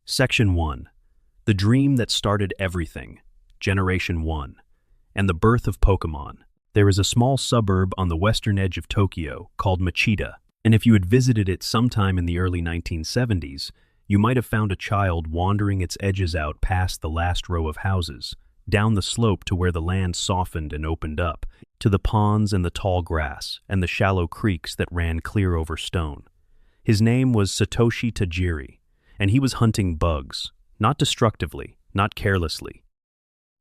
Section 1. The Dream That Started Everything, Generation 1, and the Birth of Pokémon. There is a small suburb on the western edge of Tokyo called Machida, and if you had visited it sometime in the early 1970s, you might have found a child wandering its edges out past the last row of houses, down the slope to where the land softened and opened up, to the ponds and the tall grass and the shallow creeks that ran clear over stone. His name was Satoshi Tajiri, and he was hunting bugs, not destructively, not carelessly.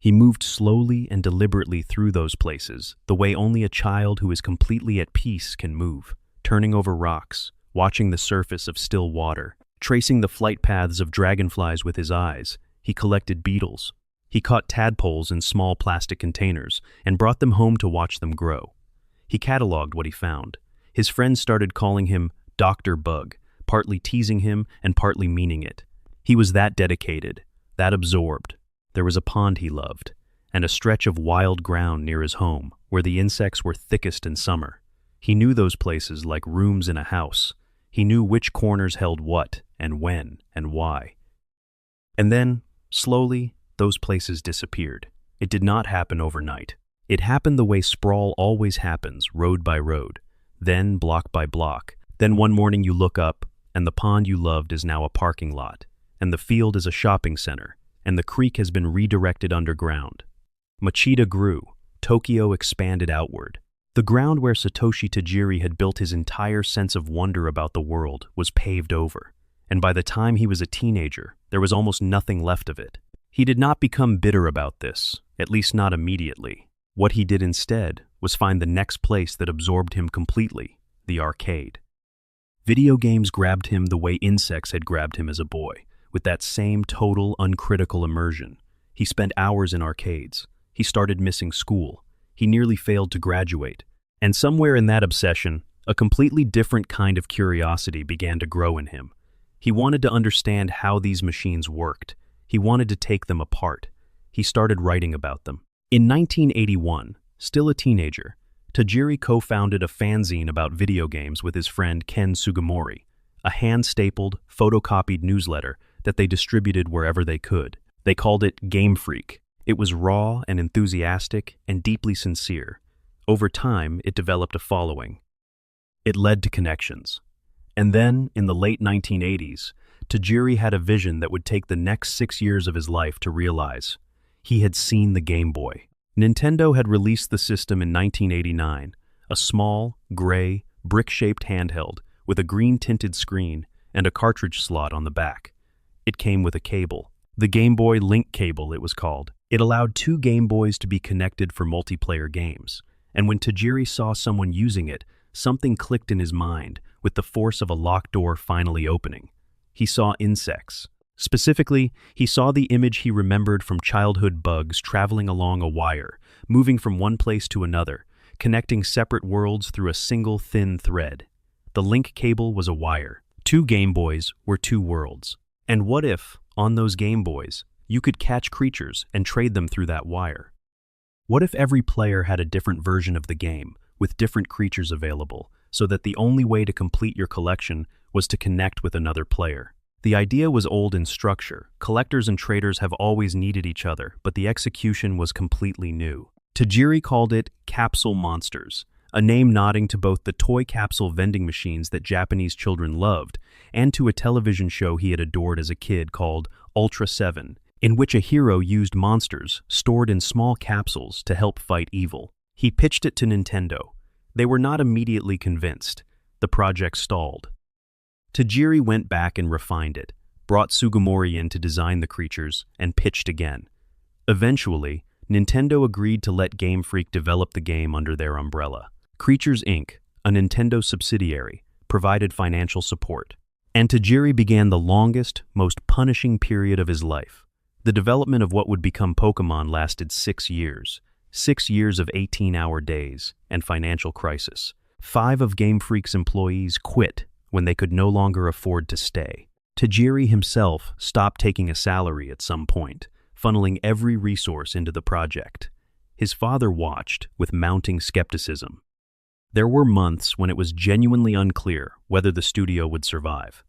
He moved slowly and deliberately through those places, the way only a child who is completely at peace can move, turning over rocks, watching the surface of still water, tracing the flight paths of dragonflies with his eyes. He collected beetles. He caught tadpoles in small plastic containers and brought them home to watch them grow. He cataloged what he found. His friends started calling him Dr. Bug, partly teasing him and partly meaning it. He was that dedicated, that absorbed. There was a pond he loved, and a stretch of wild ground near his home where the insects were thickest in summer. He knew those places like rooms in a house. He knew which corners held what, and when, and why. And then, slowly, those places disappeared. It did not happen overnight. It happened the way sprawl always happens, road by road, then block by block. Then one morning you look up, and the pond you loved is now a parking lot, and the field is a shopping center, and the creek has been redirected underground. Machida grew. Tokyo expanded outward. The ground where Satoshi Tajiri had built his entire sense of wonder about the world was paved over, and by the time he was a teenager, there was almost nothing left of it. He did not become bitter about this, at least not immediately. What he did instead was find the next place that absorbed him completely, the arcade. Video games grabbed him the way insects had grabbed him as a boy, with that same total, uncritical immersion. He spent hours in arcades. He started missing school. He nearly failed to graduate. And somewhere in that obsession, a completely different kind of curiosity began to grow in him. He wanted to understand how these machines worked. He wanted to take them apart. He started writing about them. In 1981, still a teenager, Tajiri co-founded a fanzine about video games with his friend Ken Sugimori, a hand-stapled, photocopied newsletter that they distributed wherever they could. They called it Game Freak. It was raw and enthusiastic and deeply sincere. Over time, it developed a following. It led to connections. And then, in the late 1980s, Tajiri had a vision that would take the next 6 years of his life to realize. He had seen the Game Boy. Nintendo had released the system in 1989, a small, gray, brick-shaped handheld with a green-tinted screen and a cartridge slot on the back. It came with a cable. The Game Boy Link cable, it was called. It allowed 2 Game Boys to be connected for multiplayer games. And when Tajiri saw someone using it, something clicked in his mind with the force of a locked door finally opening. He saw insects. Specifically, he saw the image he remembered from childhood bugs traveling along a wire, moving from one place to another, connecting separate worlds through a single thin thread. The link cable was a wire. 2 Game Boys were 2 worlds. And what if, on those Game Boys, you could catch creatures and trade them through that wire? What if every player had a different version of the game, with different creatures available, so that the only way to complete your collection was to connect with another player? The idea was old in structure. Collectors and traders have always needed each other, but the execution was completely new. Tajiri called it Capsule Monsters, a name nodding to both the toy capsule vending machines that Japanese children loved and to a television show he had adored as a kid called Ultra 7, in which a hero used monsters stored in small capsules to help fight evil. He pitched it to Nintendo. They were not immediately convinced. The project stalled. Tajiri went back and refined it, brought Sugimori in to design the creatures, and pitched again. Eventually, Nintendo agreed to let Game Freak develop the game under their umbrella. Creatures Inc., a Nintendo subsidiary, provided financial support. And Tajiri began the longest, most punishing period of his life. The development of what would become Pokémon lasted 6 years. 6 years of 18-hour days and financial crisis. 5 of Game Freak's employees quit when they could no longer afford to stay. Tajiri himself stopped taking a salary at some point, funneling every resource into the project. His father watched with mounting skepticism. There were months when it was genuinely unclear whether the studio would survive.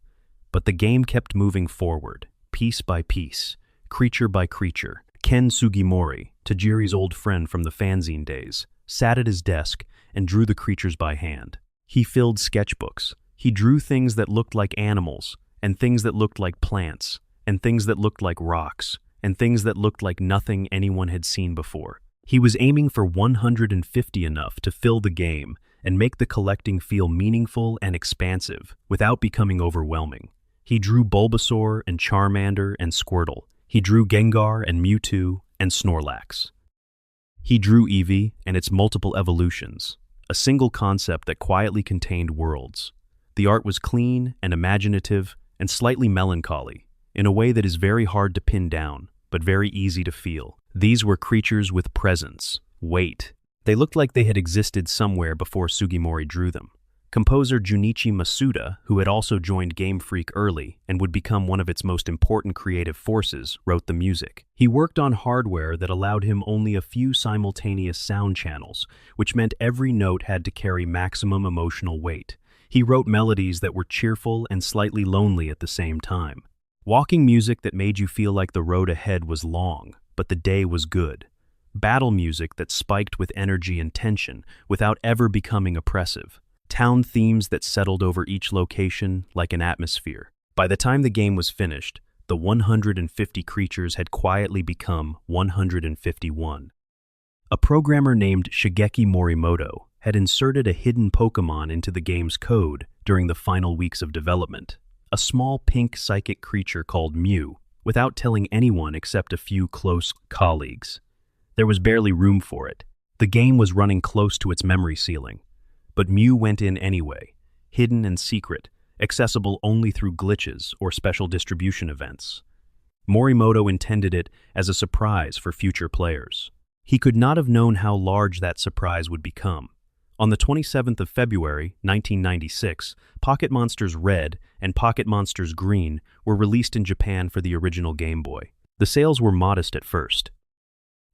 But the game kept moving forward, piece by piece, creature by creature. Ken Sugimori, Tajiri's old friend from the fanzine days, sat at his desk and drew the creatures by hand. He filled sketchbooks. He drew things that looked like animals, and things that looked like plants, and things that looked like rocks, and things that looked like nothing anyone had seen before. He was aiming for 150 enough to fill the game and make the collecting feel meaningful and expansive without becoming overwhelming. He drew Bulbasaur and Charmander and Squirtle. He drew Gengar and Mewtwo and Snorlax. He drew Eevee and its multiple evolutions, a single concept that quietly contained worlds. The art was clean and imaginative and slightly melancholy, in a way that is very hard to pin down, but very easy to feel. These were creatures with presence, weight. They looked like they had existed somewhere before Sugimori drew them. Composer Junichi Masuda, who had also joined Game Freak early and would become one of its most important creative forces, wrote the music. He worked on hardware that allowed him only a few simultaneous sound channels, which meant every note had to carry maximum emotional weight. He wrote melodies that were cheerful and slightly lonely at the same time. Walking music that made you feel like the road ahead was long, but the day was good. Battle music that spiked with energy and tension without ever becoming oppressive. Town themes that settled over each location like an atmosphere. By the time the game was finished, the 150 creatures had quietly become 151. A programmer named Shigeki Morimoto had inserted a hidden Pokémon into the game's code during the final weeks of development. A small pink psychic creature called Mew, without telling anyone except a few close colleagues. There was barely room for it. The game was running close to its memory ceiling. But Mew went in anyway, hidden and secret, accessible only through glitches or special distribution events. Morimoto intended it as a surprise for future players. He could not have known how large that surprise would become. On the 27th of February, 1996, Pocket Monsters Red and Pocket Monsters Green were released in Japan for the original Game Boy. The sales were modest at first.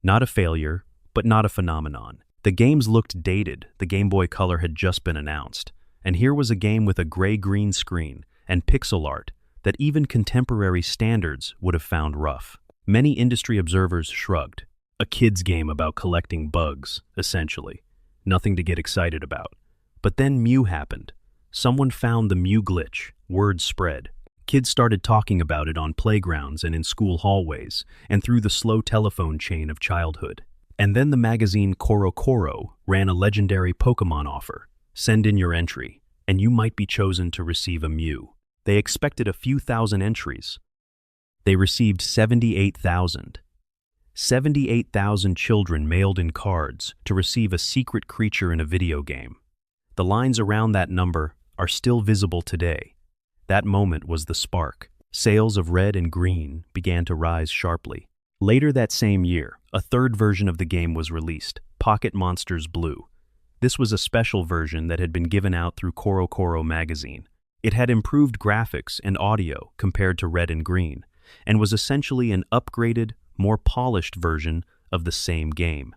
Not a failure, but not a phenomenon. The games looked dated, the Game Boy Color had just been announced, and here was a game with a gray-green screen and pixel art that even contemporary standards would have found rough. Many industry observers shrugged. A kid's game about collecting bugs, essentially. Nothing to get excited about. But then Mew happened. Someone found the Mew glitch, word spread. Kids started talking about it on playgrounds and in school hallways, and through the slow telephone chain of childhood. And then the magazine CoroCoro ran a legendary Pokémon offer. Send in your entry, and you might be chosen to receive a Mew. They expected a few thousand entries. They received 78,000. 78,000 children mailed in cards to receive a secret creature in a video game. The lines around that number are still visible today. That moment was the spark. Sales of Red and Green began to rise sharply. Later that same year, a third version of the game was released, Pocket Monsters Blue. This was a special version that had been given out through CoroCoro magazine. It had improved graphics and audio compared to Red and Green, and was essentially an upgraded, more polished version of the same game.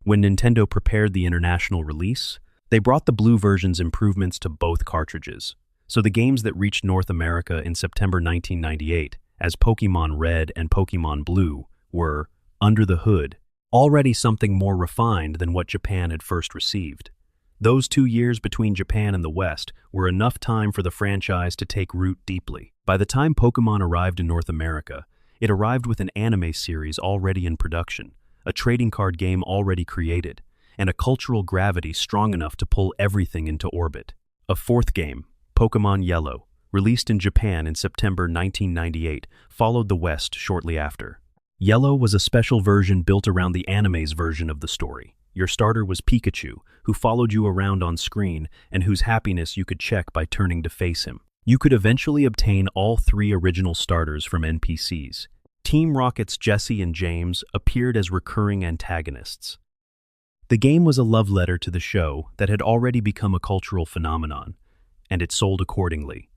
When Nintendo prepared the international release, they brought the Blue version's improvements to both cartridges. So the games that reached North America in September 1998 as Pokémon Red and Pokémon Blue were, under the hood, already something more refined than what Japan had first received. Those 2 years between Japan and the West were enough time for the franchise to take root deeply. By the time Pokémon arrived in North America, it arrived with an anime series already in production, a trading card game already created, and a cultural gravity strong enough to pull everything into orbit. A fourth game, Pokémon Yellow, released in Japan in September 1998, followed the West shortly after. Yellow was a special version built around the anime's version of the story. Your starter was Pikachu, who followed you around on screen and whose happiness you could check by turning to face him. You could eventually obtain all 3 original starters from NPCs. Team Rocket's Jesse and James appeared as recurring antagonists. The game was a love letter to the show that had already become a cultural phenomenon, and it sold accordingly.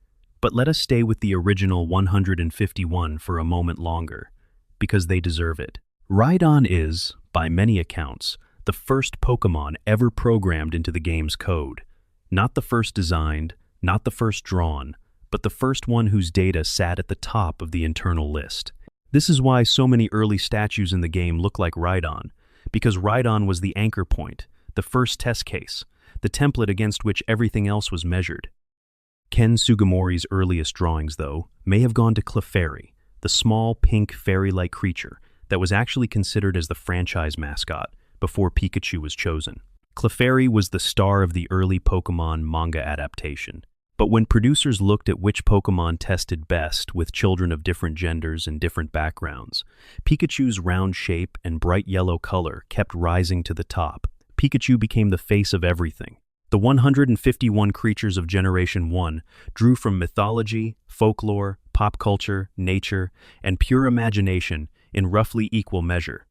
But let us stay with the original 151 for a moment longer, because they deserve it. Rhydon is, by many accounts, the first Pokémon ever programmed into the game's code. Not the first designed, not the first drawn, but the first one whose data sat at the top of the internal list. This is why so many early statues in the game look like Rhydon, because Rhydon was the anchor point, the first test case, the template against which everything else was measured. Ken Sugimori's earliest drawings, though, may have gone to Clefairy, the small pink fairy-like creature that was actually considered as the franchise mascot before Pikachu was chosen. Clefairy was the star of the early Pokémon manga adaptation. But when producers looked at which Pokémon tested best with children of different genders and different backgrounds, Pikachu's round shape and bright yellow color kept rising to the top. Pikachu became the face of everything. The 151 creatures of Generation 1 drew from mythology, folklore, pop culture, nature, and pure imagination in roughly equal measure.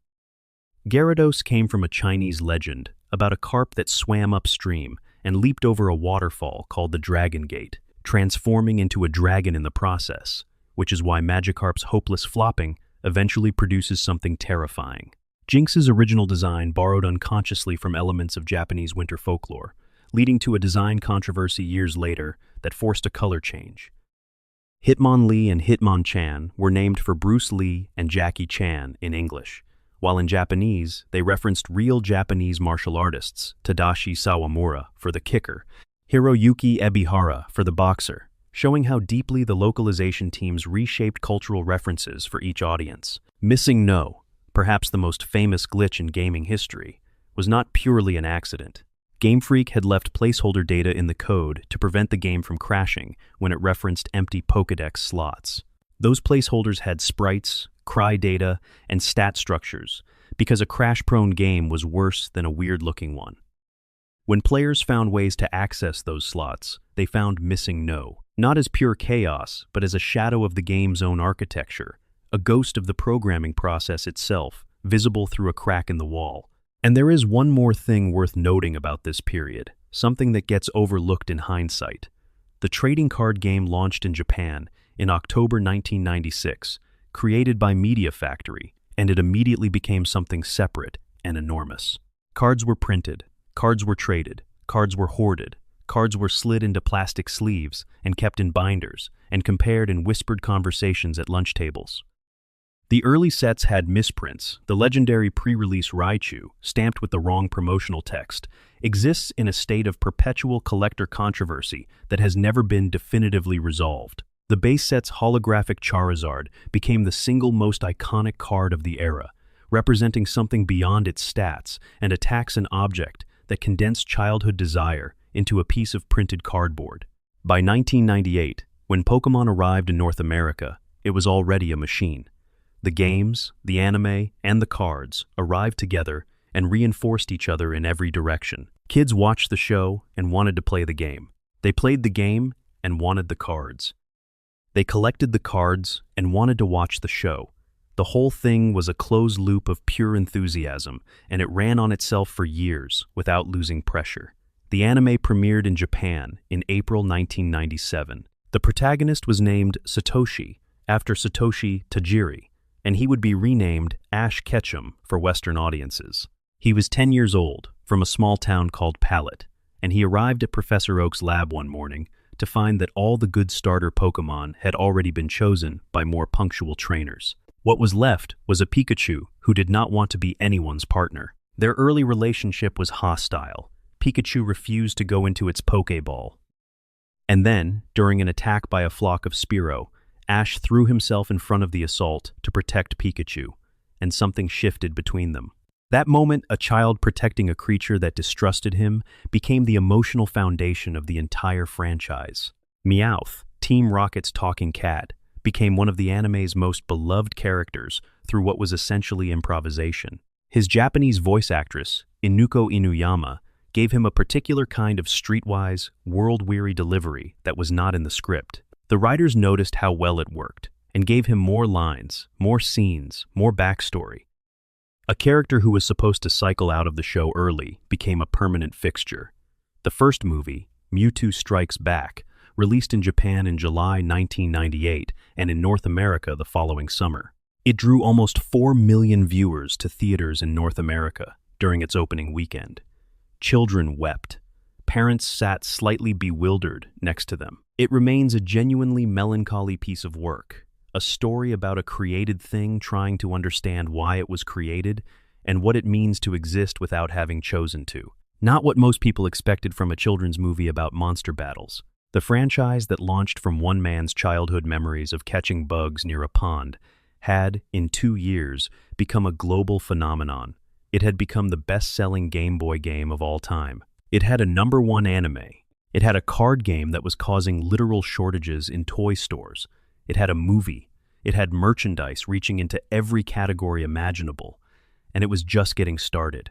Gyarados came from a Chinese legend about a carp that swam upstream and leaped over a waterfall called the Dragon Gate, transforming into a dragon in the process, which is why Magikarp's hopeless flopping eventually produces something terrifying. Jinx's original design borrowed unconsciously from elements of Japanese winter folklore, leading to a design controversy years later that forced a color change. Hitmonlee and Hitmonchan were named for Bruce Lee and Jackie Chan in English, while in Japanese, they referenced real Japanese martial artists, Tadashi Sawamura for the kicker, Hiroyuki Ebihara for the boxer, showing how deeply the localization teams reshaped cultural references for each audience. Missing No, perhaps the most famous glitch in gaming history, was not purely an accident. Game Freak had left placeholder data in the code to prevent the game from crashing when it referenced empty Pokédex slots. Those placeholders had sprites, cry data, and stat structures, because a crash-prone game was worse than a weird-looking one. When players found ways to access those slots, they found Missing No, not as pure chaos, but as a shadow of the game's own architecture, a ghost of the programming process itself, visible through a crack in the wall. And there is one more thing worth noting about this period, something that gets overlooked in hindsight. The trading card game launched in Japan in October 1996, created by Media Factory, and it immediately became something separate and enormous. Cards were printed, cards were traded, cards were hoarded, cards were slid into plastic sleeves and kept in binders, and compared in whispered conversations at lunch tables. The early sets had misprints. The legendary pre-release Raichu, stamped with the wrong promotional text, exists in a state of perpetual collector controversy that has never been definitively resolved. The base set's holographic Charizard became the single most iconic card of the era, representing something beyond its stats and attacks an object that condensed childhood desire into a piece of printed cardboard. By 1998, when Pokémon arrived in North America, it was already a machine. The games, the anime, and the cards arrived together and reinforced each other in every direction. Kids watched the show and wanted to play the game. They played the game and wanted the cards. They collected the cards and wanted to watch the show. The whole thing was a closed loop of pure enthusiasm, and it ran on itself for years without losing pressure. The anime premiered in Japan in April 1997. The protagonist was named Satoshi, after Satoshi Tajiri, and he would be renamed Ash Ketchum for Western audiences. He was 10 years old, from a small town called Pallet, and he arrived at Professor Oak's lab one morning to find that all the good starter Pokémon had already been chosen by more punctual trainers. What was left was a Pikachu who did not want to be anyone's partner. Their early relationship was hostile. Pikachu refused to go into its Pokéball. And then, during an attack by a flock of Spearow, Ash threw himself in front of the assault to protect Pikachu, and something shifted between them. That moment, a child protecting a creature that distrusted him became the emotional foundation of the entire franchise. Meowth, Team Rocket's talking cat, became one of the anime's most beloved characters through what was essentially improvisation. His Japanese voice actress, Inuko Inuyama, gave him a particular kind of streetwise, world-weary delivery that was not in the script. The writers noticed how well it worked, and gave him more lines, more scenes, more backstory. A character who was supposed to cycle out of the show early became a permanent fixture. The first movie, Mewtwo Strikes Back, released in Japan in July 1998 and in North America the following summer. It drew almost 4 million viewers to theaters in North America during its opening weekend. Children wept. Parents sat slightly bewildered next to them. It remains a genuinely melancholy piece of work, a story about a created thing trying to understand why it was created and what it means to exist without having chosen to. Not what most people expected from a children's movie about monster battles. The franchise that launched from one man's childhood memories of catching bugs near a pond had, in 2 years, become a global phenomenon. It had become the best-selling Game Boy game of all time. It had a #1 anime. It had a card game that was causing literal shortages in toy stores. It had a movie. It had merchandise reaching into every category imaginable. And it was just getting started.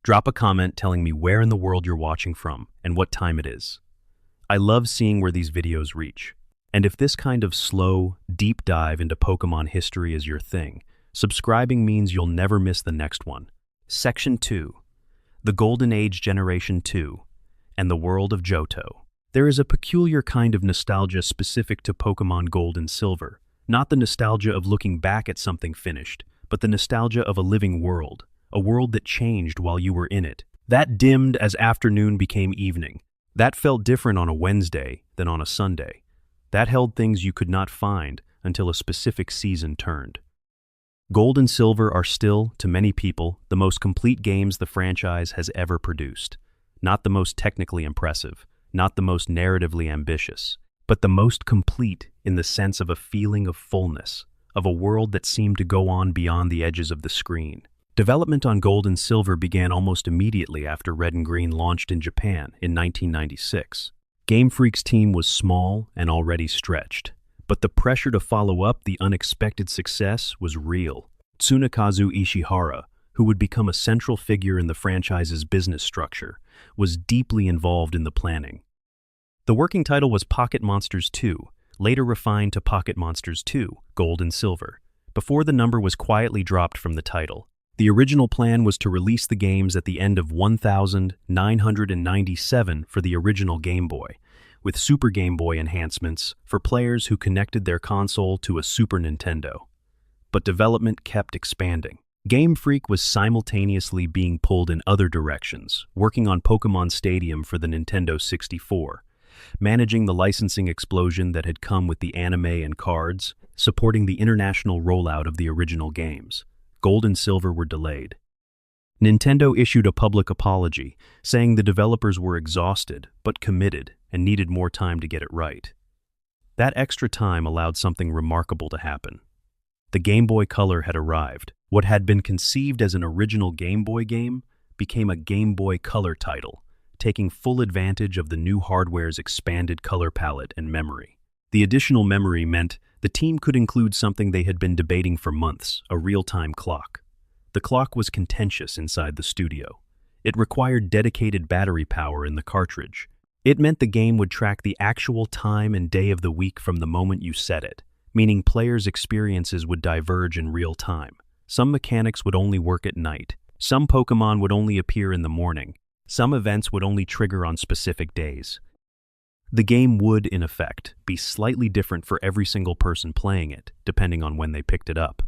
Drop a comment telling me where in the world you're watching from and what time it is. I love seeing where these videos reach. And if this kind of slow, deep dive into Pokémon history is your thing, subscribing means you'll never miss the next one. Section 2. The Golden Age Generation 2 and the World of Johto. There is a peculiar kind of nostalgia specific to Pokémon Gold and Silver. Not the nostalgia of looking back at something finished, but the nostalgia of a living world, a world that changed while you were in it. That dimmed as afternoon became evening. That felt different on a Wednesday than on a Sunday. That held things you could not find until a specific season turned. Gold and Silver are still, to many people, the most complete games the franchise has ever produced. Not the most technically impressive, not the most narratively ambitious, but the most complete in the sense of a feeling of fullness, of a world that seemed to go on beyond the edges of the screen. Development on Gold and Silver began almost immediately after Red and Green launched in Japan in 1996. Game Freak's team was small and already stretched, but the pressure to follow up the unexpected success was real. Tsunekazu Ishihara, who would become a central figure in the franchise's business structure, was deeply involved in the planning. The working title was Pocket Monsters 2, later refined to Pocket Monsters 2, Gold and Silver, before the number was quietly dropped from the title. The original plan was to release the games at the end of 1997 for the original Game Boy, with Super Game Boy enhancements for players who connected their console to a Super Nintendo. But development kept expanding. Game Freak was simultaneously being pulled in other directions, working on Pokémon Stadium for the Nintendo 64, managing the licensing explosion that had come with the anime and cards, supporting the international rollout of the original games. Gold and Silver were delayed. Nintendo issued a public apology, saying the developers were exhausted but committed and needed more time to get it right. That extra time allowed something remarkable to happen. The Game Boy Color had arrived. What had been conceived as an original Game Boy game became a Game Boy Color title, taking full advantage of the new hardware's expanded color palette and memory. The additional memory meant the team could include something they had been debating for months, a real-time clock. The clock was contentious inside the studio. It required dedicated battery power in the cartridge. It meant the game would track the actual time and day of the week from the moment you set it, meaning players' experiences would diverge in real time. Some mechanics would only work at night. Some Pokémon would only appear in the morning. Some events would only trigger on specific days. The game would, in effect, be slightly different for every single person playing it, depending on when they picked it up.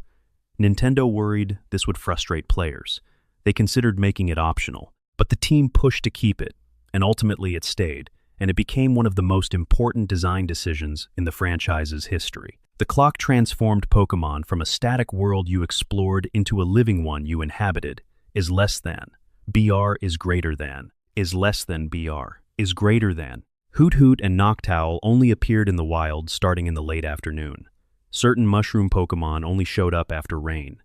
Nintendo worried this would frustrate players. They considered making it optional, but the team pushed to keep it, and ultimately it stayed, and it became one of the most important design decisions in the franchise's history. The clock transformed Pokémon from a static world you explored into a living one you inhabited. Is less than. BR is greater than. Is less than BR. Is greater than. Hoot Hoot and Noctowl only appeared in the wild starting in the late afternoon. Certain mushroom Pokémon only showed up after rain.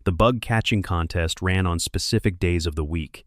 The bug catching contest ran on specific days of the week.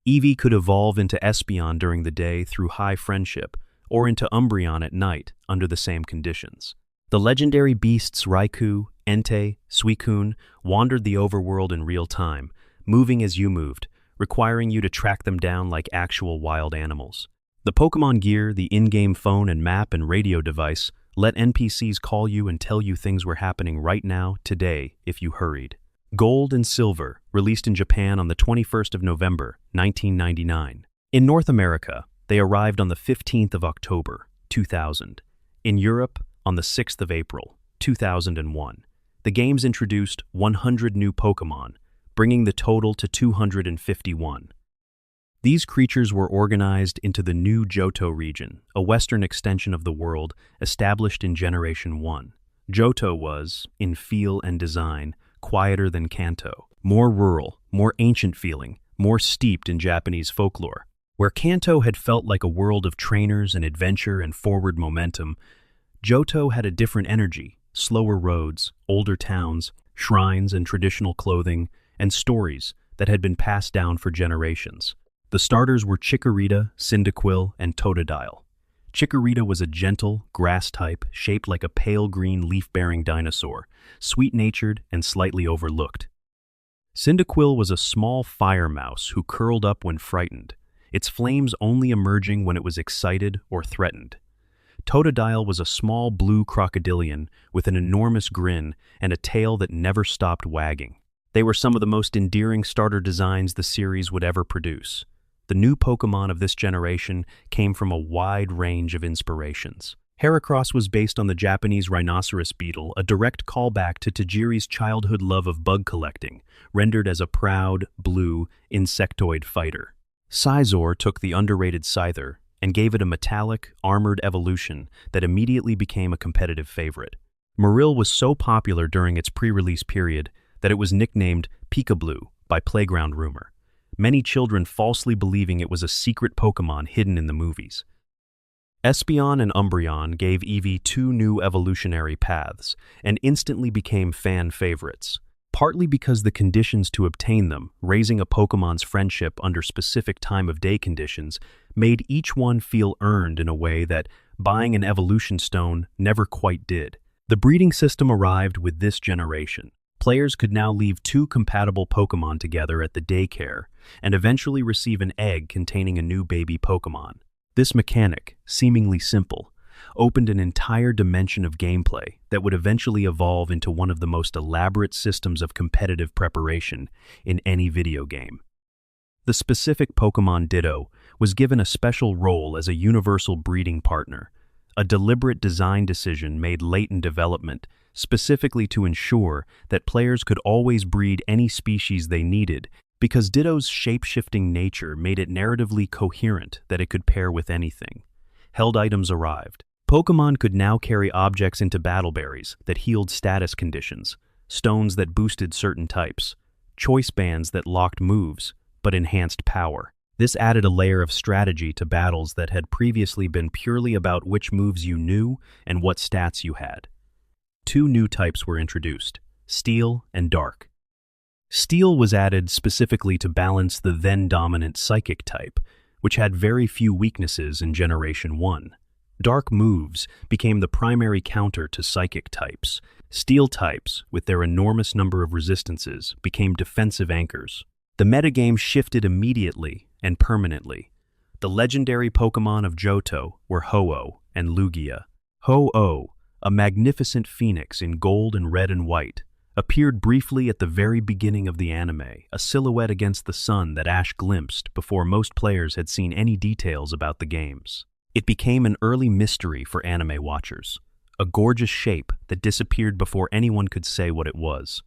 Eevee could evolve into Espeon during the day through high friendship, or into Umbreon at night under the same conditions. The legendary beasts Raikou, Entei, Suicune wandered the overworld in real time, moving as you moved, requiring you to track them down like actual wild animals. The Pokémon Gear, the in-game phone and map and radio device, let NPCs call you and tell you things were happening right now, today, if you hurried. Gold and Silver, released in Japan on the 21st of November, 1999. In North America, they arrived on the 15th of October, 2000. In Europe, on the 6th of April, 2001. The games introduced 100 new Pokémon, bringing the total to 251. These creatures were organized into the new Johto region, a western extension of the world established in Generation 1. Johto was, in feel and design, quieter than Kanto, more rural, more ancient feeling, more steeped in Japanese folklore. Where Kanto had felt like a world of trainers and adventure and forward momentum, Johto had a different energy, slower roads, older towns, shrines and traditional clothing, and stories that had been passed down for generations. The starters were Chikorita, Cyndaquil, and Totodile. Chikorita was a gentle, grass type shaped like a pale green leaf-bearing dinosaur, sweet-natured and slightly overlooked. Cyndaquil was a small fire mouse who curled up when frightened, its flames only emerging when it was excited or threatened. Totodile was a small blue crocodilian with an enormous grin and a tail that never stopped wagging. They were some of the most endearing starter designs the series would ever produce. The new Pokémon of this generation came from a wide range of inspirations. Heracross was based on the Japanese rhinoceros beetle, a direct callback to Tajiri's childhood love of bug collecting, rendered as a proud, blue, insectoid fighter. Scizor took the underrated Scyther and gave it a metallic, armored evolution that immediately became a competitive favorite. Marill was so popular during its pre-release period that it was nicknamed Peekaboo by Playground Rumor, many children falsely believing it was a secret Pokémon hidden in the movies. Espeon and Umbreon gave Eevee 2 new evolutionary paths and instantly became fan favorites, partly because the conditions to obtain them, raising a Pokémon's friendship under specific time-of-day conditions, made each one feel earned in a way that buying an evolution stone never quite did. The breeding system arrived with this generation. Players could now leave 2 compatible Pokémon together at the daycare and eventually receive an egg containing a new baby Pokémon. This mechanic, seemingly simple, opened an entire dimension of gameplay that would eventually evolve into one of the most elaborate systems of competitive preparation in any video game. The specific Pokémon Ditto was given a special role as a universal breeding partner, a deliberate design decision made late in development specifically to ensure that players could always breed any species they needed, because Ditto's shape-shifting nature made it narratively coherent that it could pair with anything. Held items arrived. Pokémon could now carry objects into battle berries that healed status conditions, stones that boosted certain types, choice bands that locked moves but enhanced power. This added a layer of strategy to battles that had previously been purely about which moves you knew and what stats you had. 2 new types were introduced, Steel and Dark. Steel was added specifically to balance the then-dominant Psychic type, which had very few weaknesses in Generation 1. Dark moves became the primary counter to Psychic types. Steel types, with their enormous number of resistances, became defensive anchors. The metagame shifted immediately and permanently. The legendary Pokémon of Johto were Ho-Oh and Lugia. Ho-Oh, a magnificent phoenix in gold and red and white, appeared briefly at the very beginning of the anime, a silhouette against the sun that Ash glimpsed before most players had seen any details about the games. It became an early mystery for anime watchers, a gorgeous shape that disappeared before anyone could say what it was.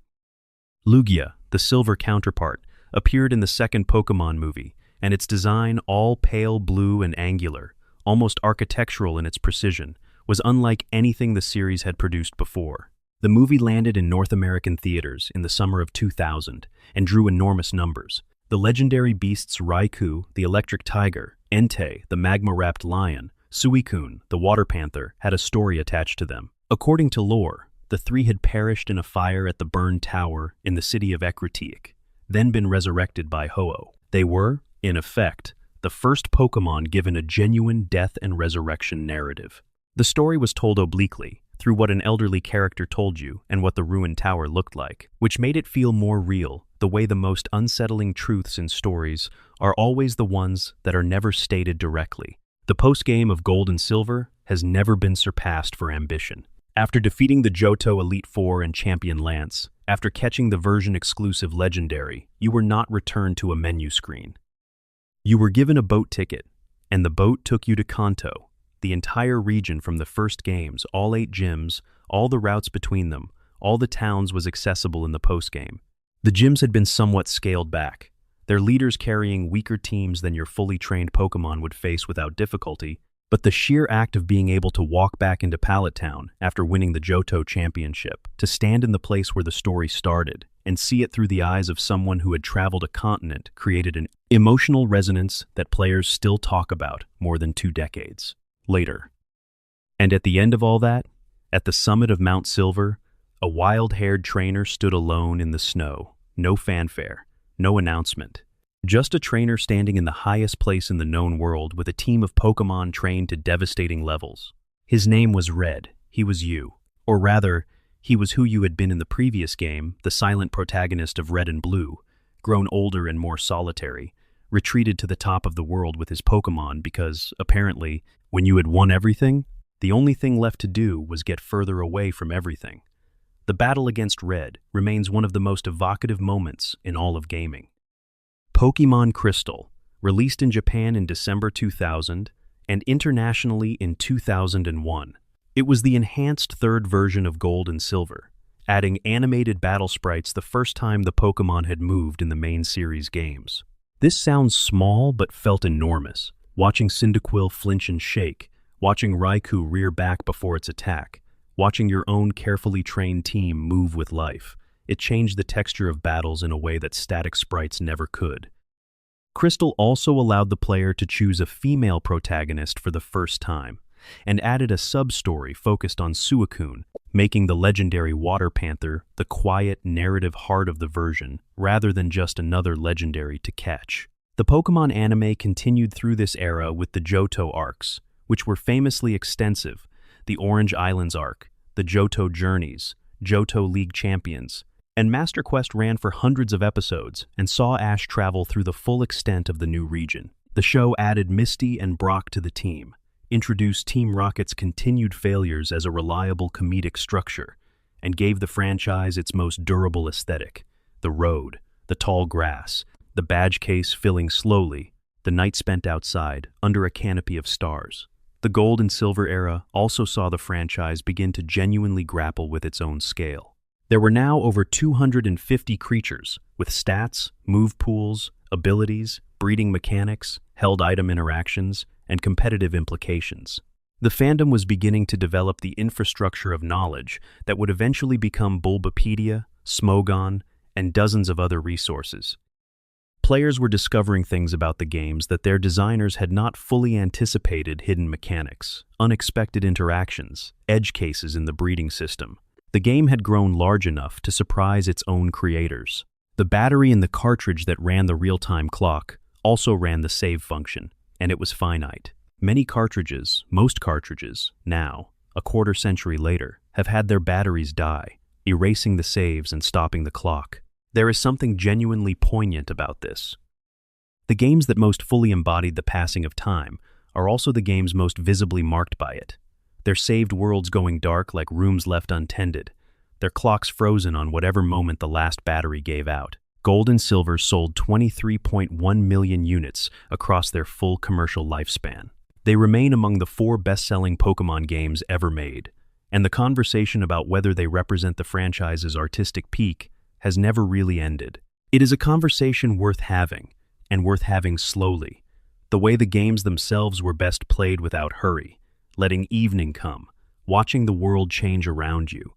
Lugia, the silver counterpart, appeared in the second Pokémon movie, and its design, all pale blue and angular, almost architectural in its precision, was unlike anything the series had produced before. The movie landed in North American theaters in the summer of 2000 and drew enormous numbers. The legendary beasts Raikou, the electric tiger, Entei, the magma-wrapped lion, Suicune, the water panther, had a story attached to them. According to lore, the 3 had perished in a fire at the burned tower in the city of Ecruteak, then been resurrected by Ho-Oh. They were, in effect, the first Pokémon given a genuine death and resurrection narrative. The story was told obliquely, through what an elderly character told you and what the ruined tower looked like, which made it feel more real, the way the most unsettling truths in stories are always the ones that are never stated directly. The postgame of Gold and Silver has never been surpassed for ambition. After defeating the Johto Elite Four and Champion Lance, after catching the version-exclusive Legendary, you were not returned to a menu screen. You were given a boat ticket, and the boat took you to Kanto, the entire region from the first games, all 8 gyms, all the routes between them, all the towns was accessible in the postgame. The gyms had been somewhat scaled back. their leaders carrying weaker teams than your fully trained Pokémon would face without difficulty, but the sheer act of being able to walk back into Pallet Town after winning the Johto Championship, to stand in the place where the story started, and see it through the eyes of someone who had traveled a continent created an emotional resonance that players still talk about more than 2 decades later. And at the end of all that, at the summit of Mount Silver, a wild-haired trainer stood alone in the snow, no fanfare, no announcement. Just a trainer standing in the highest place in the known world with a team of Pokémon trained to devastating levels. His name was Red. He was you. Or rather, he was who you had been in the previous game, the silent protagonist of Red and Blue, grown older and more solitary, retreated to the top of the world with his Pokémon because, apparently, when you had won everything, the only thing left to do was get further away from everything. The battle against Red remains one of the most evocative moments in all of gaming. Pokémon Crystal, released in Japan in December 2000 and internationally in 2001. It was the enhanced third version of Gold and Silver, adding animated battle sprites the first time the Pokémon had moved in the main series games. This sounds small but felt enormous, watching Cyndaquil flinch and shake, watching Raikou rear back before its attack, watching your own carefully trained team move with life. It changed the texture of battles in a way that static sprites never could. Crystal also allowed the player to choose a female protagonist for the first time, and added a sub-story focused on Suicune, making the legendary Water Panther the quiet, narrative heart of the version, rather than just another legendary to catch. The Pokémon anime continued through this era with the Johto arcs, which were famously extensive: the Orange Islands arc, the Johto Journeys, Johto League Champions, and Master Quest ran for hundreds of episodes and saw Ash travel through the full extent of the new region. The show added Misty and Brock to the team, introduced Team Rocket's continued failures as a reliable comedic structure, and gave the franchise its most durable aesthetic: the road, the tall grass, the badge case filling slowly, the night spent outside under a canopy of stars. The Gold and Silver era also saw the franchise begin to genuinely grapple with its own scale. There were now over 250 creatures, with stats, move pools, abilities, breeding mechanics, held item interactions, and competitive implications. The fandom was beginning to develop the infrastructure of knowledge that would eventually become Bulbapedia, Smogon, and dozens of other resources. Players were discovering things about the games that their designers had not fully anticipated: hidden mechanics, unexpected interactions, edge cases in the breeding system. The game had grown large enough to surprise its own creators. The battery in the cartridge that ran the real-time clock also ran the save function, and it was finite. Most cartridges, now, a quarter century later, have had their batteries die, erasing the saves and stopping the clock. There is something genuinely poignant about this. The games that most fully embodied the passing of time are also the games most visibly marked by it. Their saved worlds going dark like rooms left untended, their clocks frozen on whatever moment the last battery gave out. Gold and Silver sold 23.1 million units across their full commercial lifespan. They remain among the 4 best-selling Pokémon games ever made, and the conversation about whether they represent the franchise's artistic peak has never really ended. It is a conversation worth having, and worth having slowly, the way the games themselves were best played without hurry, letting evening come, watching the world change around you.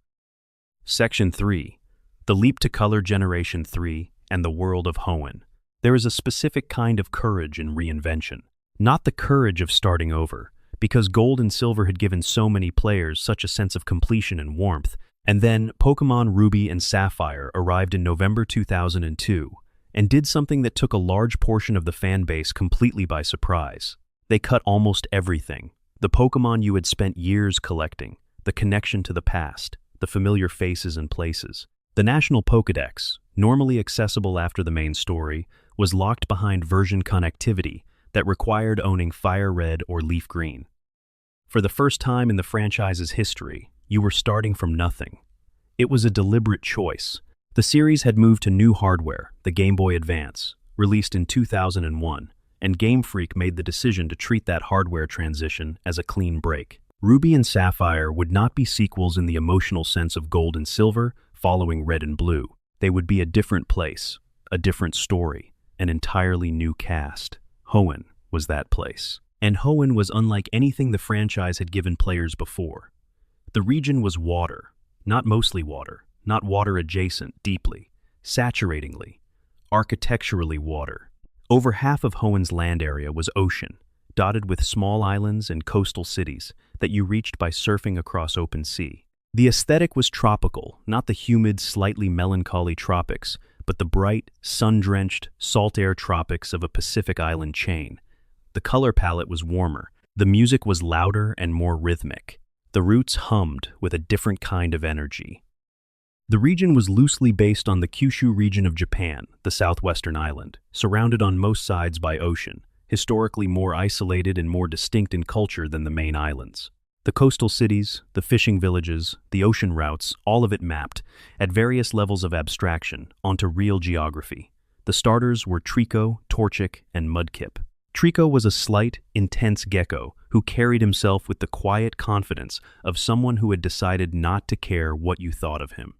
Section 3. The Leap to Color Generation 3 and the World of Hoenn. There is a specific kind of courage in reinvention. Not the courage of starting over, because Gold and Silver had given so many players such a sense of completion and warmth, and then Pokémon Ruby and Sapphire arrived in November 2002, and did something that took a large portion of the fan base completely by surprise. They cut almost everything. The Pokémon you had spent years collecting, the connection to the past, the familiar faces and places. The National Pokédex, normally accessible after the main story, was locked behind version connectivity that required owning Fire Red or Leaf Green. For the first time in the franchise's history, you were starting from nothing. It was a deliberate choice. The series had moved to new hardware, the Game Boy Advance, released in 2001. And Game Freak made the decision to treat that hardware transition as a clean break. Ruby and Sapphire would not be sequels in the emotional sense of Gold and Silver following Red and Blue. They would be a different place, a different story, an entirely new cast. Hoenn was that place. And Hoenn was unlike anything the franchise had given players before. The region was water, not mostly water, not water adjacent, deeply, saturatingly, architecturally water. Over half of Hoenn's land area was ocean, dotted with small islands and coastal cities that you reached by surfing across open sea. The aesthetic was tropical, not the humid, slightly melancholy tropics, but the bright, sun-drenched, salt-air tropics of a Pacific island chain. The color palette was warmer, the music was louder and more rhythmic. The roots hummed with a different kind of energy. The region was loosely based on the Kyushu region of Japan, the southwestern island, surrounded on most sides by ocean, historically more isolated and more distinct in culture than the main islands. The coastal cities, the fishing villages, the ocean routes, all of it mapped, at various levels of abstraction, onto real geography. The starters were Trico, Torchic, and Mudkip. Trico was a slight, intense gecko who carried himself with the quiet confidence of someone who had decided not to care what you thought of him.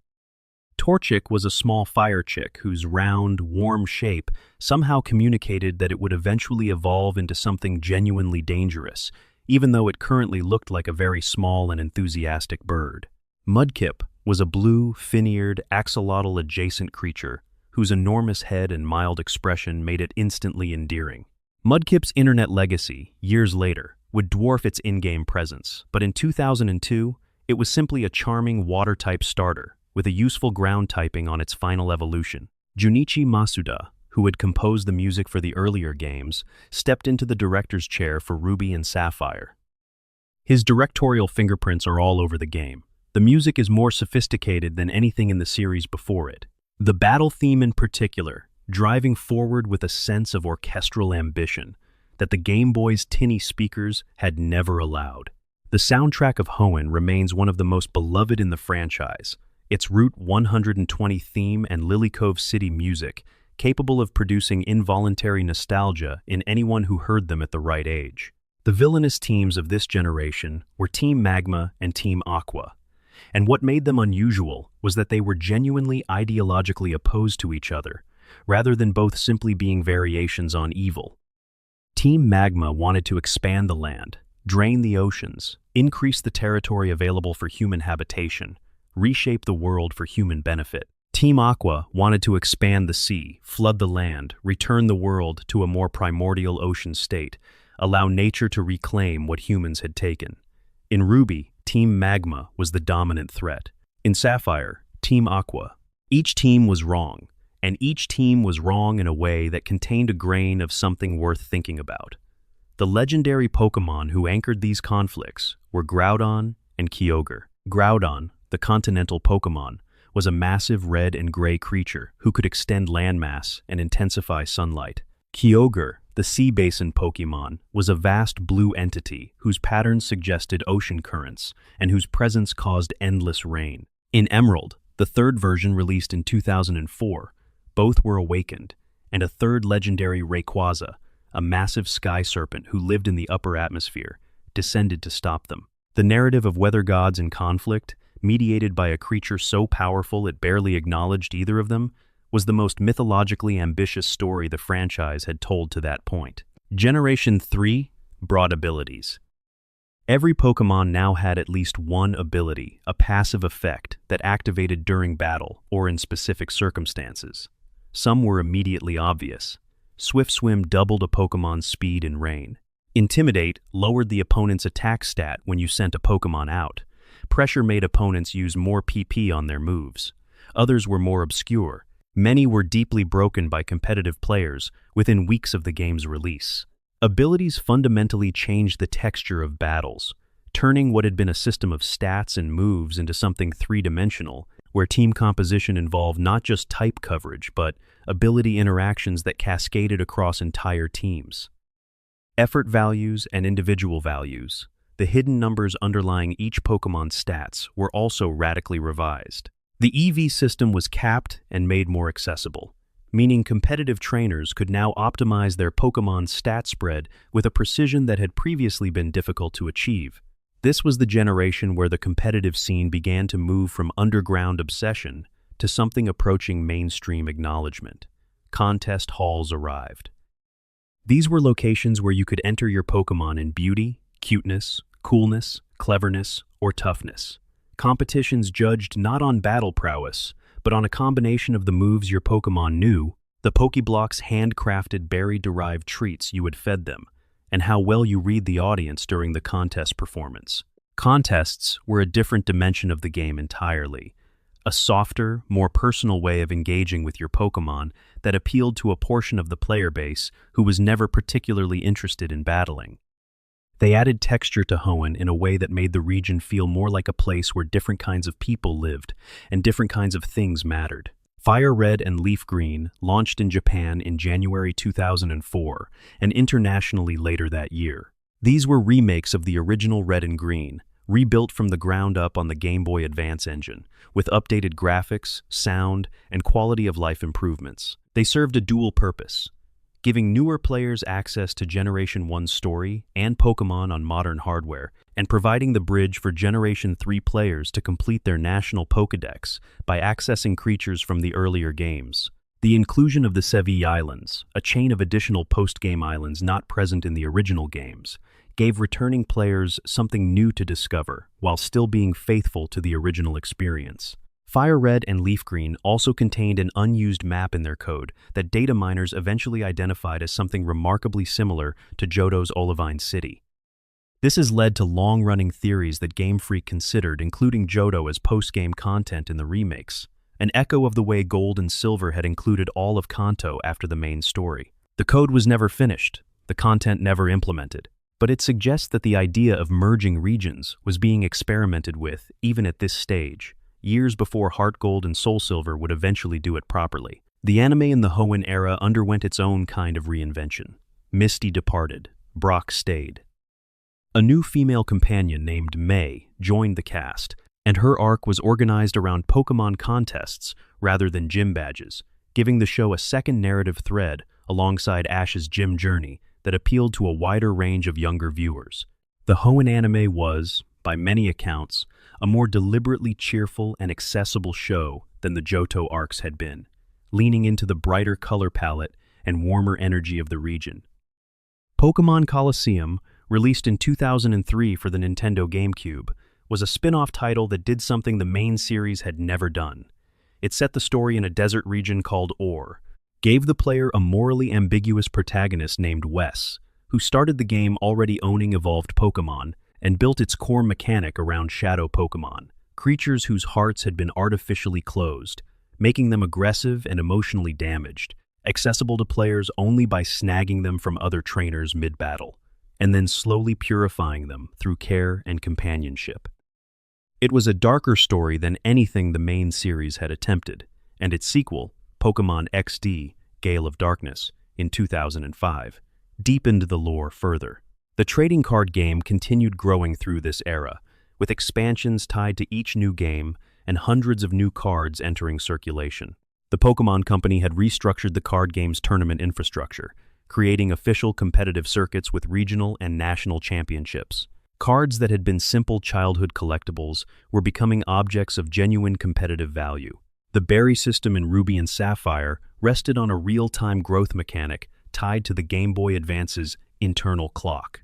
Torchic was a small fire chick whose round, warm shape somehow communicated that it would eventually evolve into something genuinely dangerous, even though it currently looked like a very small and enthusiastic bird. Mudkip was a blue, fin-eared, axolotl-adjacent creature whose enormous head and mild expression made it instantly endearing. Mudkip's internet legacy, years later, would dwarf its in-game presence, but in 2002, it was simply a charming water-type starter with a useful ground typing on its final evolution. Junichi Masuda, who had composed the music for the earlier games, stepped into the director's chair for Ruby and Sapphire. His directorial fingerprints are all over the game. The music is more sophisticated than anything in the series before it. The battle theme in particular, driving forward with a sense of orchestral ambition that the Game Boy's tinny speakers had never allowed. The soundtrack of Hoenn remains one of the most beloved in the franchise. Its Route 120 theme and Lily Cove City music, capable of producing involuntary nostalgia in anyone who heard them at the right age. The villainous teams of this generation were Team Magma and Team Aqua, and what made them unusual was that they were genuinely ideologically opposed to each other, rather than both simply being variations on evil. Team Magma wanted to expand the land, drain the oceans, increase the territory available for human habitation, reshape the world for human benefit. Team Aqua wanted to expand the sea, flood the land, return the world to a more primordial ocean state, allow nature to reclaim what humans had taken. In Ruby, Team Magma was the dominant threat. In Sapphire, Team Aqua. Each team was wrong, and each team was wrong in a way that contained a grain of something worth thinking about. The legendary Pokémon who anchored these conflicts were Groudon and Kyogre. Groudon, the continental Pokémon, was a massive red and gray creature who could extend landmass and intensify sunlight. Kyogre, the sea basin Pokémon, was a vast blue entity whose patterns suggested ocean currents and whose presence caused endless rain. In Emerald, the third version released in 2004, both were awakened, and a third legendary Rayquaza, a massive sky serpent who lived in the upper atmosphere, descended to stop them. The narrative of weather gods in conflict, mediated by a creature so powerful it barely acknowledged either of them, was the most mythologically ambitious story the franchise had told to that point. Generation 3 brought abilities. Every Pokémon now had at least one ability, a passive effect that activated during battle or in specific circumstances. Some were immediately obvious. Swift Swim doubled a Pokémon's speed in rain. Intimidate lowered the opponent's attack stat when you sent a Pokémon out. Pressure made opponents use more PP on their moves. Others were more obscure. Many were deeply broken by competitive players within weeks of the game's release. Abilities fundamentally changed the texture of battles, turning what had been a system of stats and moves into something three-dimensional, where team composition involved not just type coverage, but ability interactions that cascaded across entire teams. Effort values and individual values, the hidden numbers underlying each Pokémon's stats, were also radically revised. The EV system was capped and made more accessible, meaning competitive trainers could now optimize their Pokémon's stat spread with a precision that had previously been difficult to achieve. This was the generation where the competitive scene began to move from underground obsession to something approaching mainstream acknowledgement. contest halls arrived. These were locations where you could enter your Pokémon in beauty, cuteness, coolness, cleverness, or toughness. Competitions judged not on battle prowess, but on a combination of the moves your Pokémon knew, the Pokéblock's handcrafted berry-derived treats you had fed them, and how well you read the audience during the contest performance. Contests were a different dimension of the game entirely, a softer, more personal way of engaging with your Pokémon that appealed to a portion of the player base who was never particularly interested in battling. They added texture to Hoenn in a way that made the region feel more like a place where different kinds of people lived and different kinds of things mattered. Fire Red and Leaf Green launched in Japan in January 2004 and internationally later that year. These were remakes of the original Red and Green, rebuilt from the ground up on the Game Boy Advance engine, with updated graphics, sound, and quality-of-life improvements. They served a dual purpose, giving newer players access to Generation 1's story and Pokémon on modern hardware, and providing the bridge for Generation 3 players to complete their national Pokédex by accessing creatures from the earlier games. The inclusion of the Sevii Islands, a chain of additional post-game islands not present in the original games, gave returning players something new to discover while still being faithful to the original experience. Fire Red and Leaf Green also contained an unused map in their code that data miners eventually identified as something remarkably similar to Johto's Olivine City. This has led to long-running theories that Game Freak considered including Johto as post-game content in the remakes, an echo of the way Gold and Silver had included all of Kanto after the main story. The code was never finished, the content never implemented, but it suggests that the idea of merging regions was being experimented with even at this stage, years before Heart Gold and Soul Silver would eventually do it properly. The anime in the Hoenn era underwent its own kind of reinvention. Misty departed, Brock stayed. A new female companion named May joined the cast, and her arc was organized around Pokémon contests rather than gym badges, giving the show a second narrative thread alongside Ash's gym journey that appealed to a wider range of younger viewers. The Hoenn anime was, by many accounts, a more deliberately cheerful and accessible show than the Johto arcs had been, leaning into the brighter color palette and warmer energy of the region. Pokémon Colosseum, released in 2003 for the Nintendo GameCube, was a spin-off title that did something the main series had never done. It set the story in a desert region called Or, gave the player a morally ambiguous protagonist named Wes, who started the game already owning evolved Pokémon, and built its core mechanic around shadow Pokémon, creatures whose hearts had been artificially closed, making them aggressive and emotionally damaged, accessible to players only by snagging them from other trainers mid-battle, and then slowly purifying them through care and companionship. It was a darker story than anything the main series had attempted, and its sequel, Pokémon XD, Gale of Darkness, in 2005, deepened the lore further. The trading card game continued growing through this era, with expansions tied to each new game and hundreds of new cards entering circulation. The Pokémon Company had restructured the card game's tournament infrastructure, creating official competitive circuits with regional and national championships. Cards that had been simple childhood collectibles were becoming objects of genuine competitive value. The berry system in Ruby and Sapphire rested on a real-time growth mechanic tied to the Game Boy Advance's internal clock.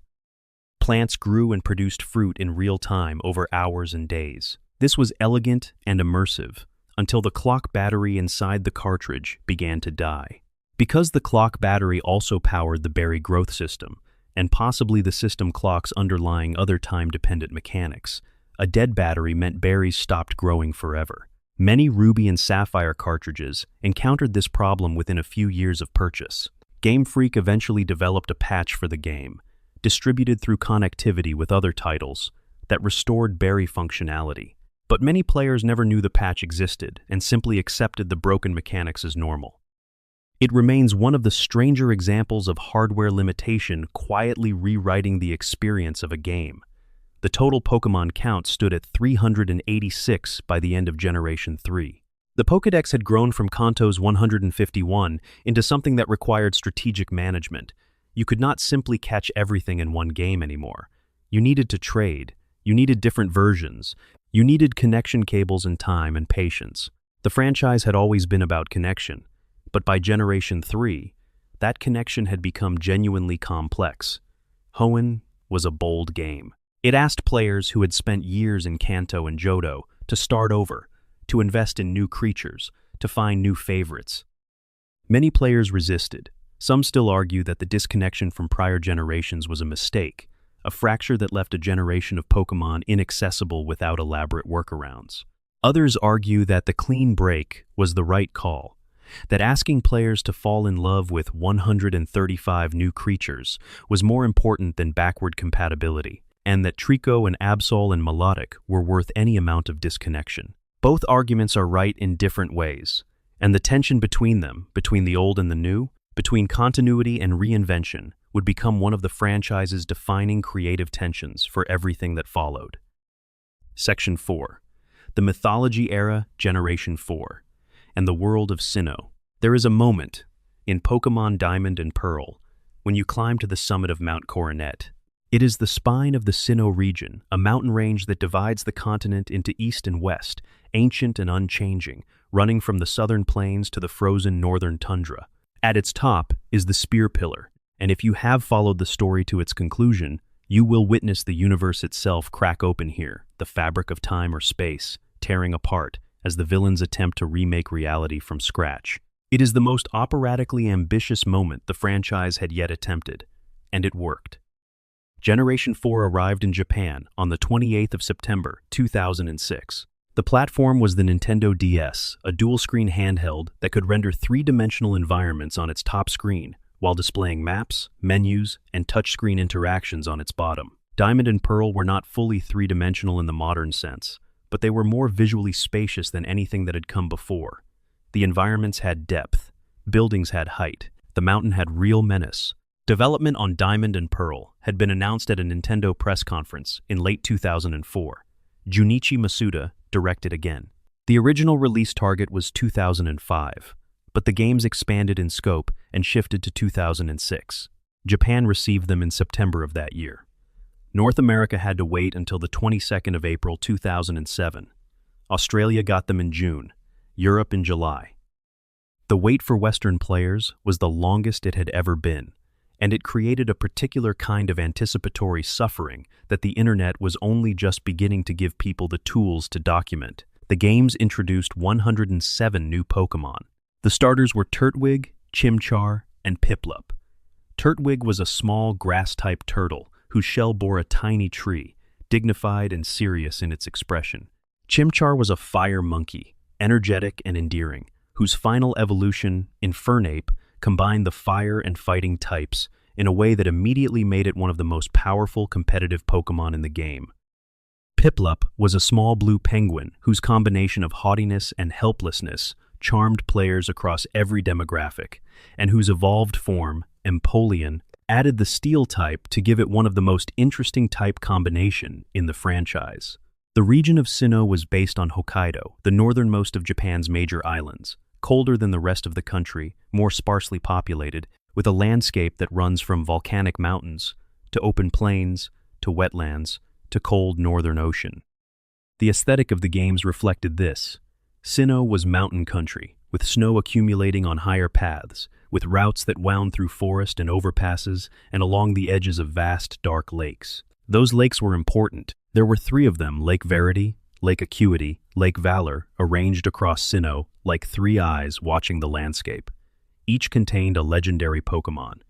Plants grew and produced fruit in real time over hours and days. This was elegant and immersive, until the clock battery inside the cartridge began to die. Because the clock battery also powered the berry growth system, and possibly the system clock's underlying other time-dependent mechanics, a dead battery meant berries stopped growing forever. Many Ruby and Sapphire cartridges encountered this problem within a few years of purchase. Game Freak eventually developed a patch for the game, distributed through connectivity with other titles, that restored berry functionality. But many players never knew the patch existed and simply accepted the broken mechanics as normal. It remains one of the stranger examples of hardware limitation quietly rewriting the experience of a game. The total Pokémon count stood at 386 by the end of Generation 3. The Pokédex had grown from Kanto's 151 into something that required strategic management. You could not simply catch everything in one game anymore. You needed to trade. You needed different versions. You needed connection cables and time and patience. The franchise had always been about connection. But by Generation 3, that connection had become genuinely complex. Hoenn was a bold game. It asked players who had spent years in Kanto and Johto to start over, to invest in new creatures, to find new favorites. Many players resisted. Some still argue that the disconnection from prior generations was a mistake, a fracture that left a generation of Pokémon inaccessible without elaborate workarounds. Others argue that the clean break was the right call, that asking players to fall in love with 135 new creatures was more important than backward compatibility, and that Trico and Absol and Melodic were worth any amount of disconnection. Both arguments are right in different ways, and the tension between them, between the old and the new, between continuity and reinvention, would become one of the franchise's defining creative tensions for everything that followed. Section 4. The Mythology Era, Generation 4, and the World of Sinnoh. There is a moment, in Pokémon Diamond and Pearl, when you climb to the summit of Mount Coronet. It is the spine of the Sinnoh region, a mountain range that divides the continent into east and west, ancient and unchanging, running from the southern plains to the frozen northern tundra. At its top is the Spear Pillar, and if you have followed the story to its conclusion, you will witness the universe itself crack open here, the fabric of time or space, tearing apart, as the villains attempt to remake reality from scratch. It is the most operatically ambitious moment the franchise had yet attempted, and it worked. Generation 4 arrived in Japan on the 28th of September, 2006. The platform was the Nintendo DS, a dual-screen handheld that could render three-dimensional environments on its top screen, while displaying maps, menus, and touchscreen interactions on its bottom. Diamond and Pearl were not fully three-dimensional in the modern sense, but they were more visually spacious than anything that had come before. The environments had depth, buildings had height, the mountain had real menace. Development on Diamond and Pearl had been announced at a Nintendo press conference in late 2004. Junichi Masuda directed again. The original release target was 2005, but the games expanded in scope and shifted to 2006. Japan received them in September of that year. North America had to wait until the 22nd of April 2007. Australia got them in June, Europe in July. The wait for Western players was the longest it had ever been, and it created a particular kind of anticipatory suffering that the internet was only just beginning to give people the tools to document. The games introduced 107 new Pokémon. The starters were Turtwig, Chimchar, and Piplup. Turtwig was a small grass-type turtle whose shell bore a tiny tree, dignified and serious in its expression. Chimchar was a fire monkey, energetic and endearing, whose final evolution, Infernape, combined the fire and fighting types in a way that immediately made it one of the most powerful competitive Pokémon in the game. Piplup was a small blue penguin whose combination of haughtiness and helplessness charmed players across every demographic, and whose evolved form, Empoleon, added the steel type to give it one of the most interesting type combination in the franchise. The region of Sinnoh was based on Hokkaido, the northernmost of Japan's major islands, colder than the rest of the country, more sparsely populated, with a landscape that runs from volcanic mountains to open plains to wetlands to cold northern ocean. The aesthetic of the games reflected this. Sinnoh was mountain country, with snow accumulating on higher paths, with routes that wound through forest and overpasses and along the edges of vast, dark lakes. Those lakes were important. There were three of them: Lake Verity, Lake Acuity, Lake Valor, arranged across Sinnoh like three eyes watching the landscape. Each contained a legendary Pokémon: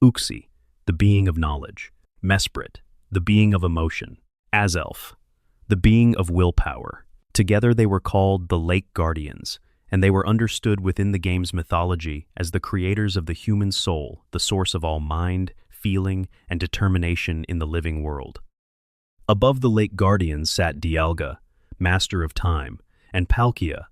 Uxie, the being of knowledge; Mesprit, the being of emotion; Azelf, the being of willpower. Together they were called the Lake Guardians, and they were understood within the game's mythology as the creators of the human soul, the source of all mind, feeling, and determination in the living world. Above the Lake Guardians sat Dialga, Master of Time, and Palkia,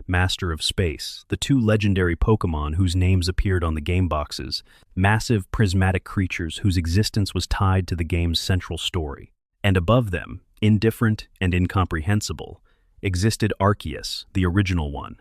Master of Space, the two legendary Pokémon whose names appeared on the game boxes, massive prismatic creatures whose existence was tied to the game's central story. And above them, indifferent and incomprehensible, existed Arceus, the original one,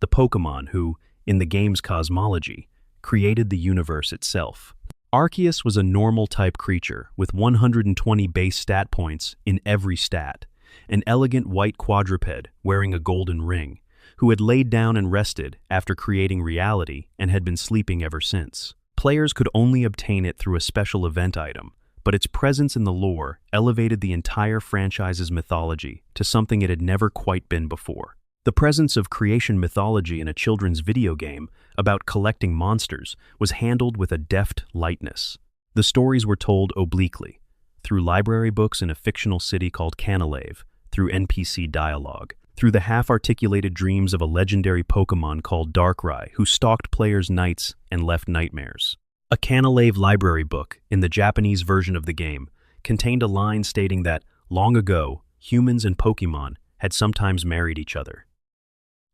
the Pokémon who, in the game's cosmology, created the universe itself. Arceus was a normal-type creature with 120 base stat points in every stat, an elegant white quadruped wearing a golden ring, who had laid down and rested after creating reality and had been sleeping ever since. Players could only obtain it through a special event item, but its presence in the lore elevated the entire franchise's mythology to something it had never quite been before. The presence of creation mythology in a children's video game about collecting monsters was handled with a deft lightness. The stories were told obliquely, through library books in a fictional city called Canalave, through NPC dialogue, through the half-articulated dreams of a legendary Pokémon called Darkrai who stalked players' nights and left nightmares. A Canalave library book, in the Japanese version of the game, contained a line stating that, long ago, humans and Pokémon had sometimes married each other.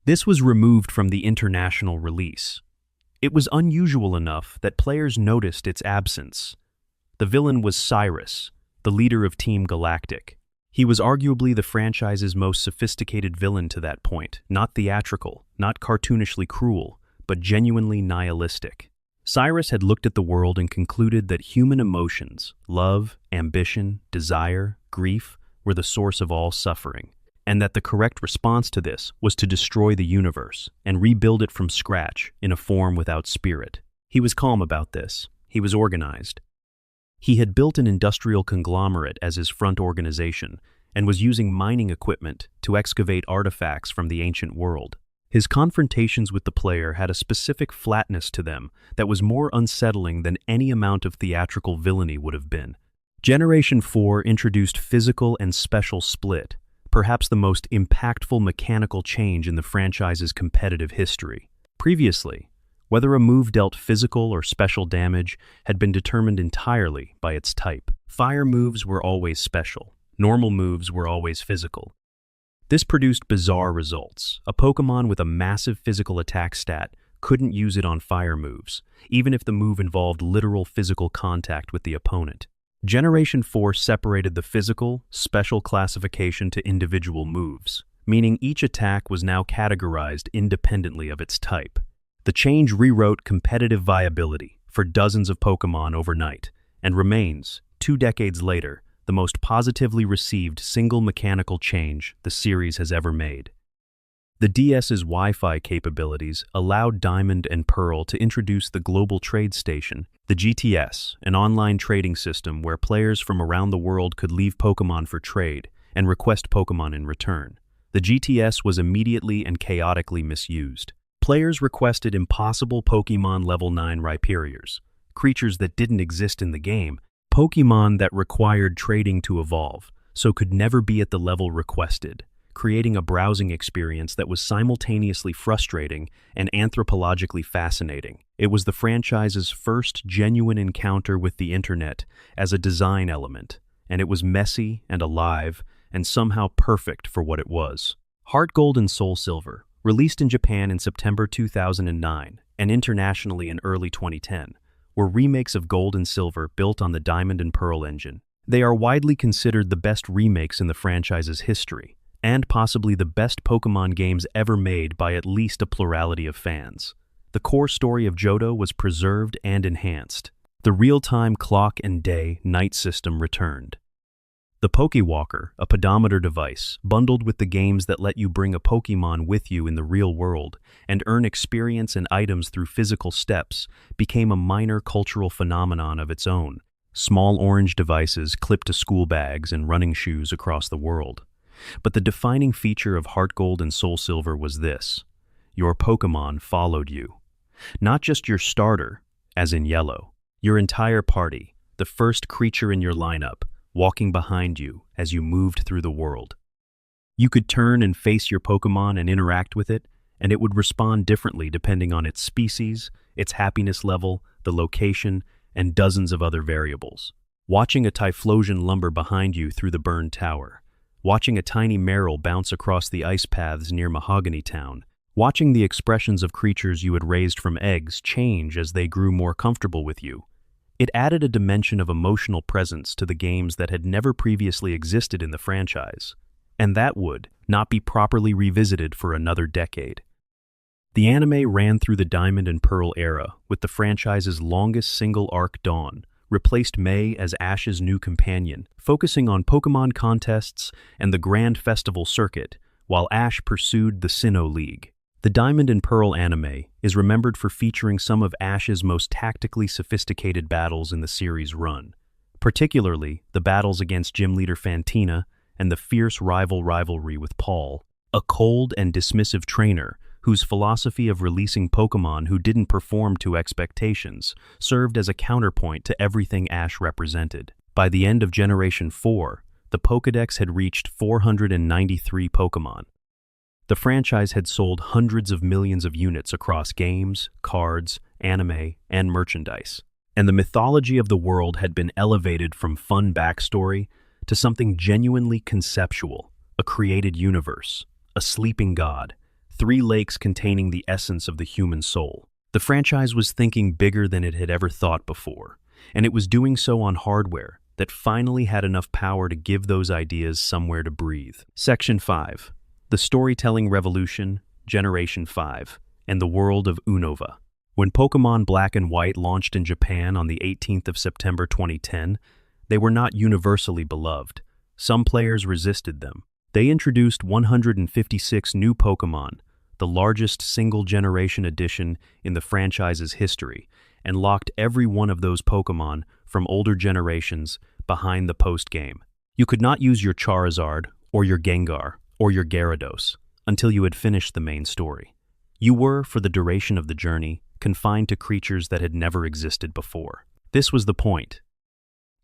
This was removed from the international release. It was unusual enough that players noticed its absence. The villain was Cyrus, the leader of Team Galactic. He was arguably the franchise's most sophisticated villain to that point, not theatrical, not cartoonishly cruel, but genuinely nihilistic. Cyrus had looked at the world and concluded that human emotions, love, ambition, desire, grief, were the source of all suffering, and that the correct response to this was to destroy the universe and rebuild it from scratch in a form without spirit. He was calm about this. He was organized. He had built an industrial conglomerate as his front organization and was using mining equipment to excavate artifacts from the ancient world. His confrontations with the player had a specific flatness to them that was more unsettling than any amount of theatrical villainy would have been. Generation 4 introduced physical and special split, perhaps the most impactful mechanical change in the franchise's competitive history. Previously, whether a move dealt physical or special damage had been determined entirely by its type. Fire moves were always special. Normal moves were always physical. This produced bizarre results. A Pokémon with a massive physical attack stat couldn't use it on fire moves, even if the move involved literal physical contact with the opponent. Generation 4 separated the physical, special classification to individual moves, meaning each attack was now categorized independently of its type. The change rewrote competitive viability for dozens of Pokémon overnight, and remains, 2 decades later, the most positively received single mechanical change the series has ever made. The DS's Wi-Fi capabilities allowed Diamond and Pearl to introduce the Global Trade Station, the GTS, an online trading system where players from around the world could leave Pokémon for trade and request Pokémon in return. The GTS was immediately and chaotically misused. Players requested impossible Pokémon level 9 Rhyperiors, creatures that didn't exist in the game, Pokémon that required trading to evolve, so could never be at the level requested, creating a browsing experience that was simultaneously frustrating and anthropologically fascinating. It was the franchise's first genuine encounter with the internet as a design element, and it was messy and alive and somehow perfect for what it was. Heart Gold and Soul Silver, released in Japan in September 2009 and internationally in early 2010, were remakes of Gold and Silver built on the Diamond and Pearl engine. They are widely considered the best remakes in the franchise's history, and possibly the best Pokémon games ever made by at least a plurality of fans. The core story of Johto was preserved and enhanced. The real-time clock and day-night system returned. The Pokéwalker, a pedometer device, bundled with the games that let you bring a Pokémon with you in the real world and earn experience and items through physical steps, became a minor cultural phenomenon of its own. Small orange devices clipped to school bags and running shoes across the world. But the defining feature of Heart Gold and Soul Silver was this: your Pokémon followed you. Not just your starter, as in yellow, your entire party, the first creature in your lineup, walking behind you as you moved through the world. You could turn and face your Pokémon and interact with it, and it would respond differently depending on its species, its happiness level, the location, and dozens of other variables. Watching a Typhlosion lumber behind you through the burned tower, watching a tiny Marill bounce across the ice paths near Mahogany Town, watching the expressions of creatures you had raised from eggs change as they grew more comfortable with you. It added a dimension of emotional presence to the games that had never previously existed in the franchise, and that would not be properly revisited for another decade. The anime ran through the Diamond and Pearl era, with the franchise's longest single arc, Dawn, replaced May as Ash's new companion, focusing on Pokémon contests and the Grand Festival circuit, while Ash pursued the Sinnoh League. The Diamond and Pearl anime is remembered for featuring some of Ash's most tactically sophisticated battles in the series' run, particularly the battles against Gym Leader Fantina and the fierce rivalry with Paul, a cold and dismissive trainer whose philosophy of releasing Pokémon who didn't perform to expectations served as a counterpoint to everything Ash represented. By the end of Generation 4, the Pokédex had reached 493 Pokémon. The franchise had sold hundreds of millions of units across games, cards, anime, and merchandise, and the mythology of the world had been elevated from fun backstory to something genuinely conceptual, a created universe, a sleeping god, 3 lakes containing the essence of the human soul. The franchise was thinking bigger than it had ever thought before, and it was doing so on hardware that finally had enough power to give those ideas somewhere to breathe. Section 5. The Storytelling Revolution, Generation 5, and the World of Unova. When Pokémon Black and White launched in Japan on the 18th of September 2010, they were not universally beloved. Some players resisted them. They introduced 156 new Pokémon, the largest single-generation addition in the franchise's history, and locked every one of those Pokémon from older generations behind the post-game. You could not use your Charizard, or your Gengar, or your Gyarados until you had finished the main story. You were, for the duration of the journey, confined to creatures that had never existed before. This was the point.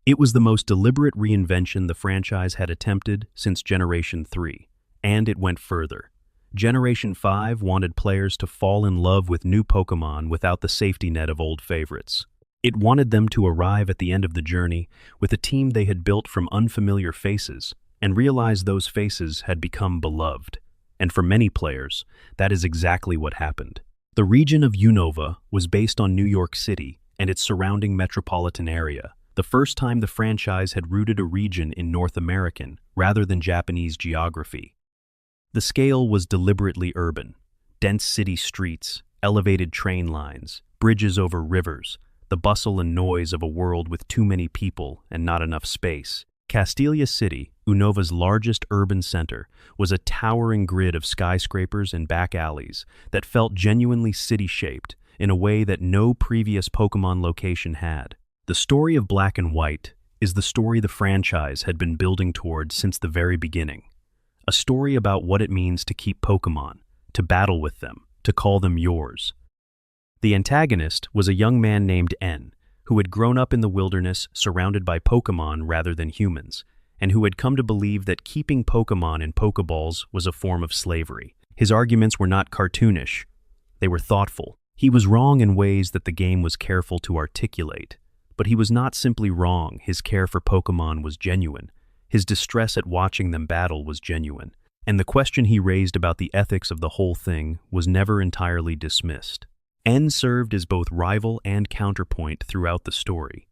It was the most deliberate reinvention the franchise had attempted since Generation 3, and it went further. Generation 5 wanted players to fall in love with new Pokémon without the safety net of old favorites. It wanted them to arrive at the end of the journey with a team they had built from unfamiliar faces and realize those faces had become beloved. And for many players, that is exactly what happened. The region of Unova was based on New York City and its surrounding metropolitan area, the first time the franchise had rooted a region in North American rather than Japanese geography. The scale was deliberately urban. Dense city streets, elevated train lines, bridges over rivers, the bustle and noise of a world with too many people and not enough space. Castelia City, Unova's largest urban center, was a towering grid of skyscrapers and back alleys that felt genuinely city-shaped in a way that no previous Pokémon location had. The story of Black and White is the story the franchise had been building toward since the very beginning. A story about what it means to keep Pokémon, to battle with them, to call them yours. The antagonist was a young man named N, who had grown up in the wilderness surrounded by Pokémon rather than humans, and who had come to believe that keeping Pokémon in Pokéballs was a form of slavery. His arguments were not cartoonish. They were thoughtful. He was wrong in ways that the game was careful to articulate. But he was not simply wrong. His care for Pokémon was genuine. His distress at watching them battle was genuine. And the question he raised about the ethics of the whole thing was never entirely dismissed. N served as both rival and counterpoint throughout the story.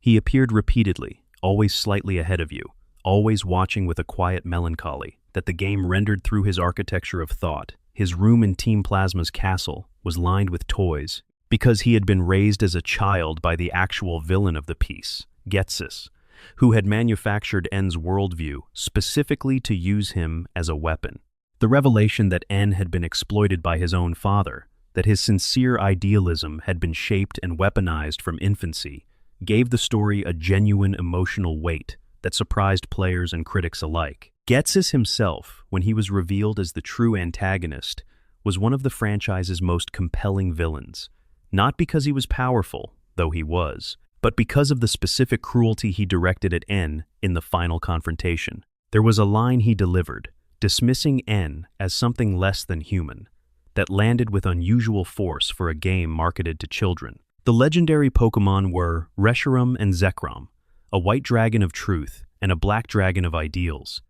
He appeared repeatedly, always slightly ahead of you, always watching with a quiet melancholy that the game rendered through his architecture of thought. His room in Team Plasma's castle was lined with toys because he had been raised as a child by the actual villain of the piece, Getsis, who had manufactured N's worldview specifically to use him as a weapon. The revelation that N had been exploited by his own father, that his sincere idealism had been shaped and weaponized from infancy, gave the story a genuine emotional weight that surprised players and critics alike. Getsis himself, when he was revealed as the true antagonist, was one of the franchise's most compelling villains, not because he was powerful, though he was, but because of the specific cruelty he directed at N in the final confrontation. There was a line he delivered, dismissing N as something less than human, that landed with unusual force for a game marketed to children. The legendary Pokémon were Reshiram and Zekrom, a white dragon of truth and a black dragon of ideals.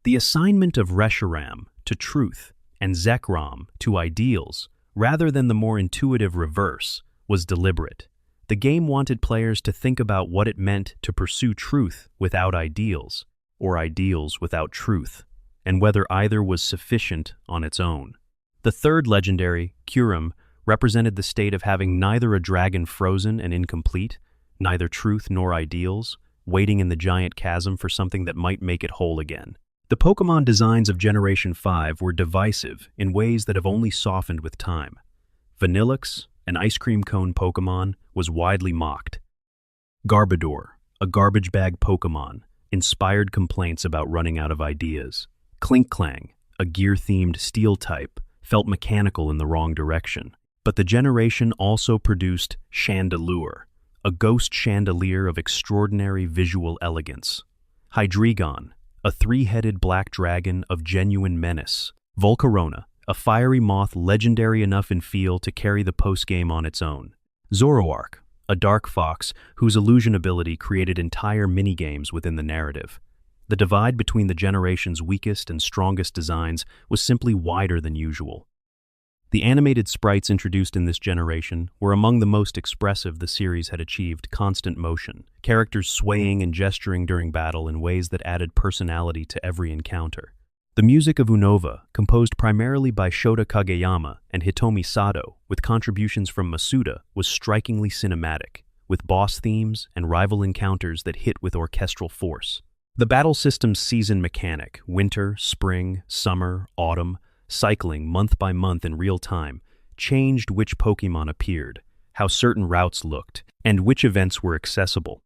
The assignment of Reshiram to truth and Zekrom to ideals, rather than the more intuitive reverse, was deliberate. The game wanted players to think about what it meant to pursue truth without ideals, or ideals without truth, and whether either was sufficient on its own. The third legendary, Kyurem, represented the state of having neither a dragon frozen and incomplete, neither truth nor ideals, waiting in the giant chasm for something that might make it whole again. The Pokémon designs of Generation 5 were divisive in ways that have only softened with time. Vanillix, an ice cream cone Pokémon, was widely mocked. Garbodor, a garbage bag Pokémon, inspired complaints about running out of ideas. Clink-Clang, a gear-themed steel type, felt mechanical in the wrong direction. But the generation also produced Chandelure, a ghost chandelier of extraordinary visual elegance. Hydreigon, a three-headed black dragon of genuine menace. Volcarona, a fiery moth legendary enough in feel to carry the postgame on its own. Zoroark, a dark fox whose illusion ability created entire minigames within the narrative. The divide between the generation's weakest and strongest designs was simply wider than usual. The animated sprites introduced in this generation were among the most expressive the series had achieved: constant motion, characters swaying and gesturing during battle in ways that added personality to every encounter. The music of Unova, composed primarily by Shota Kageyama and Hitomi Sato, with contributions from Masuda, was strikingly cinematic, with boss themes and rival encounters that hit with orchestral force. The battle system's season mechanic, winter, spring, summer, autumn, cycling month by month in real time, changed which Pokémon appeared, how certain routes looked, and which events were accessible.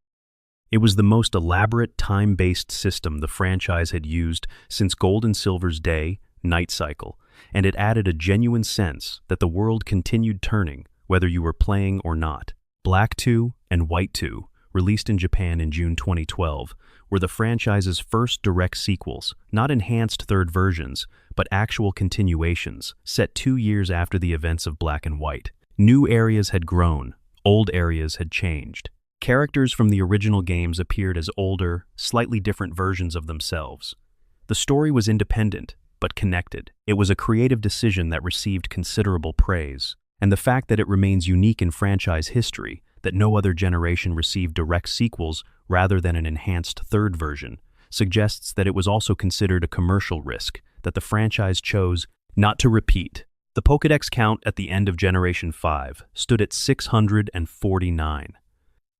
It was the most elaborate time-based system the franchise had used since Gold and Silver's day, night cycle, and it added a genuine sense that the world continued turning whether you were playing or not. Black 2 and White 2, released in Japan in June 2012, were the franchise's first direct sequels, not enhanced third versions, but actual continuations, set 2 years after the events of Black and White. New areas had grown, old areas had changed. Characters from the original games appeared as older, slightly different versions of themselves. The story was independent, but connected. It was a creative decision that received considerable praise, and the fact that it remains unique in franchise history, that no other generation received direct sequels rather than an enhanced third version, suggests that it was also considered a commercial risk that the franchise chose not to repeat. The Pokédex count at the end of Generation 5 stood at 649.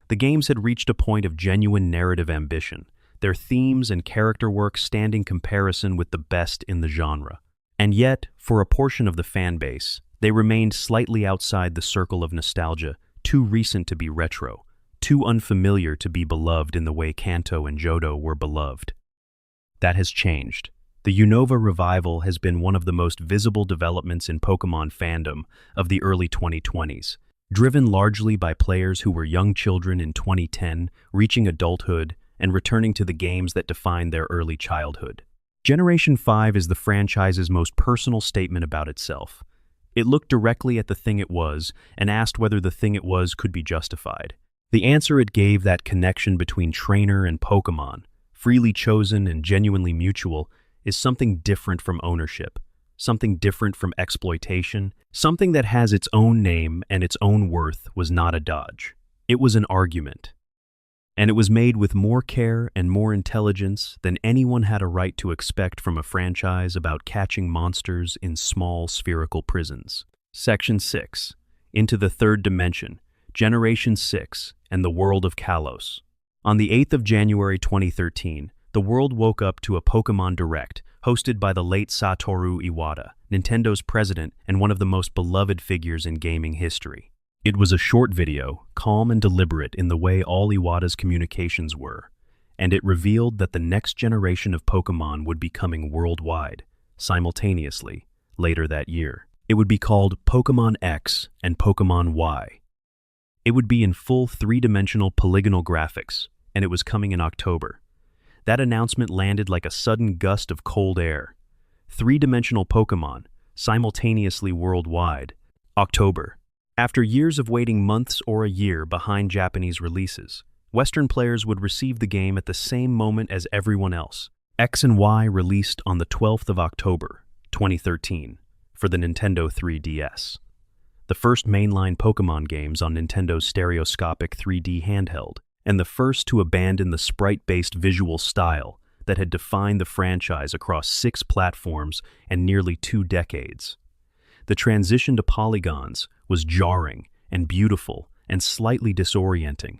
The games had reached a point of genuine narrative ambition, their themes and character work standing comparison with the best in the genre. And yet, for a portion of the fan base, they remained slightly outside the circle of nostalgia, too recent to be retro, too unfamiliar to be beloved in the way Kanto and Johto were beloved. That has changed. The Unova revival has been one of the most visible developments in Pokémon fandom of the early 2020s, driven largely by players who were young children in 2010, reaching adulthood, and returning to the games that defined their early childhood. Generation 5 is the franchise's most personal statement about itself. It looked directly at the thing it was and asked whether the thing it was could be justified. The answer it gave, that connection between trainer and Pokémon, freely chosen and genuinely mutual, is something different from ownership, something different from exploitation, something that has its own name and its own worth. Was not a dodge. It was an argument. And it was made with more care and more intelligence than anyone had a right to expect from a franchise about catching monsters in small spherical prisons. Section 6. Into the Third Dimension, Generation 6, and the World of Kalos. On the 8th of January 2013, the world woke up to a Pokémon Direct hosted by the late Satoru Iwata, Nintendo's president and one of the most beloved figures in gaming history. It was a short video, calm and deliberate in the way all Iwata's communications were, and it revealed that the next generation of Pokémon would be coming worldwide, simultaneously, later that year. It would be called Pokémon X and Pokémon Y. It would be in full three-dimensional polygonal graphics, and it was coming in October. That announcement landed like a sudden gust of cold air. Three-dimensional Pokémon, simultaneously worldwide. October. After years of waiting months or a year behind Japanese releases, Western players would receive the game at the same moment as everyone else. X and Y released on the 12th of October, 2013, for the Nintendo 3DS. The first mainline Pokémon games on Nintendo's stereoscopic 3D handheld, and the first to abandon the sprite-based visual style that had defined the franchise across 6 platforms and nearly 2 decades. The transition to polygons was jarring and beautiful and slightly disorienting.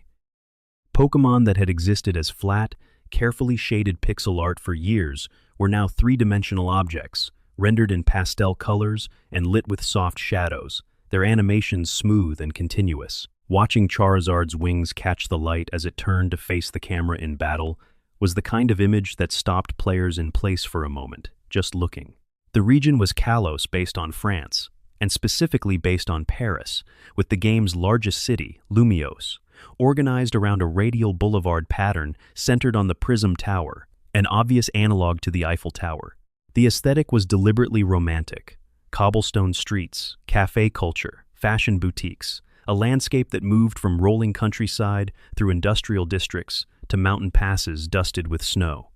Pokémon that had existed as flat, carefully shaded pixel art for years were now three-dimensional objects, rendered in pastel colors and lit with soft shadows, their animations smooth and continuous. Watching Charizard's wings catch the light as it turned to face the camera in battle was the kind of image that stopped players in place for a moment, just looking. The region was Kalos, based on France, and specifically based on Paris, with the game's largest city, Lumiose, organized around a radial boulevard pattern centered on the Prism Tower, an obvious analog to the Eiffel Tower. The aesthetic was deliberately romantic. Cobblestone streets, cafe culture, fashion boutiques, a landscape that moved from rolling countryside through industrial districts to mountain passes dusted with snow.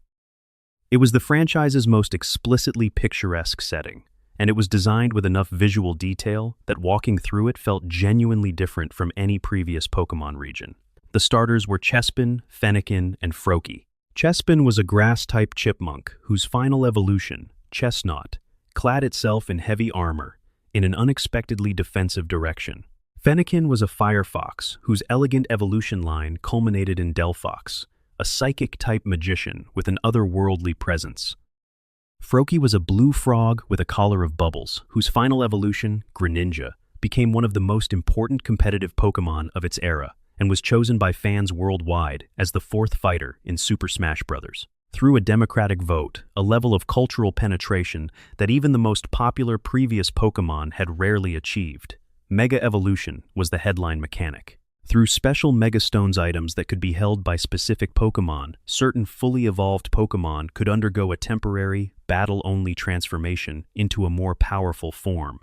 It was the franchise's most explicitly picturesque setting, and it was designed with enough visual detail that walking through it felt genuinely different from any previous Pokémon region. The starters were Chespin, Fennekin, and Froakie. Chespin was a grass-type chipmunk whose final evolution, Chestnut, clad itself in heavy armor in an unexpectedly defensive direction. Fennekin was a firefox whose elegant evolution line culminated in Delphox, a psychic-type magician with an otherworldly presence. Froakie was a blue frog with a collar of bubbles, whose final evolution, Greninja, became one of the most important competitive Pokémon of its era and was chosen by fans worldwide as the fourth fighter in Super Smash Bros. Through a democratic vote, a level of cultural penetration that even the most popular previous Pokémon had rarely achieved. Mega Evolution was the headline mechanic. Through special Mega Stones items that could be held by specific Pokémon, certain fully evolved Pokémon could undergo a temporary, battle-only transformation into a more powerful form.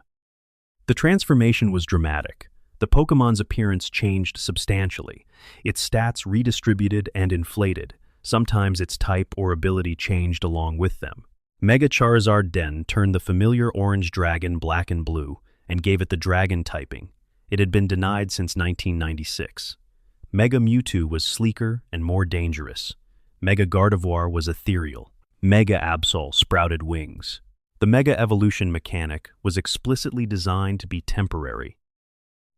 The transformation was dramatic. The Pokémon's appearance changed substantially. Its stats redistributed and inflated. Sometimes its type or ability changed along with them. Mega Charizard Den turned the familiar orange dragon black and blue, and gave it the dragon typing. It had been denied since 1996. Mega Mewtwo was sleeker and more dangerous. Mega Gardevoir was ethereal. Mega Absol sprouted wings. The Mega Evolution mechanic was explicitly designed to be temporary.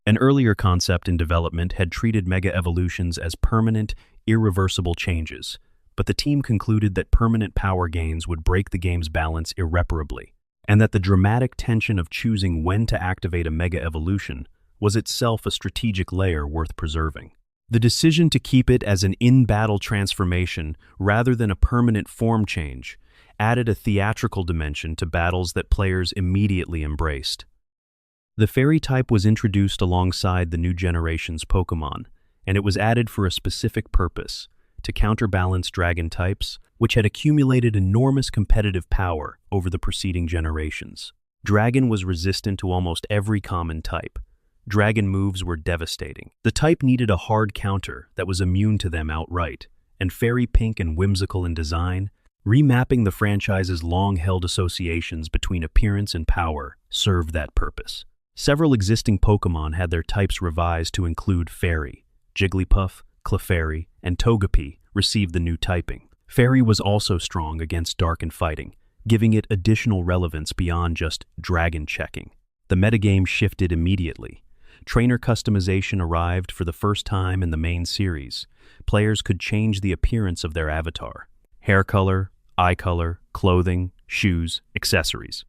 An earlier concept in development had treated Mega Evolutions as permanent, irreversible changes, but the team concluded that permanent power gains would break the game's balance irreparably, and that the dramatic tension of choosing when to activate a Mega Evolution was itself a strategic layer worth preserving. The decision to keep it as an in-battle transformation rather than a permanent form change added a theatrical dimension to battles that players immediately embraced. The Fairy type was introduced alongside the new generation's Pokémon, and it was added for a specific purpose, to counterbalance Dragon types, which had accumulated enormous competitive power over the preceding generations. Dragon was resistant to almost every common type. Dragon moves were devastating. The type needed a hard counter that was immune to them outright, and Fairy pink and whimsical in design, remapping the franchise's long-held associations between appearance and power served that purpose. Several existing Pokémon had their types revised to include Fairy. Jigglypuff, Clefairy, and Togepi received the new typing. Fairy was also strong against Dark and Fighting, giving it additional relevance beyond just dragon checking. The metagame shifted immediately. Trainer customization arrived for the first time in the main series. Players could change the appearance of their avatar: hair color, eye color, clothing, shoes, accessories.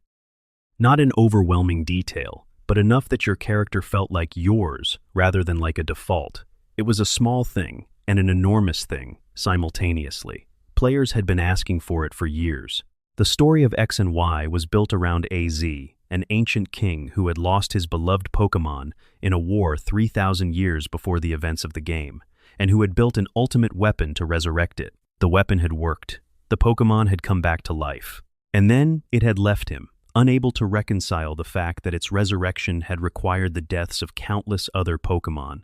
Not in overwhelming detail, but enough that your character felt like yours rather than like a default. It was a small thing and an enormous thing simultaneously. Players had been asking for it for years. The story of X and Y was built around AZ, an ancient king who had lost his beloved Pokémon in a war 3,000 years before the events of the game, and who had built an ultimate weapon to resurrect it. The weapon had worked. The Pokémon had come back to life. And then it had left him, unable to reconcile the fact that its resurrection had required the deaths of countless other Pokémon.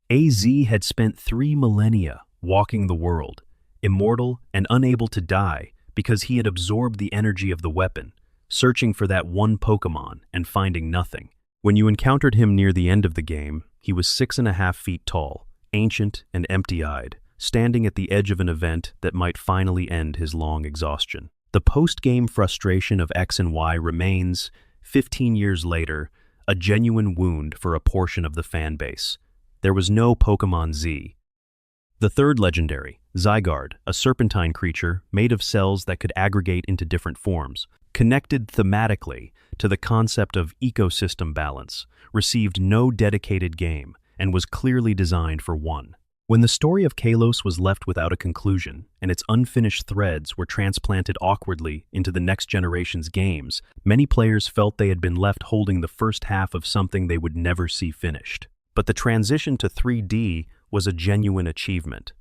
AZ had spent 3 millennia walking the world, immortal and unable to die because he had absorbed the energy of the weapon, searching for that one Pokémon and finding nothing. When you encountered him near the end of the game, he was 6.5 feet tall, ancient and empty-eyed, standing at the edge of an event that might finally end his long exhaustion. The post-game frustration of X and Y remains, 15 years later, a genuine wound for a portion of the fan base. There was no Pokémon Z. The third legendary, Zygarde, a serpentine creature made of cells that could aggregate into different forms, connected thematically to the concept of ecosystem balance, received no dedicated game, and was clearly designed for one. When the story of Kalos was left without a conclusion, and its unfinished threads were transplanted awkwardly into the next generation's games, many players felt they had been left holding the first half of something they would never see finished. But the transition to 3D was a genuine achievement.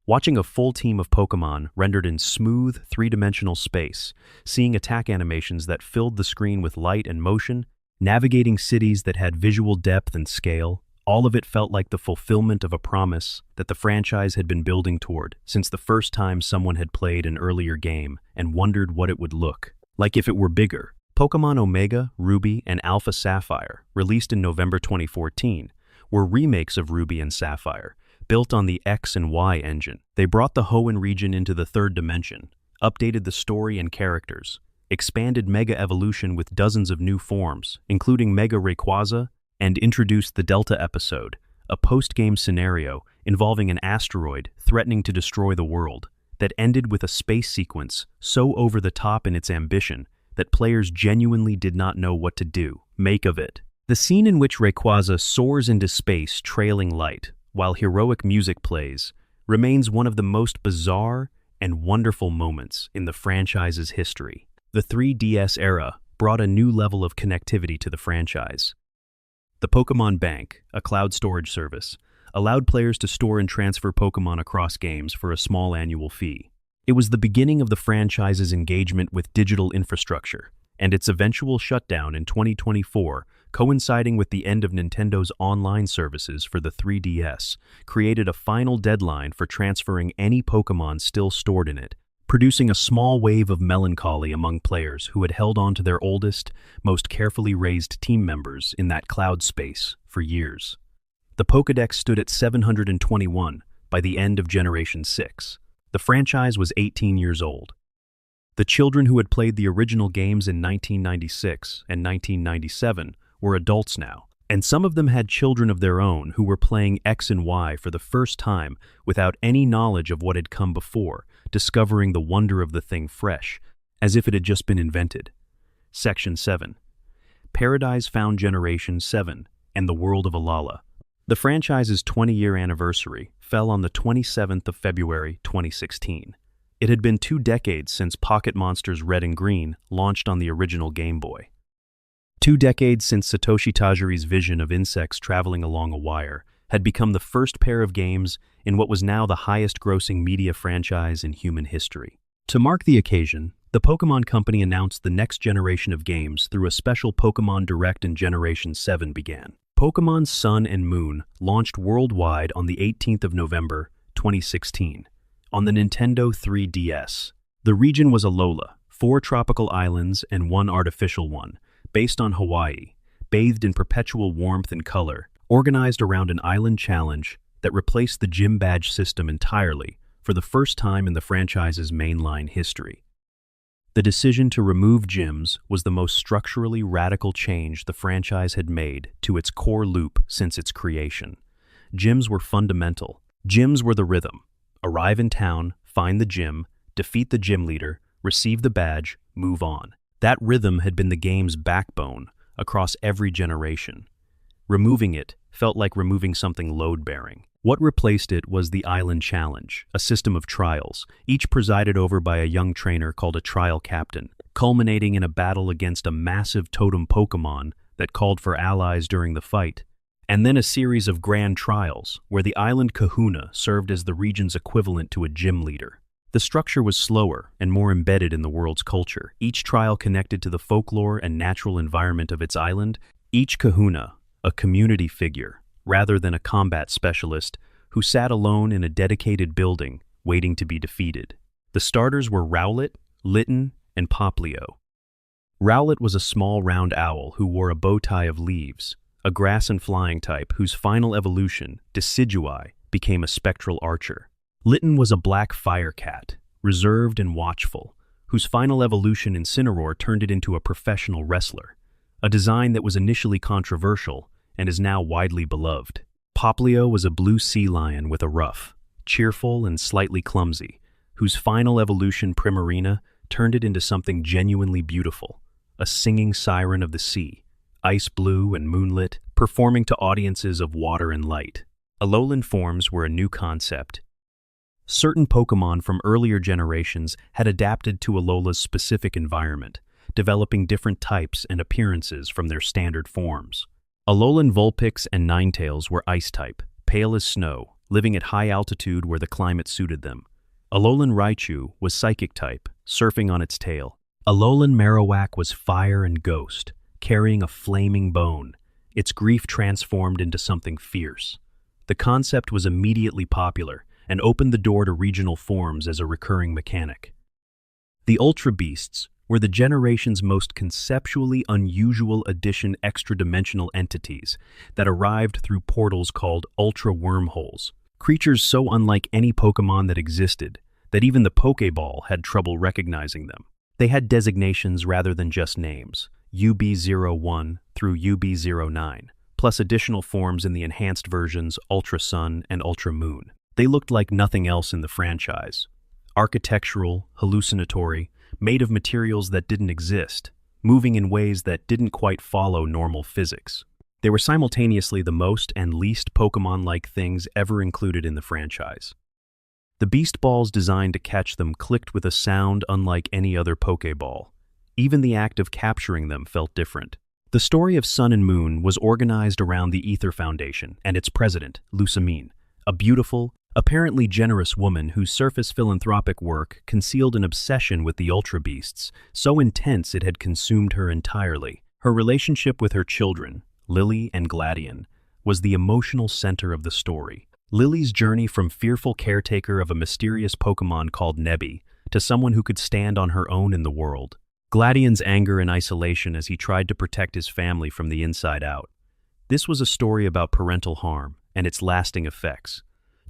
Watching a full team of Pokémon rendered in smooth, three-dimensional space, seeing attack animations that filled the screen with light and motion, navigating cities that had visual depth and scale, all of it felt like the fulfillment of a promise that the franchise had been building toward since the first time someone had played an earlier game and wondered what it would look like if it were bigger. Pokémon Omega, Ruby, and Alpha Sapphire, released in November 2014, were remakes of Ruby and Sapphire, built on the X and Y engine. They brought the Hoenn region into the third dimension, updated the story and characters, expanded Mega Evolution with dozens of new forms, including Mega Rayquaza, and introduced the Delta episode, a post-game scenario involving an asteroid threatening to destroy the world, that ended with a space sequence so over the top in its ambition that players genuinely did not know what to make of it. The scene in which Rayquaza soars into space trailing light, while heroic music plays, remains one of the most bizarre and wonderful moments in the franchise's history. The 3DS era brought a new level of connectivity to the franchise. The Pokémon Bank, a cloud storage service, allowed players to store and transfer Pokémon across games for a small annual fee. It was the beginning of the franchise's engagement with digital infrastructure, and its eventual shutdown in 2024, coinciding with the end of Nintendo's online services for the 3DS, created a final deadline for transferring any Pokémon still stored in it, producing a small wave of melancholy among players who had held on to their oldest, most carefully raised team members in that cloud space for years. The Pokédex stood at 721 by the end of Generation 6. The franchise was 18 years old. The children who had played the original games in 1996 and 1997 were adults now, and some of them had children of their own who were playing X and Y for the first time without any knowledge of what had come before, discovering the wonder of the thing fresh, as if it had just been invented. Section 7. Paradise found Generation 7 and the World of Alala. The franchise's 20-year anniversary fell on the 27th of February 2016. It had been 2 decades since Pocket Monsters Red and Green launched on the original Game Boy. 2 decades since Satoshi Tajiri's vision of insects traveling along a wire had become the first pair of games in what was now the highest-grossing media franchise in human history. To mark the occasion, the Pokémon Company announced the next generation of games through a special Pokémon Direct, and Generation 7 began. Pokémon Sun and Moon launched worldwide on the 18th of November, 2016, on the Nintendo 3DS. The region was Alola, 4 tropical islands and 1 artificial one, based on Hawaii, bathed in perpetual warmth and color, organized around an island challenge that replaced the gym badge system entirely for the first time in the franchise's mainline history. The decision to remove gyms was the most structurally radical change the franchise had made to its core loop since its creation. Gyms were fundamental. Gyms were the rhythm. Arrive in town, find the gym, defeat the gym leader, receive the badge, move on. That rhythm had been the game's backbone across every generation. Removing it felt like removing something load-bearing. What replaced it was the Island Challenge, a system of trials, each presided over by a young trainer called a trial captain, culminating in a battle against a massive totem Pokémon that called for allies during the fight, and then a series of grand trials where the island kahuna served as the region's equivalent to a gym leader. The structure was slower and more embedded in the world's culture, each trial connected to the folklore and natural environment of its island, each kahuna a community figure, rather than a combat specialist who sat alone in a dedicated building waiting to be defeated. The starters were Rowlet, Litten, and Poplio. Rowlet was a small round owl who wore a bow tie of leaves, a grass and flying type whose final evolution, Decidueye, became a spectral archer. Litten was a black fire cat, reserved and watchful, whose final evolution, Incineroar, turned it into a professional wrestler, a design that was initially controversial and is now widely beloved. Poplio was a blue sea lion with a ruff, cheerful and slightly clumsy, whose final evolution, Primarina, turned it into something genuinely beautiful, a singing siren of the sea, ice blue and moonlit, performing to audiences of water and light. Alolan forms were a new concept. Certain Pokémon from earlier generations had adapted to Alola's specific environment, developing different types and appearances from their standard forms. Alolan Vulpix and Ninetales were Ice-type, pale as snow, living at high altitude where the climate suited them. Alolan Raichu was Psychic-type, surfing on its tail. Alolan Marowak was Fire and Ghost, carrying a flaming bone, its grief transformed into something fierce. The concept was immediately popular and opened the door to regional forms as a recurring mechanic. The Ultra Beasts were the generation's most conceptually unusual addition extra-dimensional entities that arrived through portals called Ultra Wormholes, creatures so unlike any Pokémon that existed that even the Pokéball had trouble recognizing them. They had designations rather than just names, UB01 through UB09, plus additional forms in the enhanced versions Ultra Sun and Ultra Moon. They looked like nothing else in the franchise. Architectural, hallucinatory, made of materials that didn't exist, moving in ways that didn't quite follow normal physics. They were simultaneously the most and least Pokémon-like things ever included in the franchise. The Beast Balls designed to catch them clicked with a sound unlike any other Pokéball. Even the act of capturing them felt different. The story of Sun and Moon was organized around the Ether Foundation and its president, Lusamine, a beautiful, apparently generous woman whose surface philanthropic work concealed an obsession with the Ultra Beasts, so intense it had consumed her entirely. Her relationship with her children, Lily and Gladion, was the emotional center of the story. Lily's journey from fearful caretaker of a mysterious Pokémon called Nebby to someone who could stand on her own in the world. Gladion's anger and isolation as he tried to protect his family from the inside out. This was a story about parental harm and its lasting effects,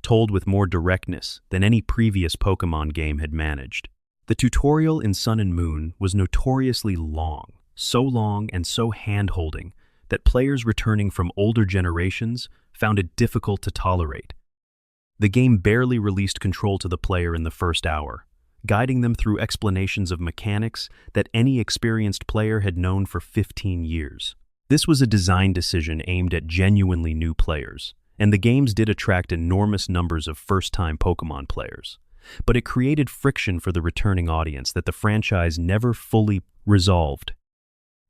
told with more directness than any previous Pokémon game had managed. The tutorial in Sun and Moon was notoriously long and so hand-holding that players returning from older generations found it difficult to tolerate. The game barely released control to the player in the first hour, guiding them through explanations of mechanics that any experienced player had known for 15 years. This was a design decision aimed at genuinely new players, and the games did attract enormous numbers of first-time Pokémon players. But it created friction for the returning audience that the franchise never fully resolved.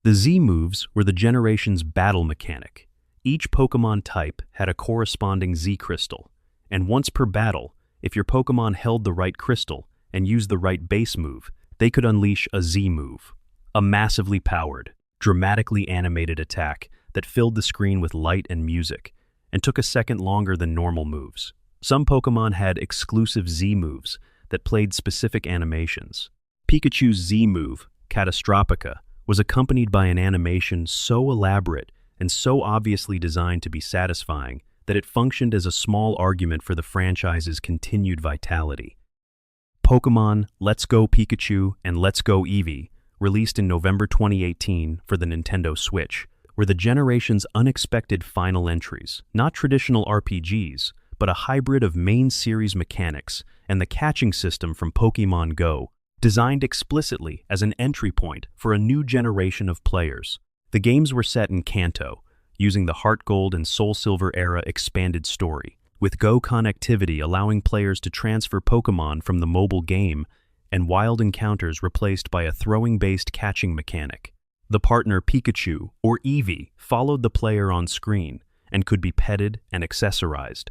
The Z-moves were the generation's battle mechanic. Each Pokémon type had a corresponding Z-crystal, and once per battle, if your Pokémon held the right crystal and used the right base move, they could unleash a Z-move, a massively powered, dramatically animated attack that filled the screen with light and music, and took a second longer than normal moves. Some Pokémon had exclusive Z-moves that played specific animations. Pikachu's Z-move, Catastropica, was accompanied by an animation so elaborate and so obviously designed to be satisfying that it functioned as a small argument for the franchise's continued vitality. Pokémon Let's Go Pikachu and Let's Go Eevee, released in November 2018 for the Nintendo Switch, were the generation's unexpected final entries, not traditional RPGs, but a hybrid of main series mechanics and the catching system from Pokémon Go, designed explicitly as an entry point for a new generation of players. The games were set in Kanto, using the Heart Gold and Soul Silver era expanded story, with Go connectivity allowing players to transfer Pokémon from the mobile game and wild encounters replaced by a throwing-based catching mechanic. The partner Pikachu, or Eevee, followed the player on screen and could be petted and accessorized.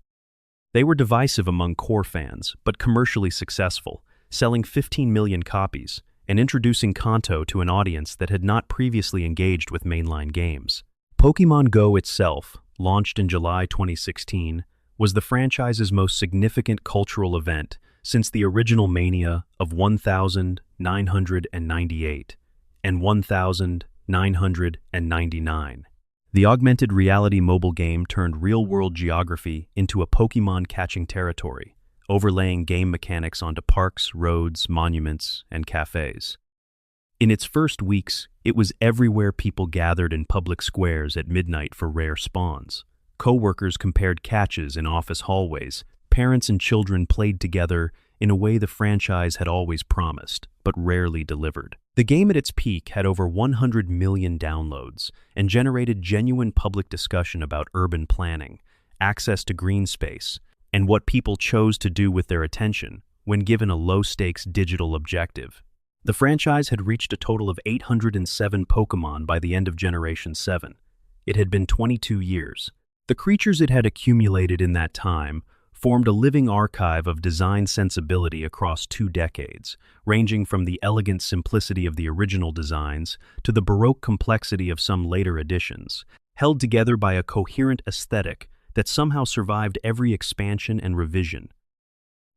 They were divisive among core fans, but commercially successful, selling 15 million copies and introducing Kanto to an audience that had not previously engaged with mainline games. Pokémon Go itself, launched in July 2016, was the franchise's most significant cultural event since the original mania of 1998 and 1999. The augmented reality mobile game turned real-world geography into a Pokémon catching territory, overlaying game mechanics onto parks, roads, monuments, and cafes. In its first weeks, it was everywhere people gathered in public squares at midnight for rare spawns. Co-workers compared catches in office hallways, parents and children played together in a way the franchise had always promised, but rarely delivered. The game at its peak had over 100 million downloads and generated genuine public discussion about urban planning, access to green space, and what people chose to do with their attention when given a low-stakes digital objective. The franchise had reached a total of 807 Pokémon by the end of Generation 7. It had been 22 years. The creatures it had accumulated in that time formed a living archive of design sensibility across 2 decades, ranging from the elegant simplicity of the original designs to the Baroque complexity of some later additions, held together by a coherent aesthetic that somehow survived every expansion and revision.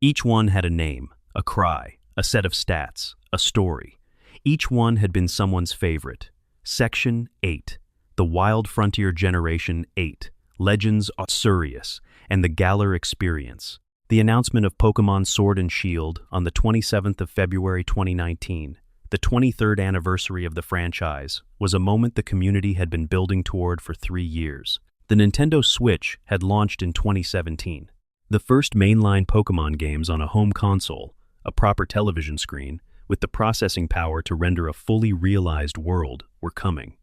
Each one had a name, a cry, a set of stats, a story. Each one had been someone's favorite. Section 8, the Wild Frontier Generation 8, Legends Arceus, and the Galar Experience. The announcement of Pokémon Sword and Shield on the 27th of February 2019, the 23rd anniversary of the franchise, was a moment the community had been building toward for 3 years. The Nintendo Switch had launched in 2017. The first mainline Pokémon games on a home console, a proper television screen, with the processing power to render a fully realized world, were coming.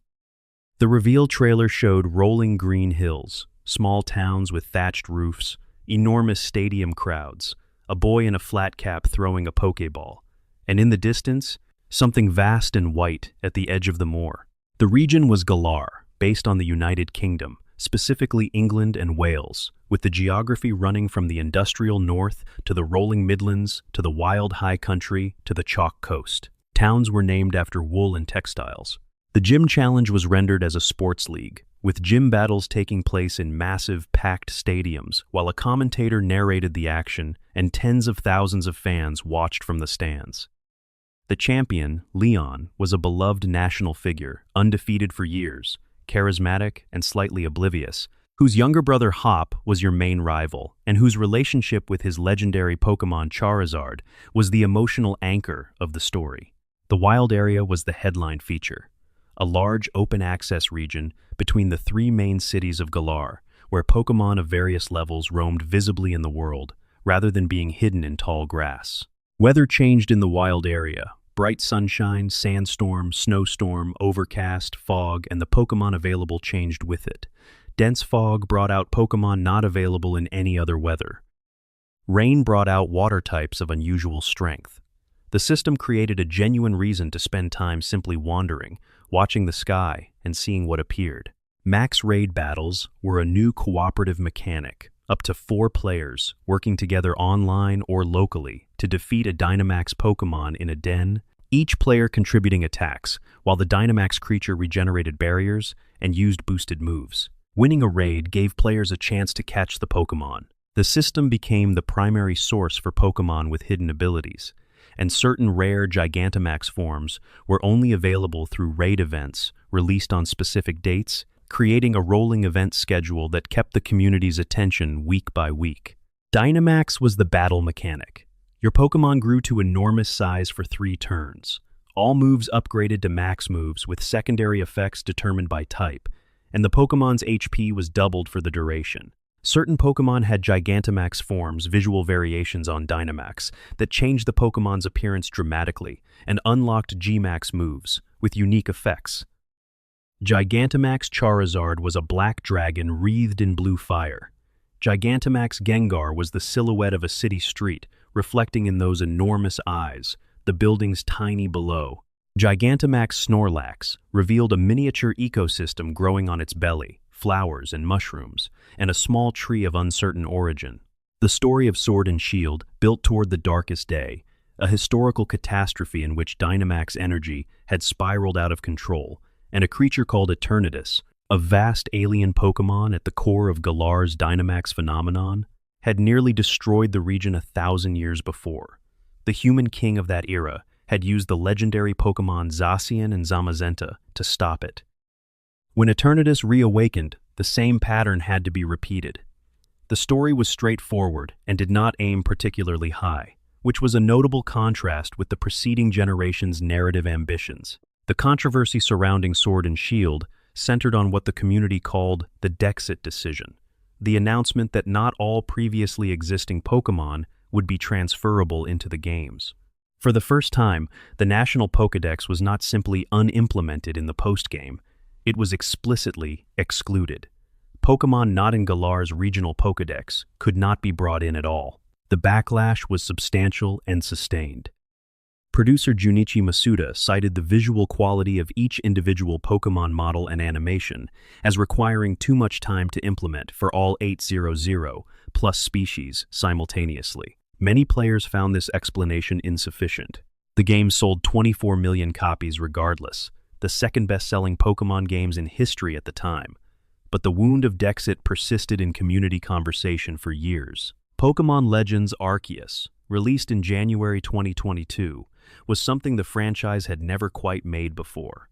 The reveal trailer showed rolling green hills, small towns with thatched roofs, enormous stadium crowds, a boy in a flat cap throwing a Pokéball, and in the distance, something vast and white at the edge of the moor. The region was Galar, based on the United Kingdom, specifically England and Wales, with the geography running from the industrial north to the rolling Midlands to the wild high country to the chalk coast. Towns were named after wool and textiles. The Gym Challenge was rendered as a sports league, with gym battles taking place in massive, packed stadiums, while a commentator narrated the action and tens of thousands of fans watched from the stands. The champion, Leon, was a beloved national figure, undefeated for years, charismatic and slightly oblivious, whose younger brother Hop was your main rival, and whose relationship with his legendary Pokémon Charizard was the emotional anchor of the story. The wild area was the headline feature, a large open-access region between the 3 main cities of Galar, where Pokémon of various levels roamed visibly in the world, rather than being hidden in tall grass. Weather changed in the wild area. Bright sunshine, sandstorm, snowstorm, overcast, fog, and the Pokémon available changed with it. Dense fog brought out Pokémon not available in any other weather. Rain brought out water types of unusual strength. The system created a genuine reason to spend time simply wandering, watching the sky, and seeing what appeared. Max raid battles were a new cooperative mechanic, up to 4 players working together online or locally to defeat a Dynamax Pokémon in a den, each player contributing attacks, while the Dynamax creature regenerated barriers and used boosted moves. Winning a raid gave players a chance to catch the Pokémon. The system became the primary source for Pokémon with hidden abilities, and certain rare Gigantamax forms were only available through raid events released on specific dates, creating a rolling event schedule that kept the community's attention week by week. Dynamax was the battle mechanic. Your Pokémon grew to enormous size for 3 turns. All moves upgraded to max moves with secondary effects determined by type, and the Pokémon's HP was doubled for the duration. Certain Pokémon had Gigantamax forms, visual variations on Dynamax, that changed the Pokémon's appearance dramatically and unlocked G-Max moves with unique effects. Gigantamax Charizard was a black dragon wreathed in blue fire. Gigantamax Gengar was the silhouette of a city street, reflecting in those enormous eyes, the buildings tiny below. Gigantamax Snorlax revealed a miniature ecosystem growing on its belly, flowers and mushrooms, and a small tree of uncertain origin. The story of Sword and Shield built toward the darkest day, a historical catastrophe in which Dynamax energy had spiraled out of control, and a creature called Eternatus, a vast alien Pokémon at the core of Galar's Dynamax phenomenon, had nearly destroyed the region 1,000 years before. The human king of that era had used the legendary Pokémon Zacian and Zamazenta to stop it. When Eternatus reawakened, the same pattern had to be repeated. The story was straightforward and did not aim particularly high, which was a notable contrast with the preceding generation's narrative ambitions. The controversy surrounding Sword and Shield centered on what the community called the Dexit decision, the announcement that not all previously existing Pokémon would be transferable into the games. For the first time, the National Pokédex was not simply unimplemented in the postgame, it was explicitly excluded. Pokémon not in Galar's regional Pokédex could not be brought in at all. The backlash was substantial and sustained. Producer Junichi Masuda cited the visual quality of each individual Pokémon model and animation as requiring too much time to implement for all 800+ species simultaneously. Many players found this explanation insufficient. The game sold 24 million copies regardless, the second best-selling Pokémon games in history at the time. But the wound of Dexit persisted in community conversation for years. Pokémon Legends Arceus, released in January 2022, was something the franchise had never quite made before.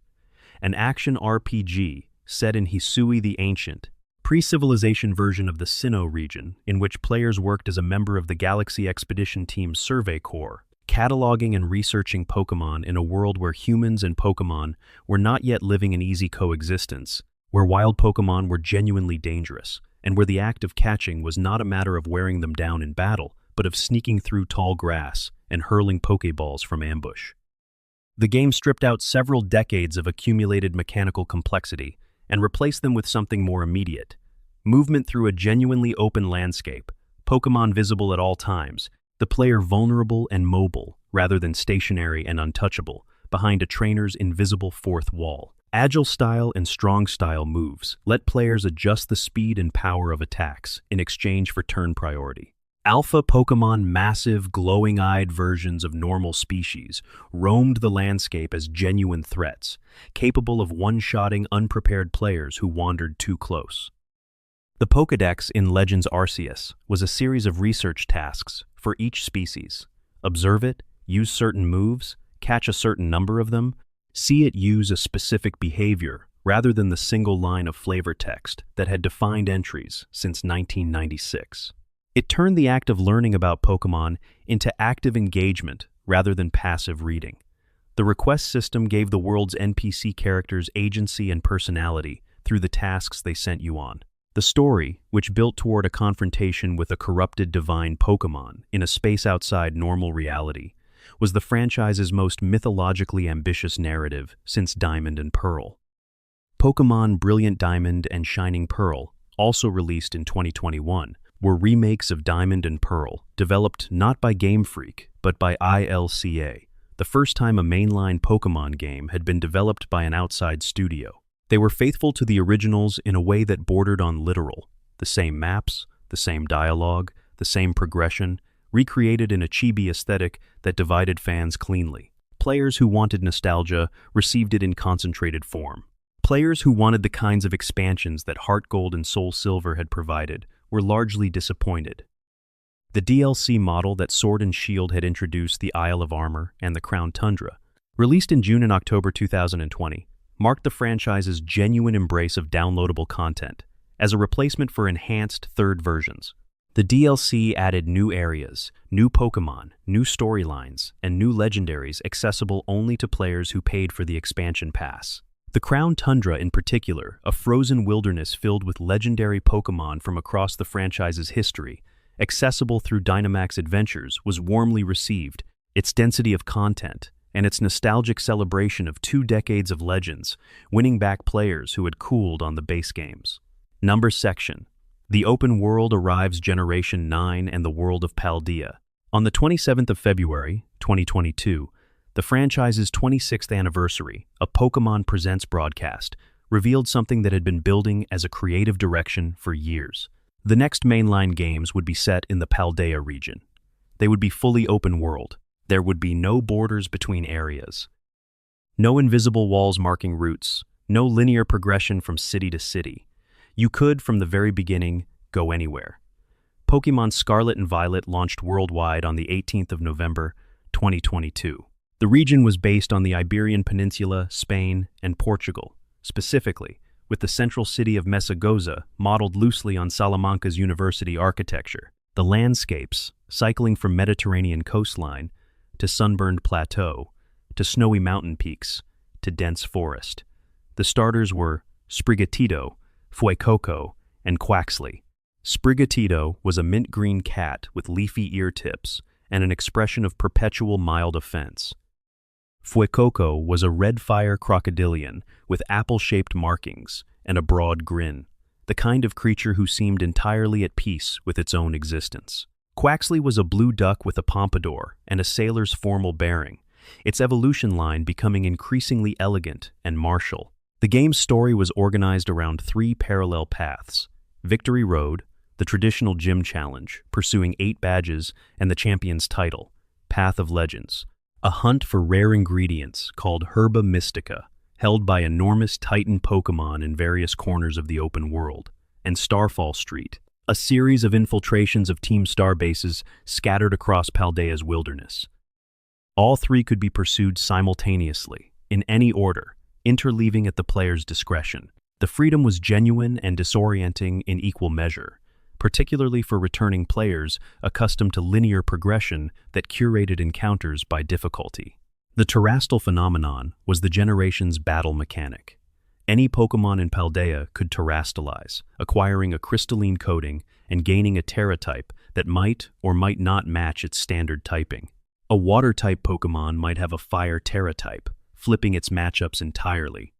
An action RPG set in Hisui the Ancient, pre-civilization version of the Sinnoh region, in which players worked as a member of the Galaxy Expedition Team's Survey Corps, cataloging and researching Pokémon in a world where humans and Pokémon were not yet living in easy coexistence, where wild Pokémon were genuinely dangerous, and where the act of catching was not a matter of wearing them down in battle, but of sneaking through tall grass and hurling Pokéballs from ambush. The game stripped out several decades of accumulated mechanical complexity and replaced them with something more immediate. Movement through a genuinely open landscape, Pokémon visible at all times, the player vulnerable and mobile rather than stationary and untouchable, behind a trainer's invisible fourth wall. Agile style and strong style moves let players adjust the speed and power of attacks in exchange for turn priority. Alpha Pokémon, massive, glowing-eyed versions of normal species, roamed the landscape as genuine threats, capable of one-shotting unprepared players who wandered too close. The Pokédex in Legends Arceus was a series of research tasks for each species. Observe it, use certain moves, catch a certain number of them, see it use a specific behavior rather than the single line of flavor text that had defined entries since 1996. It turned the act of learning about Pokémon into active engagement rather than passive reading. The request system gave the world's NPC characters agency and personality through the tasks they sent you on. The story, which built toward a confrontation with a corrupted divine Pokémon in a space outside normal reality, was the franchise's most mythologically ambitious narrative since Diamond and Pearl. Pokémon Brilliant Diamond and Shining Pearl, also released in 2021, were remakes of Diamond and Pearl, developed not by Game Freak, but by ILCA, the first time a mainline Pokémon game had been developed by an outside studio. They were faithful to the originals in a way that bordered on literal, the same maps, the same dialogue, the same progression, recreated in a chibi aesthetic that divided fans cleanly. Players who wanted nostalgia received it in concentrated form. Players who wanted the kinds of expansions that Heart Gold and Soul Silver had provided were largely disappointed. The DLC model that Sword and Shield had introduced, the Isle of Armor and the Crown Tundra, released in June and October 2020, marked the franchise's genuine embrace of downloadable content as a replacement for enhanced third versions. The DLC added new areas, new Pokémon, new storylines, and new legendaries accessible only to players who paid for the expansion pass. The Crown Tundra in particular, a frozen wilderness filled with legendary Pokémon from across the franchise's history, accessible through Dynamax Adventures, was warmly received. Its density of content and its nostalgic celebration of 2 decades of legends, winning back players who had cooled on the base games. Number section. The open world arrives Generation 9 and the world of Paldea. On the 27th of February, 2022, the franchise's 26th anniversary, a Pokémon Presents broadcast, revealed something that had been building as a creative direction for years. The next mainline games would be set in the Paldea region. They would be fully open world. There would be no borders between areas. No invisible walls marking routes, no linear progression from city to city. You could, from the very beginning, go anywhere. Pokémon Scarlet and Violet launched worldwide on the 18th of November, 2022. The region was based on the Iberian Peninsula, Spain, and Portugal, specifically, with the central city of Messagoza modeled loosely on Salamanca's university architecture. The landscapes, cycling from Mediterranean coastline to sunburned plateau, to snowy mountain peaks, to dense forest. The starters were Sprigatito, Fuecoco, and Quaxley. Sprigatito was a mint green cat with leafy ear tips and an expression of perpetual mild offense. Fuecoco was a red-fire crocodilian with apple-shaped markings and a broad grin, the kind of creature who seemed entirely at peace with its own existence. Quaxley was a blue duck with a pompadour and a sailor's formal bearing, its evolution line becoming increasingly elegant and martial. The game's story was organized around 3 parallel paths: Victory Road, the traditional gym challenge, pursuing 8 badges and the champion's title; Path of Legends, a hunt for rare ingredients called Herba Mystica, held by enormous Titan Pokémon in various corners of the open world; and Starfall Street, a series of infiltrations of Team Star bases scattered across Paldea's wilderness. All 3 could be pursued simultaneously, in any order, interleaving at the player's discretion. The freedom was genuine and disorienting in equal measure, particularly for returning players accustomed to linear progression that curated encounters by difficulty. The terrestrial phenomenon was the generation's battle mechanic. Any Pokémon in Paldea could terrestrialize, acquiring a crystalline coating and gaining a Terra type that might or might not match its standard typing. A Water-type Pokémon might have a Fire Terra type, flipping its matchups entirely.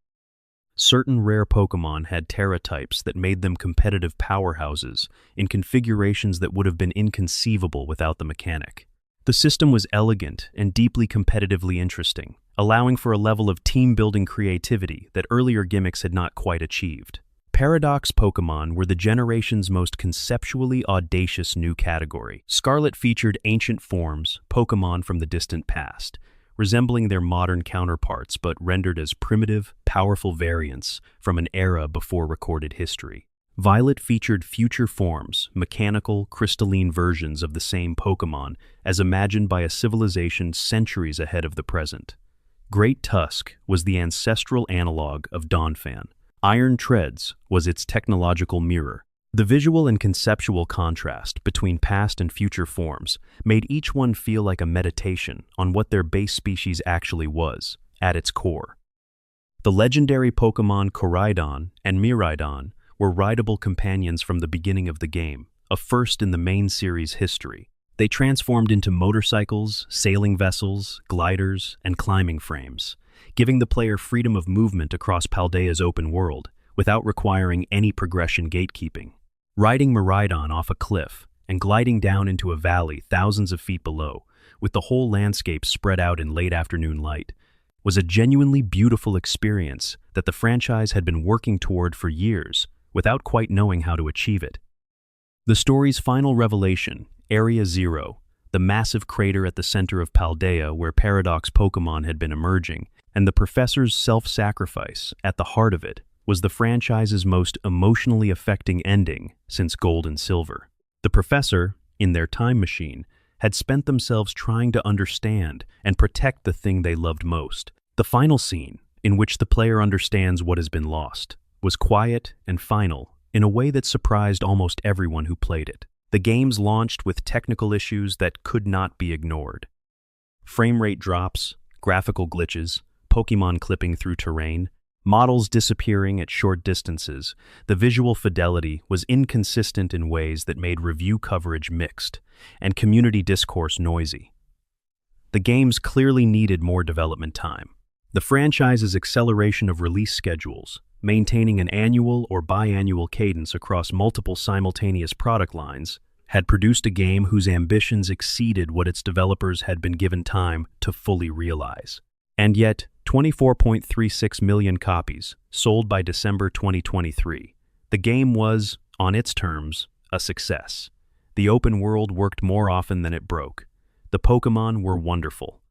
Certain rare Pokémon had Terra types that made them competitive powerhouses in configurations that would have been inconceivable without the mechanic. The system was elegant and deeply competitively interesting, allowing for a level of team-building creativity that earlier gimmicks had not quite achieved. Paradox Pokémon were the generation's most conceptually audacious new category. Scarlet featured ancient forms, Pokémon from the distant past, resembling their modern counterparts but rendered as primitive, powerful variants from an era before recorded history. Violet featured future forms, mechanical, crystalline versions of the same Pokémon as imagined by a civilization centuries ahead of the present. Great Tusk was the ancestral analog of Donphan. Iron Treads was its technological mirror. The visual and conceptual contrast between past and future forms made each one feel like a meditation on what their base species actually was, at its core. The legendary Pokémon Koraidon and Miraidon were rideable companions from the beginning of the game, a first in the main series history. They transformed into motorcycles, sailing vessels, gliders, and climbing frames, giving the player freedom of movement across Paldea's open world without requiring any progression gatekeeping. Riding Miraidon off a cliff and gliding down into a valley thousands of feet below, with the whole landscape spread out in late afternoon light, was a genuinely beautiful experience that the franchise had been working toward for years without quite knowing how to achieve it. The story's final revelation, Area Zero, the massive crater at the center of Paldea where Paradox Pokémon had been emerging, and the professor's self-sacrifice at the heart of it, was the franchise's most emotionally affecting ending since Gold and Silver. The professor, in their time machine, had spent themselves trying to understand and protect the thing they loved most. The final scene, in which the player understands what has been lost, was quiet and final in a way that surprised almost everyone who played it. The games launched with technical issues that could not be ignored. Frame rate drops, graphical glitches, Pokémon clipping through terrain, models disappearing at short distances. The visual fidelity was inconsistent in ways that made review coverage mixed and community discourse noisy. The games clearly needed more development time. The franchise's acceleration of release schedules, maintaining an annual or biannual cadence across multiple simultaneous product lines, had produced a game whose ambitions exceeded what its developers had been given time to fully realize. And yet, 24.36 million copies sold by December 2023. The game was, on its terms, a success. The open world worked more often than it broke. The Pokémon were wonderful.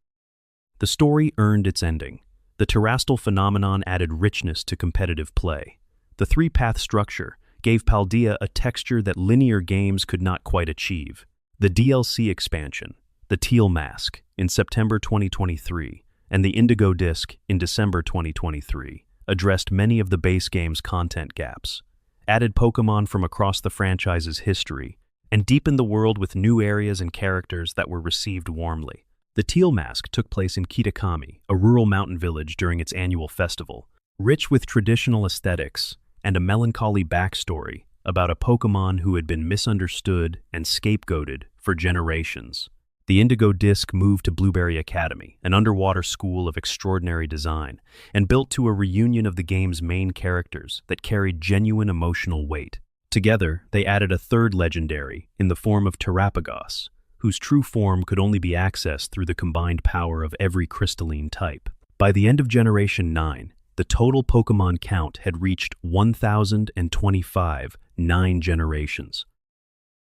The story earned its ending. The terrestrial phenomenon added richness to competitive play. The 3-path structure gave Paldea a texture that linear games could not quite achieve. The DLC expansion, the Teal Mask, in September 2023, and the Indigo Disc in December 2023, addressed many of the base game's content gaps, added Pokémon from across the franchise's history, and deepened the world with new areas and characters that were received warmly. The Teal Mask took place in Kitakami, a rural mountain village during its annual festival. Rich with traditional aesthetics and a melancholy backstory, about a Pokémon who had been misunderstood and scapegoated for generations. The Indigo Disc moved to Blueberry Academy, an underwater school of extraordinary design, and built to a reunion of the game's main characters that carried genuine emotional weight. Together, they added a third legendary in the form of Terrapagos, whose true form could only be accessed through the combined power of every crystalline type. By the end of Generation 9, the total Pokémon count had reached 1,025, 9 generations.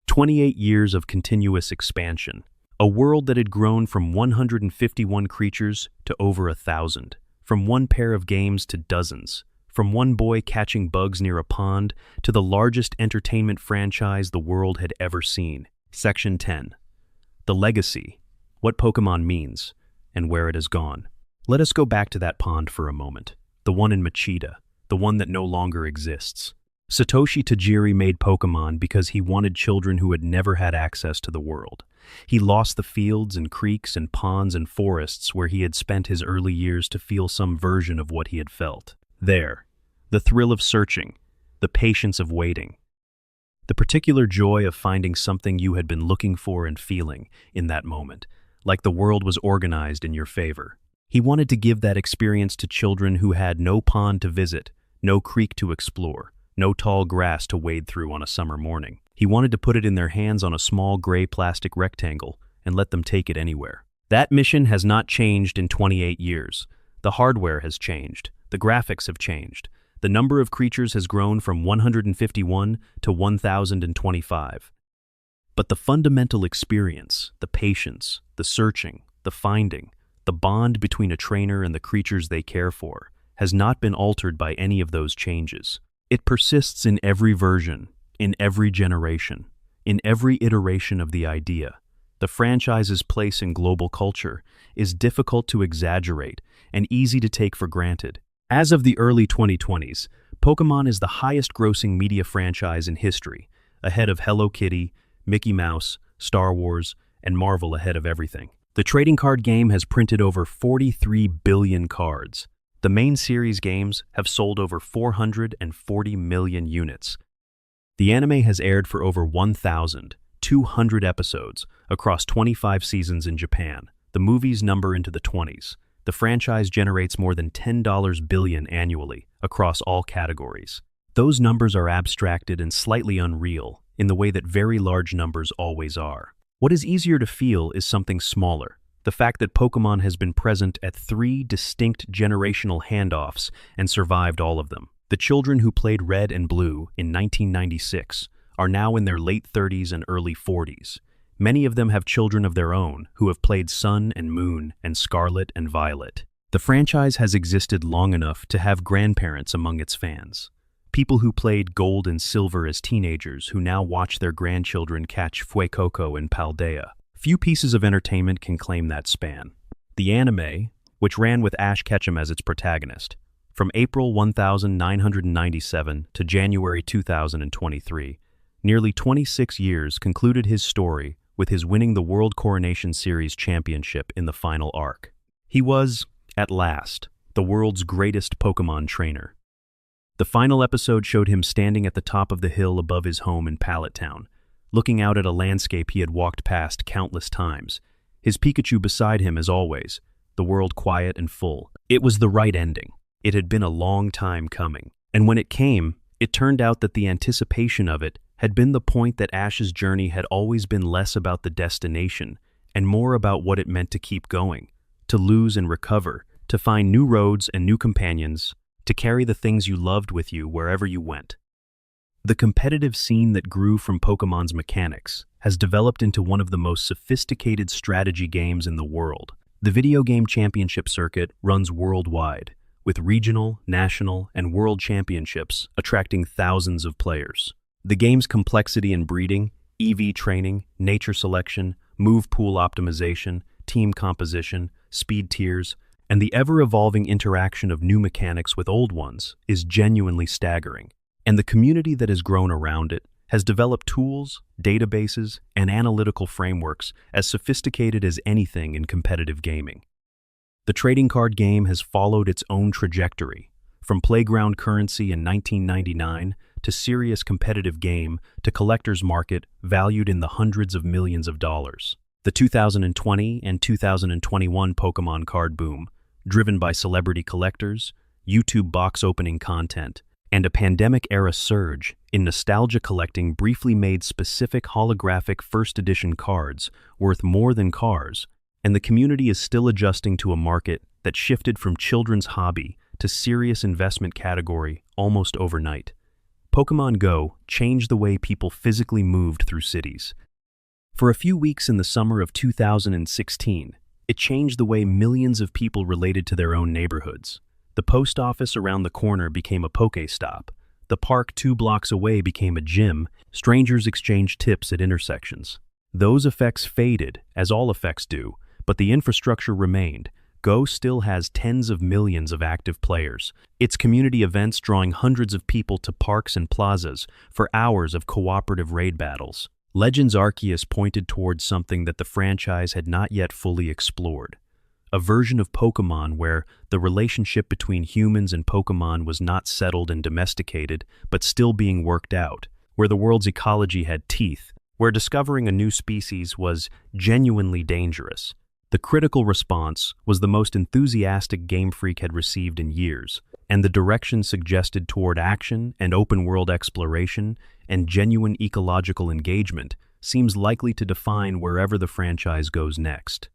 28 years of continuous expansion. A world that had grown from 151 creatures to over 1,000, from one pair of games to dozens, from one boy catching bugs near a pond to the largest entertainment franchise the world had ever seen. Section 10. The Legacy, what Pokémon means, and where it has gone. Let us go back to that pond for a moment, the one in Machida, the one that no longer exists. Satoshi Tajiri made Pokémon because he wanted children who had never had access to the world. He lost the fields and creeks and ponds and forests where he had spent his early years to feel some version of what he had felt. There, the thrill of searching, the patience of waiting, the particular joy of finding something you had been looking for and feeling in that moment, like the world was organized in your favor. He wanted to give that experience to children who had no pond to visit, no creek to explore, no tall grass to wade through on a summer morning. He wanted to put it in their hands on a small gray plastic rectangle and let them take it anywhere. That mission has not changed in 28 years. The hardware has changed. The graphics have changed. The number of creatures has grown from 151 to 1,025. But the fundamental experience, the patience, the searching, the finding, the bond between a trainer and the creatures they care for, has not been altered by any of those changes. It persists in every version, in every generation, in every iteration of the idea. The franchise's place in global culture is difficult to exaggerate and easy to take for granted. As of the early 2020s, Pokémon is the highest-grossing media franchise in history, ahead of Hello Kitty, Mickey Mouse, Star Wars, and Marvel ahead of everything. The trading card game has printed over 43 billion cards. The main series games have sold over 440 million units. The anime has aired for over 1,200 episodes across 25 seasons in Japan. The movies number into the 20s. The franchise generates more than $10 billion annually across all categories. Those numbers are abstracted and slightly unreal in the way that very large numbers always are. What is easier to feel is something smaller. The fact that Pokémon has been present at 3 distinct generational handoffs and survived all of them. The children who played Red and Blue in 1996 are now in their late 30s and early 40s. Many of them have children of their own who have played Sun and Moon and Scarlet and Violet. The franchise has existed long enough to have grandparents among its fans. People who played Gold and Silver as teenagers who now watch their grandchildren catch Fuecoco and Paldea. Few pieces of entertainment can claim that span. The anime, which ran with Ash Ketchum as its protagonist, from April 1997 to January 2023, nearly 26 years concluded his story with his winning the World Coronation Series championship in the final arc. He was, at last, the world's greatest Pokémon trainer. The final episode showed him standing at the top of the hill above his home in Pallet Town, looking out at a landscape he had walked past countless times, his Pikachu beside him as always, the world quiet and full. It was the right ending. It had been a long time coming, and when it came, it turned out that the anticipation of it had been the point that Ash's journey had always been less about the destination and more about what it meant to keep going, to lose and recover, to find new roads and new companions, to carry the things you loved with you wherever you went. The competitive scene that grew from Pokémon's mechanics has developed into one of the most sophisticated strategy games in the world. The video game championship circuit runs worldwide, with regional, national, and world championships attracting thousands of players. The game's complexity in breeding, EV training, nature selection, move pool optimization, team composition, speed tiers, and the ever-evolving interaction of new mechanics with old ones is genuinely staggering. And the community that has grown around it has developed tools, databases, and analytical frameworks as sophisticated as anything in competitive gaming. The trading card game has followed its own trajectory, from playground currency in 1999 to serious competitive game to collector's market valued in the hundreds of millions of dollars. The 2020 and 2021 Pokémon card boom, driven by celebrity collectors, YouTube box opening content, and a pandemic-era surge in nostalgia collecting briefly made specific holographic first edition cards worth more than cars, and the community is still adjusting to a market that shifted from children's hobby to serious investment category almost overnight. Pokémon Go changed the way people physically moved through cities. For a few weeks in the summer of 2016, it changed the way millions of people related to their own neighborhoods. The post office around the corner became a Pokéstop. The park 2 blocks away became a gym. Strangers exchanged tips at intersections. Those effects faded, as all effects do, but the infrastructure remained. Go still has tens of millions of active players, its community events drawing hundreds of people to parks and plazas for hours of cooperative raid battles. Legends Arceus pointed towards something that the franchise had not yet fully explored. A version of Pokémon where the relationship between humans and Pokémon was not settled and domesticated, but still being worked out, where the world's ecology had teeth, where discovering a new species was genuinely dangerous. The critical response was the most enthusiastic Game Freak had received in years, and the direction suggested toward action and open-world exploration and genuine ecological engagement seems likely to define wherever the franchise goes next.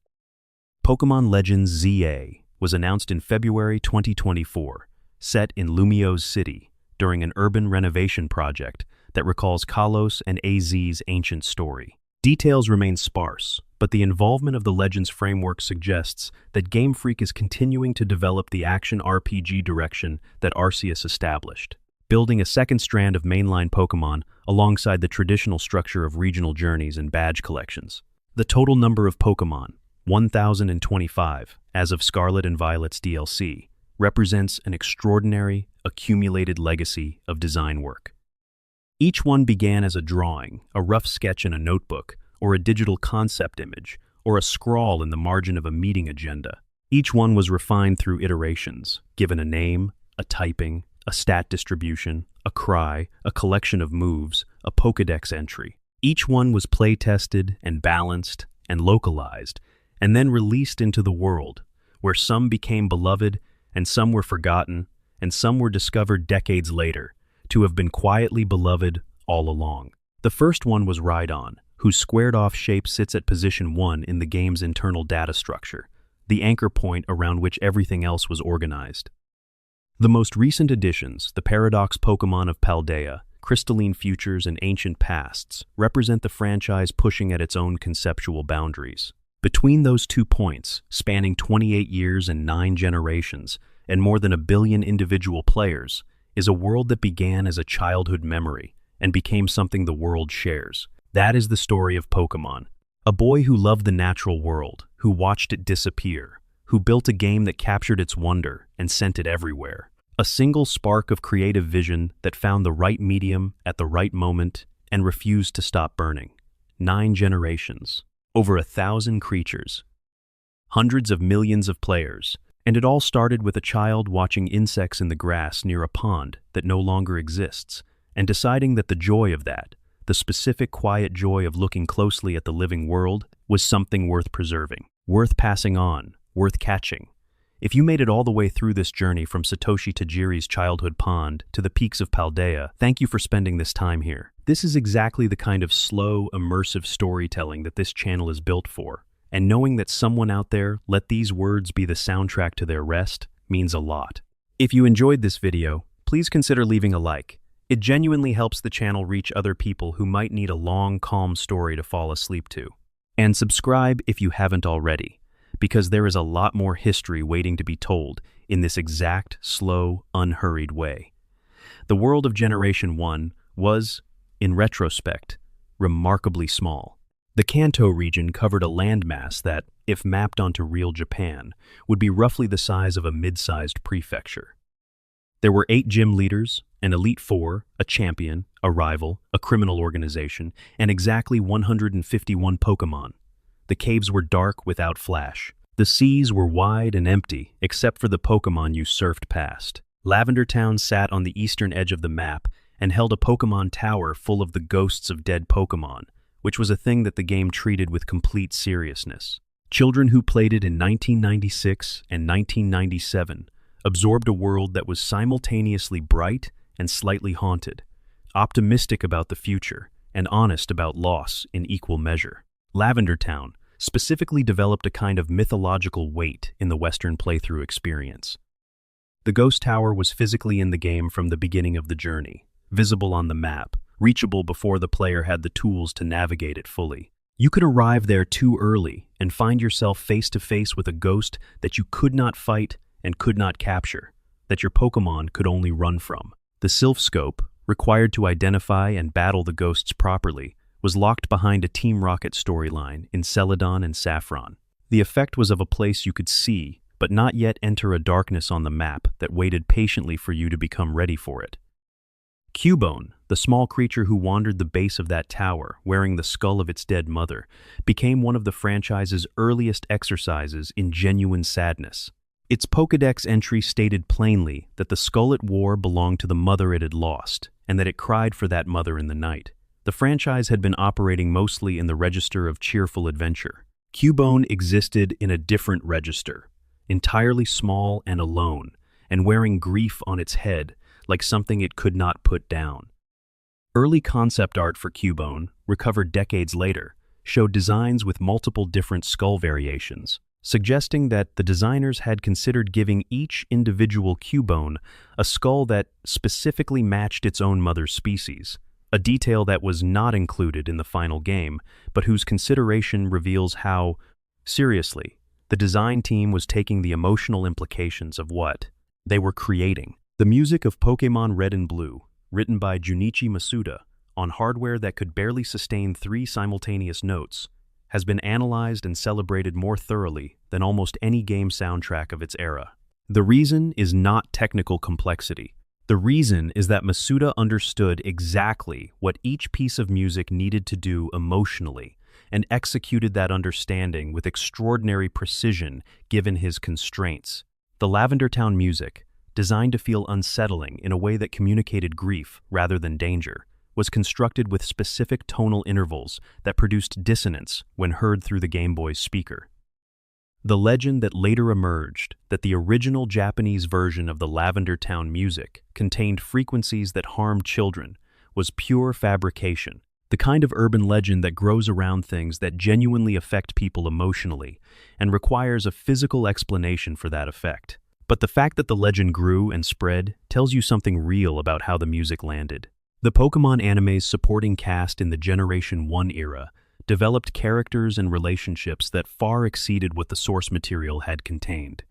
Pokémon Legends ZA was announced in February 2024, set in Lumio's city during an urban renovation project that recalls Kalos and AZ's ancient story. Details remain sparse, but the involvement of the Legends framework suggests that Game Freak is continuing to develop the action RPG direction that Arceus established, building a second strand of mainline Pokémon alongside the traditional structure of regional journeys and badge collections. The total number of Pokémon, 1,025, as of Scarlet and Violet's DLC, represents an extraordinary, accumulated legacy of design work. Each one began as a drawing, a rough sketch in a notebook, or a digital concept image, or a scrawl in the margin of a meeting agenda. Each one was refined through iterations, given a name, a typing, a stat distribution, a cry, a collection of moves, a Pokédex entry. Each one was play-tested and balanced and localized, and then released into the world, where some became beloved, and some were forgotten, and some were discovered decades later, to have been quietly beloved all along. The first one was Rhydon, whose squared-off shape sits at position 1 in the game's internal data structure, the anchor point around which everything else was organized. The most recent additions, the Paradox Pokémon of Paldea, Crystalline Futures, and Ancient Pasts, represent the franchise pushing at its own conceptual boundaries. Between those 2 points, spanning 28 years and 9 generations, and more than 1 billion individual players, is a world that began as a childhood memory and became something the world shares. That is the story of Pokémon. A boy who loved the natural world, who watched it disappear, who built a game that captured its wonder and sent it everywhere. A single spark of creative vision that found the right medium at the right moment and refused to stop burning. 9 generations. Over 1,000 creatures, hundreds of millions of players, and it all started with a child watching insects in the grass near a pond that no longer exists, and deciding that the joy of that, the specific quiet joy of looking closely at the living world, was something worth preserving, worth passing on, worth catching. If you made it all the way through this journey from Satoshi Tajiri's childhood pond to the peaks of Paldea, thank you for spending this time here. This is exactly the kind of slow, immersive storytelling that this channel is built for, and knowing that someone out there let these words be the soundtrack to their rest means a lot. If you enjoyed this video, please consider leaving a like. It genuinely helps the channel reach other people who might need a long, calm story to fall asleep to. And subscribe if you haven't already, because there is a lot more history waiting to be told in this exact, slow, unhurried way. The world of Generation 1 was, in retrospect, remarkably small. The Kanto region covered a landmass that, if mapped onto real Japan, would be roughly the size of a mid-sized prefecture. There were 8 gym leaders, an Elite Four, a champion, a rival, a criminal organization, and exactly 151 Pokémon. The caves were dark without flash. The seas were wide and empty, except for the Pokémon you surfed past. Lavender Town sat on the eastern edge of the map, and held a Pokémon tower full of the ghosts of dead Pokémon, which was a thing that the game treated with complete seriousness. Children who played it in 1996 and 1997 absorbed a world that was simultaneously bright and slightly haunted, optimistic about the future, and honest about loss in equal measure. Lavender Town specifically developed a kind of mythological weight in the Western playthrough experience. The Ghost Tower was physically in the game from the beginning of the journey, visible on the map, reachable before the player had the tools to navigate it fully. You could arrive there too early and find yourself face to face with a ghost that you could not fight and could not capture, that your Pokémon could only run from. The Sylph Scope, required to identify and battle the ghosts properly, was locked behind a Team Rocket storyline in Celadon and Saffron. The effect was of a place you could see, but not yet enter a darkness on the map that waited patiently for you to become ready for it. Cubone, the small creature who wandered the base of that tower wearing the skull of its dead mother, became one of the franchise's earliest exercises in genuine sadness. Its Pokédex entry stated plainly that the skull it wore belonged to the mother it had lost, and that it cried for that mother in the night. The franchise had been operating mostly in the register of cheerful adventure. Cubone existed in a different register, entirely small and alone, and wearing grief on its head, like something it could not put down. Early concept art for Cubone, recovered decades later, showed designs with multiple different skull variations, suggesting that the designers had considered giving each individual Cubone a skull that specifically matched its own mother's species, a detail that was not included in the final game, but whose consideration reveals how, seriously, the design team was taking the emotional implications of what they were creating. The music of Pokémon Red and Blue, written by Junichi Masuda, on hardware that could barely sustain 3 simultaneous notes, has been analyzed and celebrated more thoroughly than almost any game soundtrack of its era. The reason is not technical complexity. The reason is that Masuda understood exactly what each piece of music needed to do emotionally and executed that understanding with extraordinary precision given his constraints. The Lavender Town music, designed to feel unsettling in a way that communicated grief rather than danger, was constructed with specific tonal intervals that produced dissonance when heard through the Game Boy's speaker. The legend that later emerged that the original Japanese version of the Lavender Town music contained frequencies that harmed children was pure fabrication, the kind of urban legend that grows around things that genuinely affect people emotionally and requires a physical explanation for that effect. But the fact that the legend grew and spread tells you something real about how the music landed. The Pokémon anime's supporting cast in the Generation 1 era developed characters and relationships that far exceeded what the source material had contained.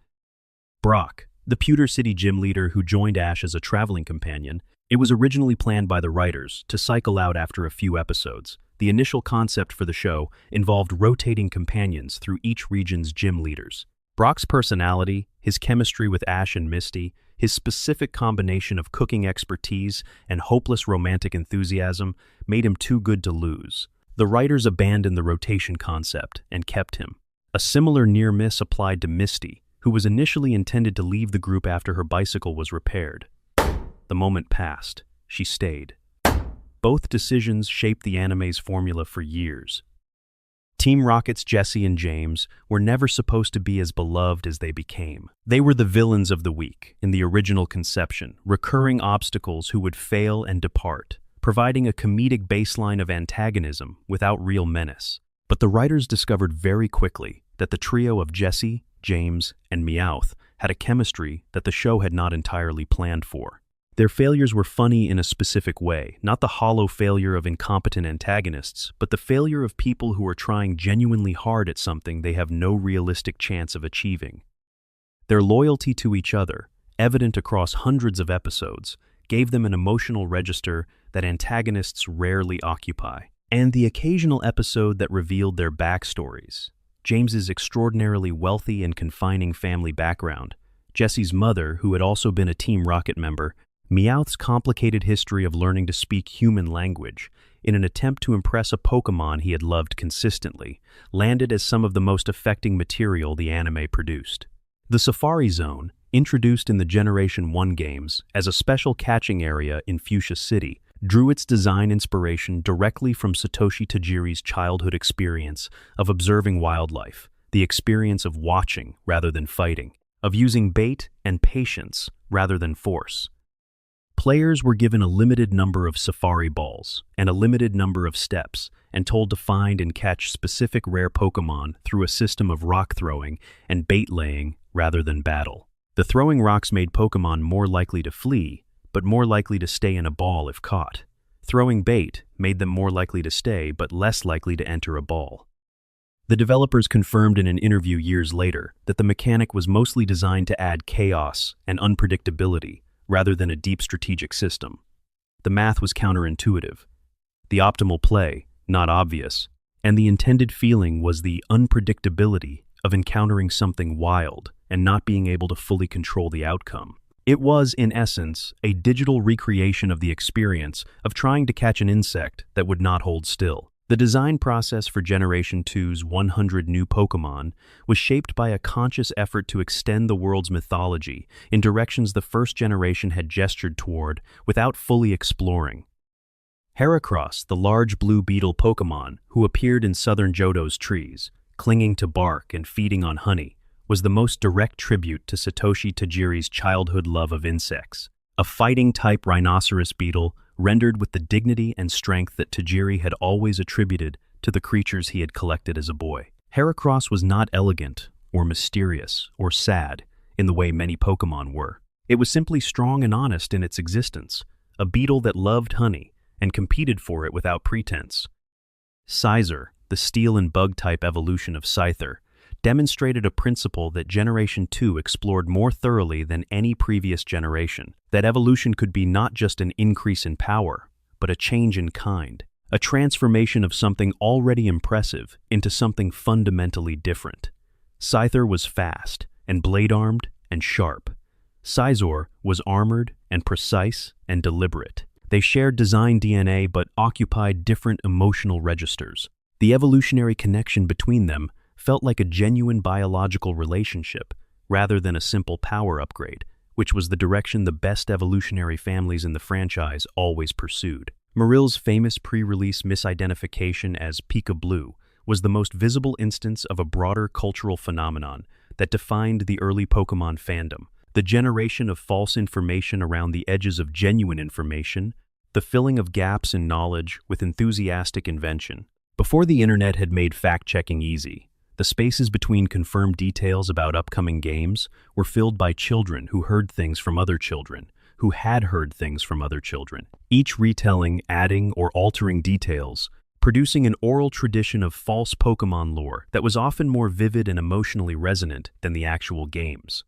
Brock, the Pewter City gym leader who joined Ash as a traveling companion, it was originally planned by the writers to cycle out after a few episodes. The initial concept for the show involved rotating companions through each region's gym leaders. Brock's personality, his chemistry with Ash and Misty, his specific combination of cooking expertise and hopeless romantic enthusiasm made him too good to lose. The writers abandoned the rotation concept and kept him. A similar near miss applied to Misty, who was initially intended to leave the group after her bicycle was repaired. The moment passed. She stayed. Both decisions shaped the anime's formula for years. Team Rocket's Jesse and James were never supposed to be as beloved as they became. They were the villains of the week in the original conception, recurring obstacles who would fail and depart, providing a comedic baseline of antagonism without real menace. But the writers discovered very quickly that the trio of Jesse, James, and Meowth had a chemistry that the show had not entirely planned for. Their failures were funny in a specific way, not the hollow failure of incompetent antagonists, but the failure of people who are trying genuinely hard at something they have no realistic chance of achieving. Their loyalty to each other, evident across hundreds of episodes, gave them an emotional register that antagonists rarely occupy. And the occasional episode that revealed their backstories, James's extraordinarily wealthy and confining family background, Jesse's mother, who had also been a Team Rocket member, Meowth's complicated history of learning to speak human language in an attempt to impress a Pokémon he had loved consistently, landed as some of the most affecting material the anime produced. The Safari Zone, introduced in the Generation 1 games as a special catching area in Fuchsia City, drew its design inspiration directly from Satoshi Tajiri's childhood experience of observing wildlife, the experience of watching rather than fighting, of using bait and patience rather than force. Players were given a limited number of safari balls and a limited number of steps and told to find and catch specific rare Pokémon through a system of rock throwing and bait laying rather than battle. The throwing rocks made Pokémon more likely to flee, but more likely to stay in a ball if caught. Throwing bait made them more likely to stay, but less likely to enter a ball. The developers confirmed in an interview years later that the mechanic was mostly designed to add chaos and unpredictability rather than a deep strategic system. The math was counterintuitive. The optimal play, not obvious, and the intended feeling was the unpredictability of encountering something wild and not being able to fully control the outcome. It was, in essence, a digital recreation of the experience of trying to catch an insect that would not hold still. The design process for Generation 2's 100 new Pokémon was shaped by a conscious effort to extend the world's mythology in directions the first generation had gestured toward without fully exploring. Heracross, the large blue beetle Pokémon who appeared in southern Johto's trees, clinging to bark and feeding on honey, was the most direct tribute to Satoshi Tajiri's childhood love of insects. A fighting-type rhinoceros beetle rendered with the dignity and strength that Tajiri had always attributed to the creatures he had collected as a boy. Heracross was not elegant, or mysterious, or sad in the way many Pokémon were. It was simply strong and honest in its existence, a beetle that loved honey and competed for it without pretense. Scyther, the steel and bug-type evolution of Scyther, demonstrated a principle that Generation 2 explored more thoroughly than any previous generation, that evolution could be not just an increase in power, but a change in kind, a transformation of something already impressive into something fundamentally different. Scyther was fast, and blade-armed, and sharp. Scyther was armored, and precise, and deliberate. They shared design DNA but occupied different emotional registers. The evolutionary connection between them felt like a genuine biological relationship rather than a simple power upgrade, which was the direction the best evolutionary families in the franchise always pursued. Marill's famous pre-release misidentification as Pika Blue was the most visible instance of a broader cultural phenomenon that defined the early Pokémon fandom, the generation of false information around the edges of genuine information, the filling of gaps in knowledge with enthusiastic invention. Before the internet had made fact-checking easy, the spaces between confirmed details about upcoming games were filled by children who heard things from other children, who had heard things from other children, each retelling, adding, or altering details, producing an oral tradition of false Pokémon lore that was often more vivid and emotionally resonant than the actual games.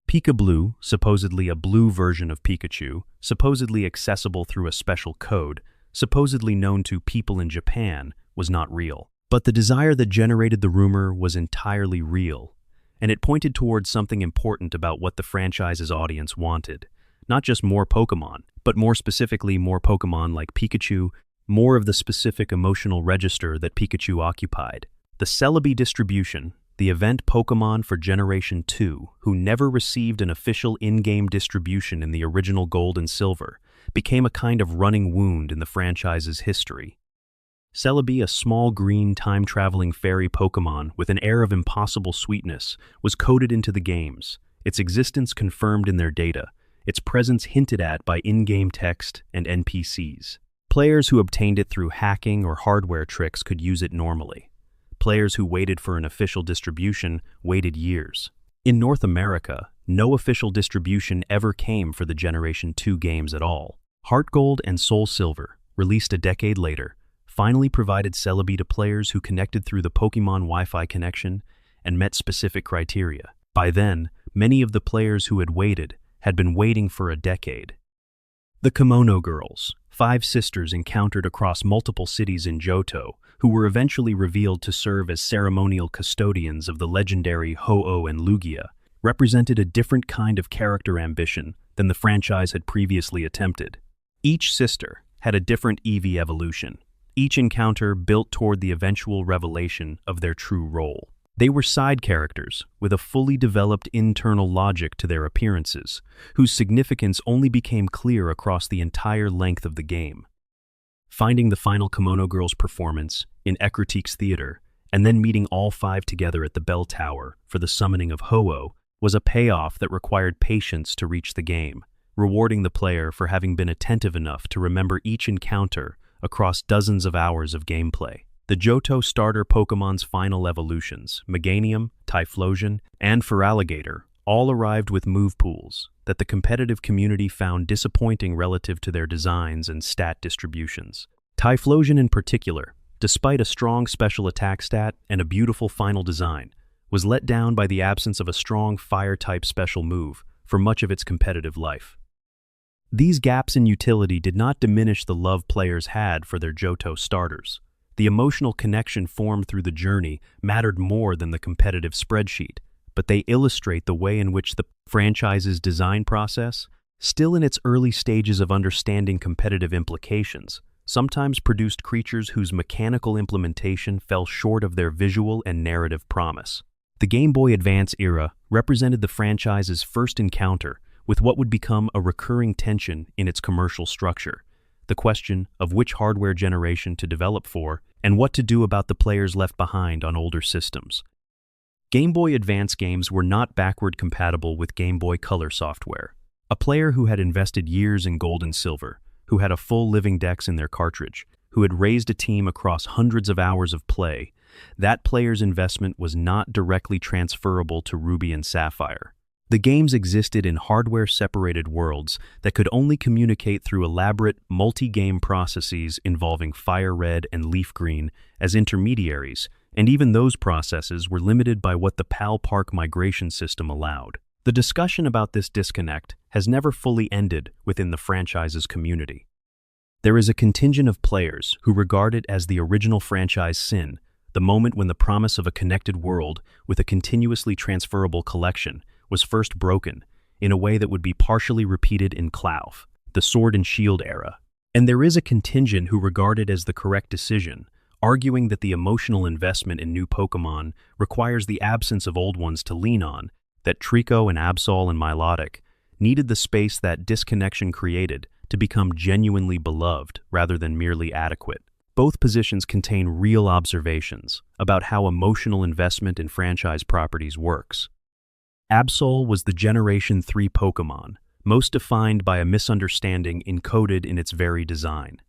Pika Blue, supposedly a blue version of Pikachu, supposedly accessible through a special code, supposedly known to people in Japan, was not real. But the desire that generated the rumor was entirely real, and it pointed towards something important about what the franchise's audience wanted. Not just more Pokémon, but more specifically more Pokémon like Pikachu, more of the specific emotional register that Pikachu occupied. The Celebi distribution, the event Pokémon for Generation 2, who never received an official in-game distribution in the original Gold and Silver, became a kind of running wound in the franchise's history. Celebi, a small green time-traveling fairy Pokémon with an air of impossible sweetness, was coded into the games, its existence confirmed in their data, its presence hinted at by in-game text and NPCs. Players who obtained it through hacking or hardware tricks could use it normally. Players who waited for an official distribution waited years. In North America, no official distribution ever came for the Generation 2 games at all. Heart Gold and Soul Silver, released a decade later, finally provided Celebi to players who connected through the Pokémon Wi-Fi connection and met specific criteria. By then, many of the players who had waited had been waiting for a decade. The Kimono Girls, 5 sisters encountered across multiple cities in Johto, who were eventually revealed to serve as ceremonial custodians of the legendary Ho-Oh and Lugia, represented a different kind of character ambition than the franchise had previously attempted. Each sister had a different Eevee evolution, each encounter built toward the eventual revelation of their true role. They were side characters with a fully developed internal logic to their appearances, whose significance only became clear across the entire length of the game. Finding the final Kimono Girls performance in Ecritique's theater, and then meeting all five together at the bell tower for the summoning of Ho-Oh was a payoff that required patience to reach the game, rewarding the player for having been attentive enough to remember each encounter across dozens of hours of gameplay. The Johto starter Pokemon's final evolutions, Meganium, Typhlosion, and Feraligatr, all arrived with move pools that the competitive community found disappointing relative to their designs and stat distributions. Typhlosion in particular, despite a strong special attack stat and a beautiful final design, was let down by the absence of a strong fire-type special move for much of its competitive life. These gaps in utility did not diminish the love players had for their Johto starters. The emotional connection formed through the journey mattered more than the competitive spreadsheet, but they illustrate the way in which the franchise's design process, still in its early stages of understanding competitive implications, sometimes produced creatures whose mechanical implementation fell short of their visual and narrative promise. The Game Boy Advance era represented the franchise's first encounter with what would become a recurring tension in its commercial structure: the question of which hardware generation to develop for and what to do about the players left behind on older systems. Game Boy Advance games were not backward compatible with Game Boy Color software. A player who had invested years in Gold and Silver, who had a full living dex in their cartridge, who had raised a team across hundreds of hours of play, that player's investment was not directly transferable to Ruby and Sapphire. The games existed in hardware-separated worlds that could only communicate through elaborate, multi-game processes involving Fire Red and Leaf Green as intermediaries, and even those processes were limited by what the PAL Park migration system allowed. The discussion about this disconnect has never fully ended within the franchise's community. There is a contingent of players who regard it as the original franchise sin, the moment when the promise of a connected world with a continuously transferable collection was first broken in a way that would be partially repeated in Clough, the Sword and Shield era. And there is a contingent who regard it as the correct decision, arguing that the emotional investment in new Pokémon requires the absence of old ones to lean on, that Trico and Absol and Milotic needed the space that disconnection created to become genuinely beloved rather than merely adequate. Both positions contain real observations about how emotional investment in franchise properties works. Absol was the Generation 3 Pokémon, most defined by a misunderstanding encoded in its very design.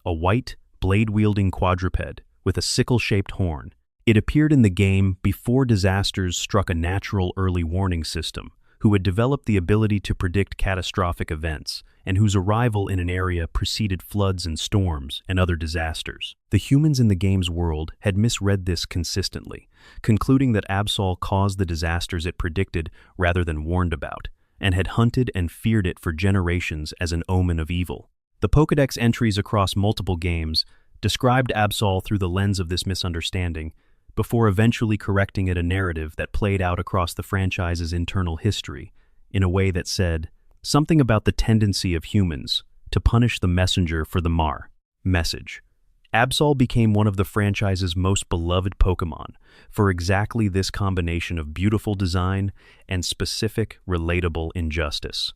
A white, blade-wielding quadruped with a sickle-shaped horn, it appeared in the game before disasters struck a natural early warning system, who had developed the ability to predict catastrophic events, and whose arrival in an area preceded floods and storms and other disasters. The humans in the game's world had misread this consistently, concluding that Absol caused the disasters it predicted rather than warned about, and had hunted and feared it for generations as an omen of evil. The Pokédex entries across multiple games described Absol through the lens of this misunderstanding, before eventually correcting it a narrative that played out across the franchise's internal history in a way that said something about the tendency of humans to punish the messenger for the message. Absol became one of the franchise's most beloved Pokémon for exactly this combination of beautiful design and specific, relatable injustice.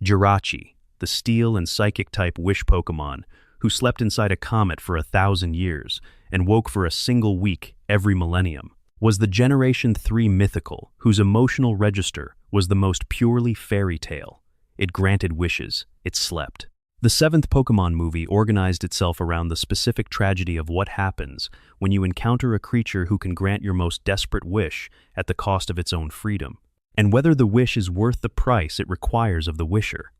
Jirachi, the Steel and Psychic-type Wish Pokémon, who slept inside a comet for 1,000 years and woke for a single week every millennium, was the Generation 3 mythical whose emotional register was the most purely fairy tale. It granted wishes, it slept. The 7th Pokémon movie organized itself around the specific tragedy of what happens when you encounter a creature who can grant your most desperate wish at the cost of its own freedom, and whether the wish is worth the price it requires of the wisher.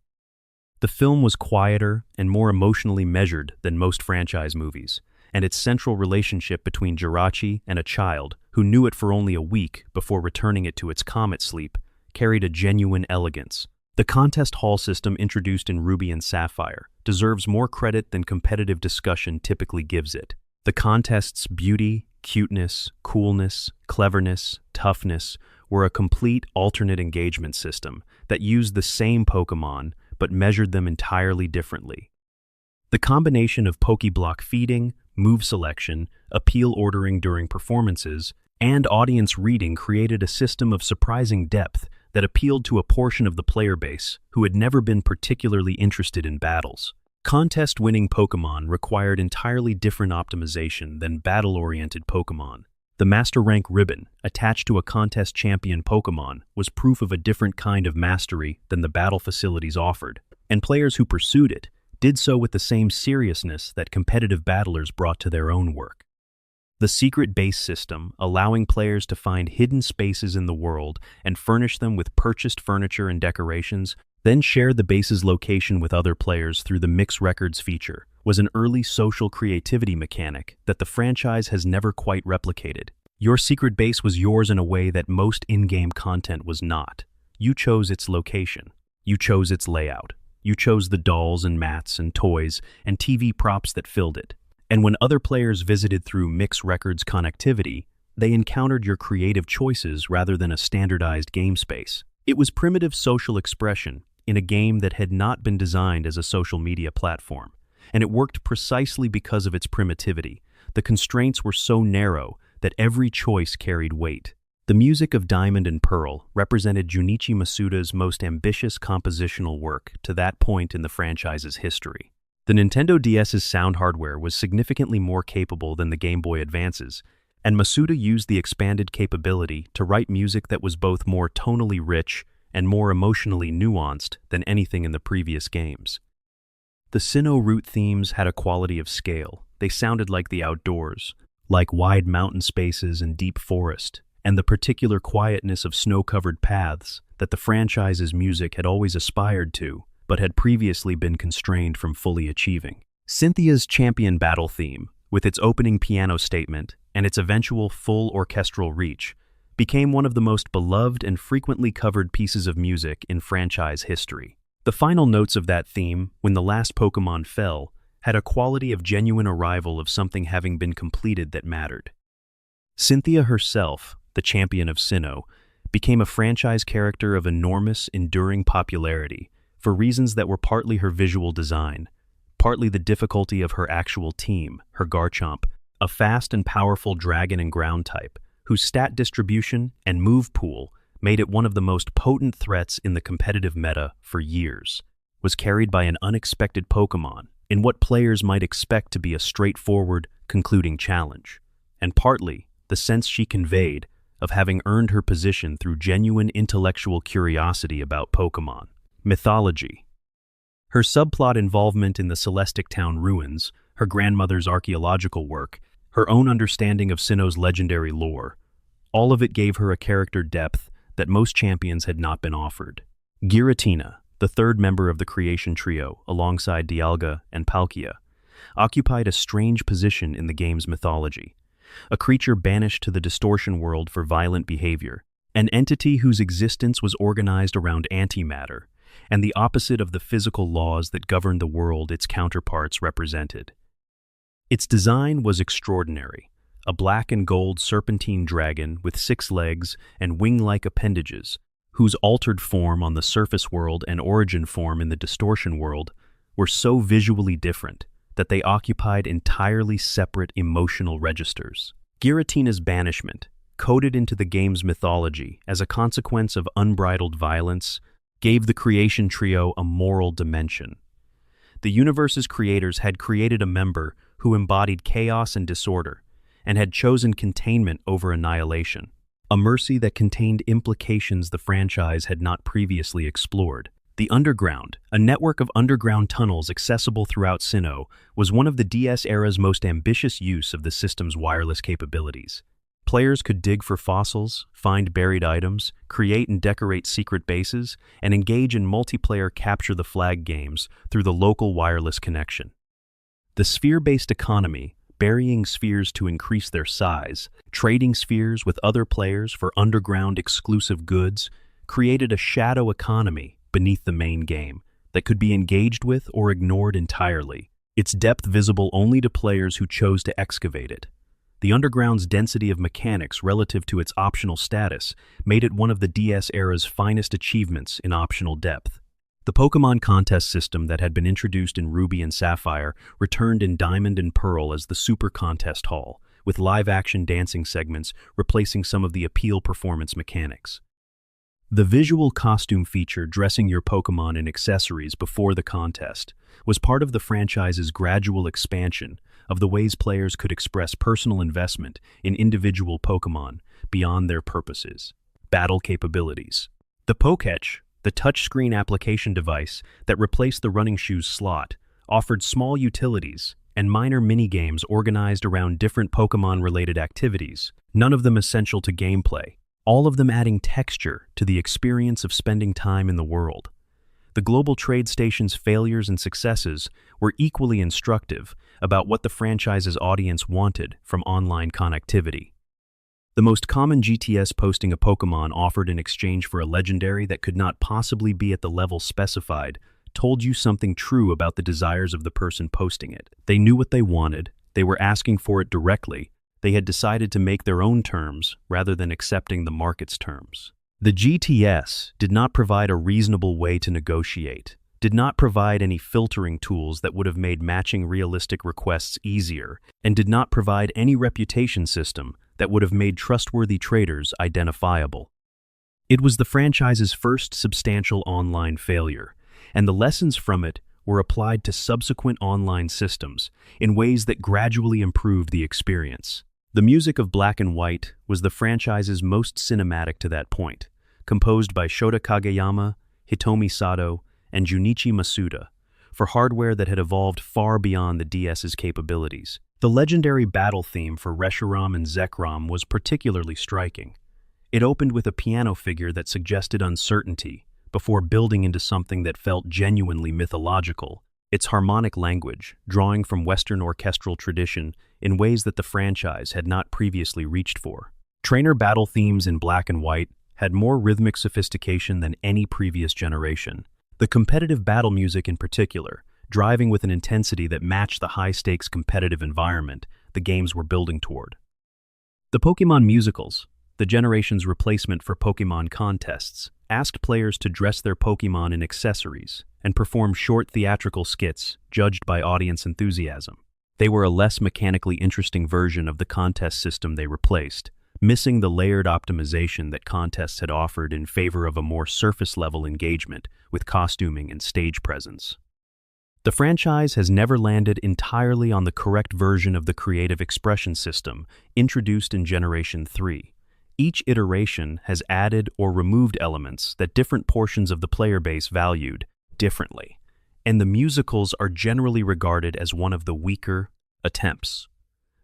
The film was quieter and more emotionally measured than most franchise movies, and its central relationship between Jirachi and a child who knew it for only a week before returning it to its comet sleep carried a genuine elegance. The contest hall system introduced in Ruby and Sapphire deserves more credit than competitive discussion typically gives it. The contest's beauty, cuteness, coolness, cleverness, toughness were a complete alternate engagement system that used the same Pokémon but measured them entirely differently. The combination of Pokéblock feeding, move selection, appeal ordering during performances, And audience reading created a system of surprising depth that appealed to a portion of the player base who had never been particularly interested in battles. Contest-winning Pokémon required entirely different optimization than battle-oriented Pokémon. The Master Rank ribbon, attached to a contest champion Pokémon, was proof of a different kind of mastery than the battle facilities offered, and players who pursued it did so with the same seriousness that competitive battlers brought to their own work. The secret base system, allowing players to find hidden spaces in the world and furnish them with purchased furniture and decorations, then share the base's location with other players through the Mix Records feature, was an early social creativity mechanic that the franchise has never quite replicated. Your secret base was yours in a way that most in-game content was not. You chose its location. You chose its layout. You chose the dolls and mats and toys and TV props that filled it. And when other players visited through Mix Records connectivity, they encountered your creative choices rather than a standardized game space. It was primitive social expression in a game that had not been designed as a social media platform, and it worked precisely because of its primitivity. The constraints were so narrow that every choice carried weight. The music of Diamond and Pearl represented Junichi Masuda's most ambitious compositional work to that point in the franchise's history. The Nintendo DS's sound hardware was significantly more capable than the Game Boy Advance's, and Masuda used the expanded capability to write music that was both more tonally rich and more emotionally nuanced than anything in the previous games. The Sinnoh route themes had a quality of scale. They sounded like the outdoors, like wide mountain spaces and deep forest, and the particular quietness of snow-covered paths that the franchise's music had always aspired to, but had previously been constrained from fully achieving. Cynthia's Champion Battle theme, with its opening piano statement and its eventual full orchestral reach, became one of the most beloved and frequently covered pieces of music in franchise history. The final notes of that theme, when the last Pokémon fell, had a quality of genuine arrival of something having been completed that mattered. Cynthia herself, the champion of Sinnoh, became a franchise character of enormous, enduring popularity for reasons that were partly her visual design, partly the difficulty of her actual team, her Garchomp, a fast and powerful dragon and ground type, whose stat distribution and move pool made it one of the most potent threats in the competitive meta for years, was carried by an unexpected Pokémon in what players might expect to be a straightforward, concluding challenge, and partly the sense she conveyed of having earned her position through genuine intellectual curiosity about Pokémon. Mythology. Her subplot involvement in the Celestic Town ruins, her grandmother's archaeological work, her own understanding of Sinnoh's legendary lore, all of it gave her a character depth that most champions had not been offered. Giratina, the third member of the Creation Trio, alongside Dialga and Palkia, occupied a strange position in the game's mythology. A creature banished to the distortion world for violent behavior, an entity whose existence was organized around antimatter, and the opposite of the physical laws that governed the world its counterparts represented. Its design was extraordinary, a black and gold serpentine dragon with 6 legs and wing-like appendages, whose altered form on the surface world and origin form in the distortion world were so visually different that they occupied entirely separate emotional registers. Giratina's banishment, coded into the game's mythology as a consequence of unbridled violence, gave the Creation Trio a moral dimension. The universe's creators had created a member who embodied chaos and disorder, and had chosen containment over annihilation, a mercy that contained implications the franchise had not previously explored. The Underground, a network of underground tunnels accessible throughout Sinnoh, was one of the DS era's most ambitious use of the system's wireless capabilities. Players could dig for fossils, find buried items, create and decorate secret bases, and engage in multiplayer Capture the Flag games through the local wireless connection. The sphere-based economy, burying spheres to increase their size, trading spheres with other players for underground exclusive goods, created a shadow economy beneath the main game that could be engaged with or ignored entirely, its depth visible only to players who chose to excavate it. The Underground's density of mechanics relative to its optional status made it one of the DS era's finest achievements in optional depth. The Pokémon contest system that had been introduced in Ruby and Sapphire returned in Diamond and Pearl as the Super Contest Hall, with live-action dancing segments replacing some of the appeal performance mechanics. The visual costume feature, dressing your Pokémon in accessories before the contest, was part of the franchise's gradual expansion of the ways players could express personal investment in individual Pokémon beyond their purposes. Battle capabilities. The Pokétch, the touchscreen application device that replaced the running shoes slot, offered small utilities and minor mini-games organized around different Pokémon-related activities, none of them essential to gameplay, all of them adding texture to the experience of spending time in the world. The global trade station's failures and successes were equally instructive about what the franchise's audience wanted from online connectivity. The most common GTS posting a Pokémon offered in exchange for a legendary that could not possibly be at the level specified told you something true about the desires of the person posting it. They knew what they wanted, they were asking for it directly, they had decided to make their own terms rather than accepting the market's terms. The GTS did not provide a reasonable way to negotiate, did not provide any filtering tools that would have made matching realistic requests easier, and did not provide any reputation system that would have made trustworthy traders identifiable. It was the franchise's first substantial online failure, and the lessons from it were applied to subsequent online systems in ways that gradually improved the experience. The music of Black and White was the franchise's most cinematic to that point, composed by Shota Kageyama, Hitomi Sato, and Junichi Masuda, for hardware that had evolved far beyond the DS's capabilities. The legendary battle theme for Reshiram and Zekrom was particularly striking. It opened with a piano figure that suggested uncertainty, before building into something that felt genuinely mythological, its harmonic language drawing from Western orchestral tradition in ways that the franchise had not previously reached for. Trainer battle themes in Black and White had more rhythmic sophistication than any previous generation. The competitive battle music in particular, driving with an intensity that matched the high-stakes competitive environment the games were building toward. The Pokémon musicals, the generation's replacement for Pokémon contests, asked players to dress their Pokémon in accessories and perform short theatrical skits judged by audience enthusiasm. They were a less mechanically interesting version of the contest system they replaced, missing the layered optimization that contests had offered in favor of a more surface-level engagement with costuming and stage presence. The franchise has never landed entirely on the correct version of the creative expression system introduced in Generation 3. Each iteration has added or removed elements that different portions of the player base valued differently, and the musicals are generally regarded as one of the weaker attempts.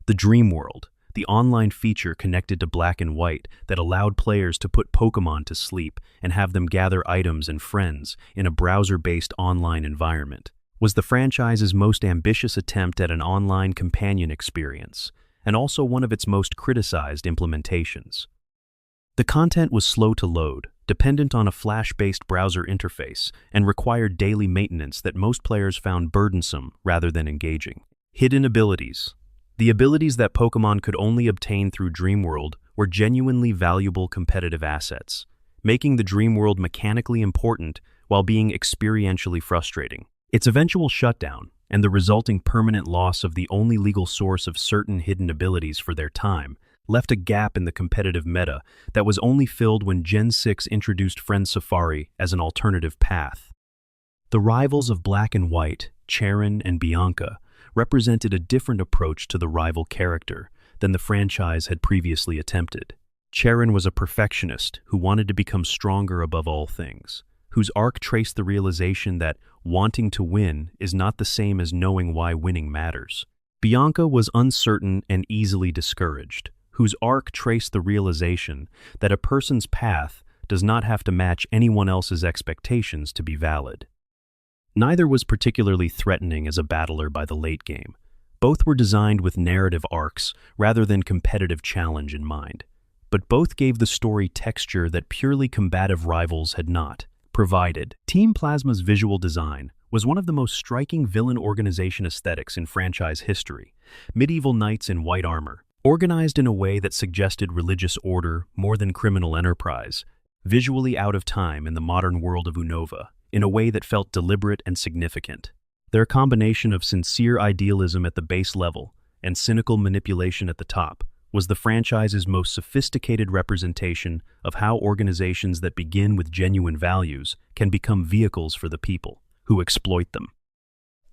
The Dream World, the online feature connected to Black and White that allowed players to put Pokémon to sleep and have them gather items and friends in a browser-based online environment, was the franchise's most ambitious attempt at an online companion experience, and also one of its most criticized implementations. The content was slow to load, dependent on a Flash-based browser interface, and required daily maintenance that most players found burdensome rather than engaging. Hidden abilities. The abilities that Pokémon could only obtain through Dream World were genuinely valuable competitive assets, making the Dream World mechanically important while being experientially frustrating. Its eventual shutdown, and the resulting permanent loss of the only legal source of certain hidden abilities for their time, left a gap in the competitive meta that was only filled when Gen 6 introduced Friend Safari as an alternative path. The rivals of Black and White, Cheren and Bianca, represented a different approach to the rival character than the franchise had previously attempted. Cheren was a perfectionist who wanted to become stronger above all things, whose arc traced the realization that wanting to win is not the same as knowing why winning matters. Bianca was uncertain and easily discouraged, whose arc traced the realization that a person's path does not have to match anyone else's expectations to be valid. Neither was particularly threatening as a battler by the late game. Both were designed with narrative arcs rather than competitive challenge in mind, but both gave the story texture that purely combative rivals had not provided. Team Plasma's visual design was one of the most striking villain organization aesthetics in franchise history. Medieval knights in white armor, organized in a way that suggested religious order more than criminal enterprise, visually out of time in the modern world of Unova, in a way that felt deliberate and significant. Their combination of sincere idealism at the base level and cynical manipulation at the top, was the franchise's most sophisticated representation of how organizations that begin with genuine values can become vehicles for the people who exploit them.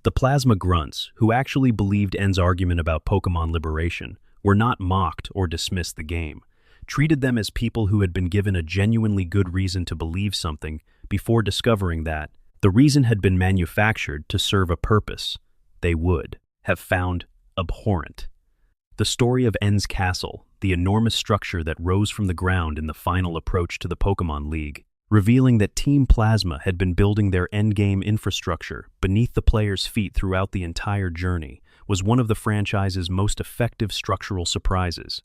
The plasma grunts, who actually believed N's argument about Pokémon liberation, were not mocked or dismissed the game, treated them as people who had been given a genuinely good reason to believe something before discovering that the reason had been manufactured to serve a purpose they would have found abhorrent. The story of N's castle, the enormous structure that rose from the ground in the final approach to the Pokémon League, revealing that Team Plasma had been building their endgame infrastructure beneath the players' feet throughout the entire journey, was one of the franchise's most effective structural surprises.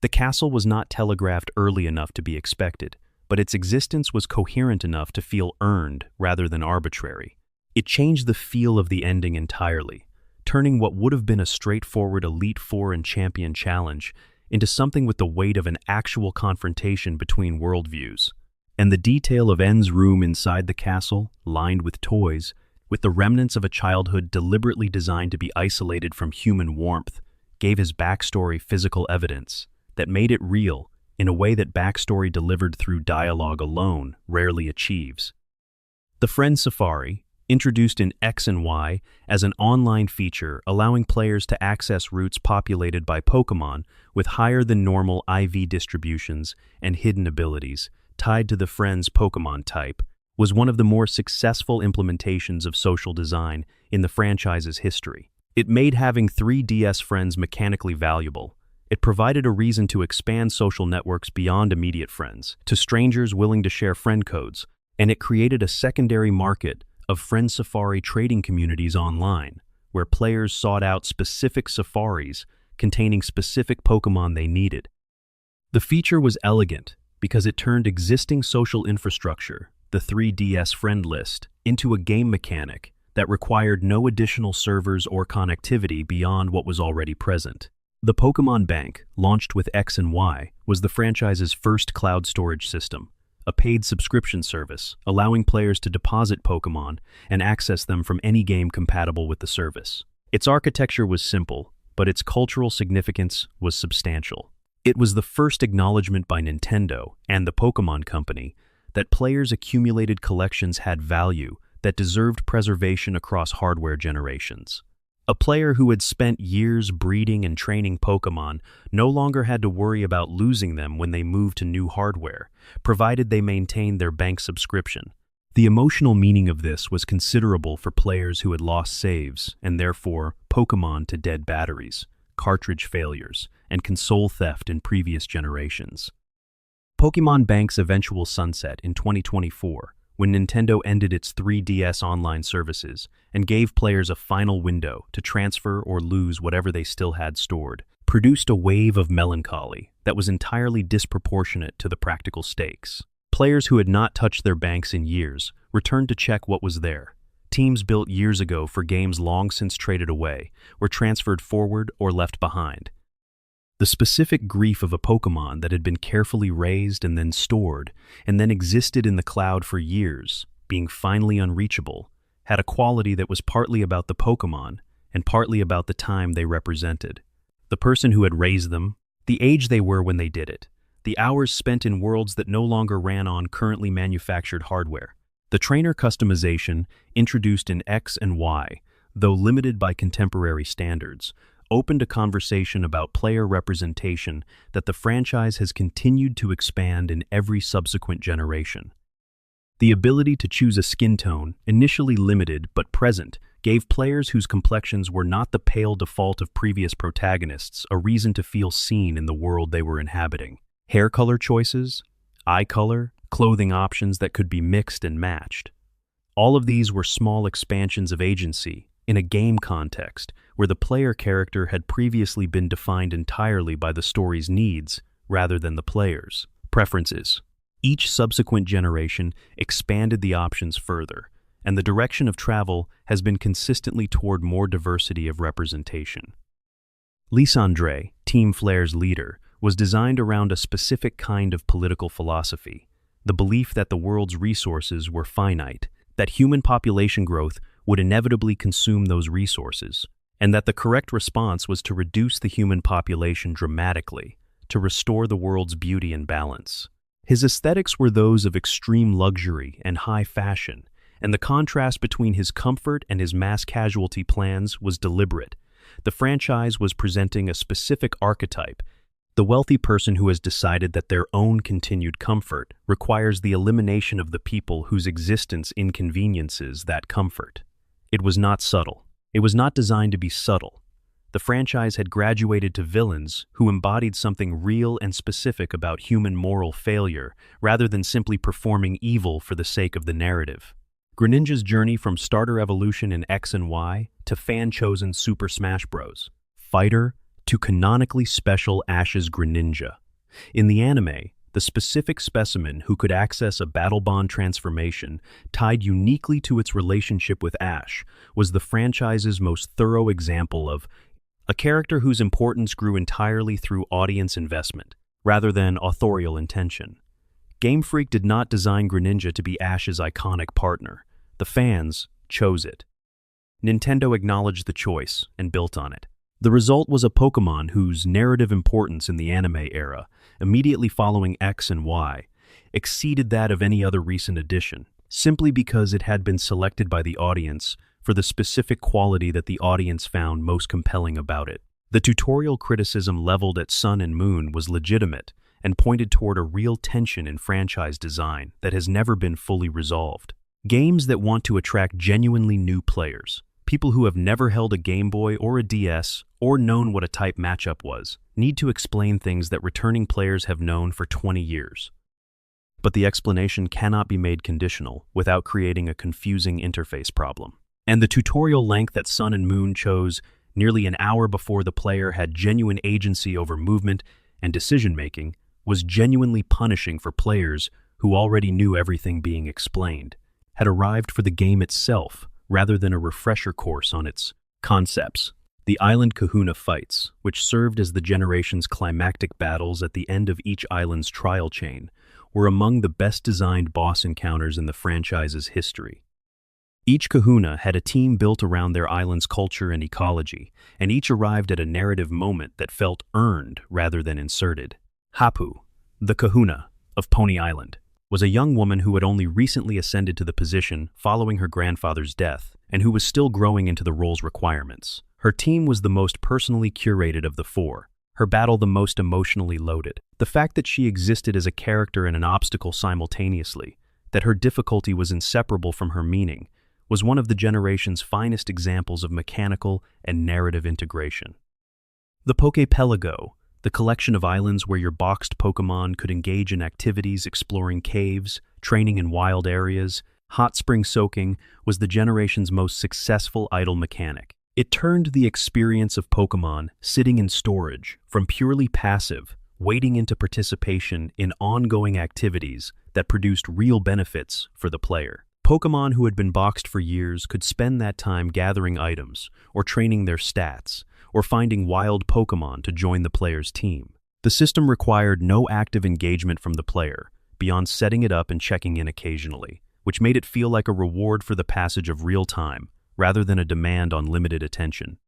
The castle was not telegraphed early enough to be expected, but its existence was coherent enough to feel earned rather than arbitrary. It changed the feel of the ending entirely, turning what would have been a straightforward Elite Four and Champion challenge into something with the weight of an actual confrontation between worldviews. And the detail of N's room inside the castle, lined with toys, with the remnants of a childhood deliberately designed to be isolated from human warmth, gave his backstory physical evidence that made it real in a way that backstory delivered through dialogue alone rarely achieves. The Friend Safari, introduced in X and Y as an online feature allowing players to access routes populated by Pokémon with higher than normal IV distributions and hidden abilities tied to the friend's Pokémon type, was one of the more successful implementations of social design in the franchise's history. It made having 3DS friends mechanically valuable. It provided a reason to expand social networks beyond immediate friends, to strangers willing to share friend codes, and it created a secondary market of Friend Safari trading communities online, where players sought out specific safaris containing specific Pokémon they needed. The feature was elegant because it turned existing social infrastructure, the 3DS friend list, into a game mechanic that required no additional servers or connectivity beyond what was already present. The Pokémon Bank, launched with X and Y, was the franchise's first cloud storage system, a paid subscription service allowing players to deposit Pokémon and access them from any game compatible with the service. Its architecture was simple, but its cultural significance was substantial. It was the first acknowledgement by Nintendo and the Pokémon Company that players' accumulated collections had value that deserved preservation across hardware generations. A player who had spent years breeding and training Pokémon no longer had to worry about losing them when they moved to new hardware, provided they maintained their bank subscription. The emotional meaning of this was considerable for players who had lost saves and therefore Pokémon to dead batteries, cartridge failures, and console theft in previous generations. Pokémon Bank's eventual sunset in 2024, when Nintendo ended its 3DS online services and gave players a final window to transfer or lose whatever they still had stored, produced a wave of melancholy that was entirely disproportionate to the practical stakes. Players who had not touched their banks in years returned to check what was there. Teams built years ago for games long since traded away were transferred forward or left behind. The specific grief of a Pokémon that had been carefully raised and then stored, and then existed in the cloud for years, being finally unreachable, had a quality that was partly about the Pokémon and partly about the time they represented. The person who had raised them, the age they were when they did it, the hours spent in worlds that no longer ran on currently manufactured hardware. The trainer customization, introduced in X and Y, though limited by contemporary standards, opened a conversation about player representation that the franchise has continued to expand in every subsequent generation. The ability to choose a skin tone, initially limited but present, gave players whose complexions were not the pale default of previous protagonists a reason to feel seen in the world they were inhabiting. Hair color choices, eye color, clothing options that could be mixed and matched. All of these were small expansions of agency in a game context where the player character had previously been defined entirely by the story's needs rather than the player's preferences. Each subsequent generation expanded the options further, and the direction of travel has been consistently toward more diversity of representation. Lysandre, Team Flare's leader, was designed around a specific kind of political philosophy, the belief that the world's resources were finite, that human population growth would inevitably consume those resources, and that the correct response was to reduce the human population dramatically, to restore the world's beauty and balance. His aesthetics were those of extreme luxury and high fashion, and the contrast between his comfort and his mass casualty plans was deliberate. The franchise was presenting a specific archetype, the wealthy person who has decided that their own continued comfort requires the elimination of the people whose existence inconveniences that comfort. It was not subtle. It was not designed to be subtle. The franchise had graduated to villains who embodied something real and specific about human moral failure, rather than simply performing evil for the sake of the narrative. Greninja's journey from starter evolution in X and Y to fan-chosen Super Smash Bros. Fighter to canonically special Ash's Greninja. In the anime, the specific specimen who could access a Battle Bond transformation tied uniquely to its relationship with Ash was the franchise's most thorough example of a character whose importance grew entirely through audience investment, rather than authorial intention. Game Freak did not design Greninja to be Ash's iconic partner. The fans chose it. Nintendo acknowledged the choice and built on it. The result was a Pokémon whose narrative importance in the anime era, immediately following X and Y, exceeded that of any other recent edition, simply because it had been selected by the audience for the specific quality that the audience found most compelling about it. The tutorial criticism leveled at Sun and Moon was legitimate and pointed toward a real tension in franchise design that has never been fully resolved. Games that want to attract genuinely new players, people who have never held a Game Boy or a DS or known what a type matchup was, need to explain things that returning players have known for 20 years. But the explanation cannot be made conditional without creating a confusing interface problem. And the tutorial length that Sun and Moon chose nearly an hour before the player had genuine agency over movement and decision-making was genuinely punishing for players who already knew everything being explained, had arrived for the game itself rather than a refresher course on its concepts. The Island Kahuna fights, which served as the generation's climactic battles at the end of each island's trial chain, were among the best-designed boss encounters in the franchise's history. Each Kahuna had a team built around their island's culture and ecology, and each arrived at a narrative moment that felt earned rather than inserted. Hapu, the Kahuna of Pony Island, was a young woman who had only recently ascended to the position following her grandfather's death, and who was still growing into the role's requirements. Her team was the most personally curated of the four, her battle the most emotionally loaded. The fact that she existed as a character and an obstacle simultaneously, that her difficulty was inseparable from her meaning, was one of the generation's finest examples of mechanical and narrative integration. The Poképelago, the collection of islands where your boxed Pokémon could engage in activities exploring caves, training in wild areas, hot spring soaking, was the generation's most successful idle mechanic. It turned the experience of Pokémon sitting in storage from purely passive, waiting into participation in ongoing activities that produced real benefits for the player. Pokémon who had been boxed for years could spend that time gathering items, or training their stats, or finding wild Pokémon to join the player's team. The system required no active engagement from the player, beyond setting it up and checking in occasionally, which made it feel like a reward for the passage of real time, rather than a demand on limited attention.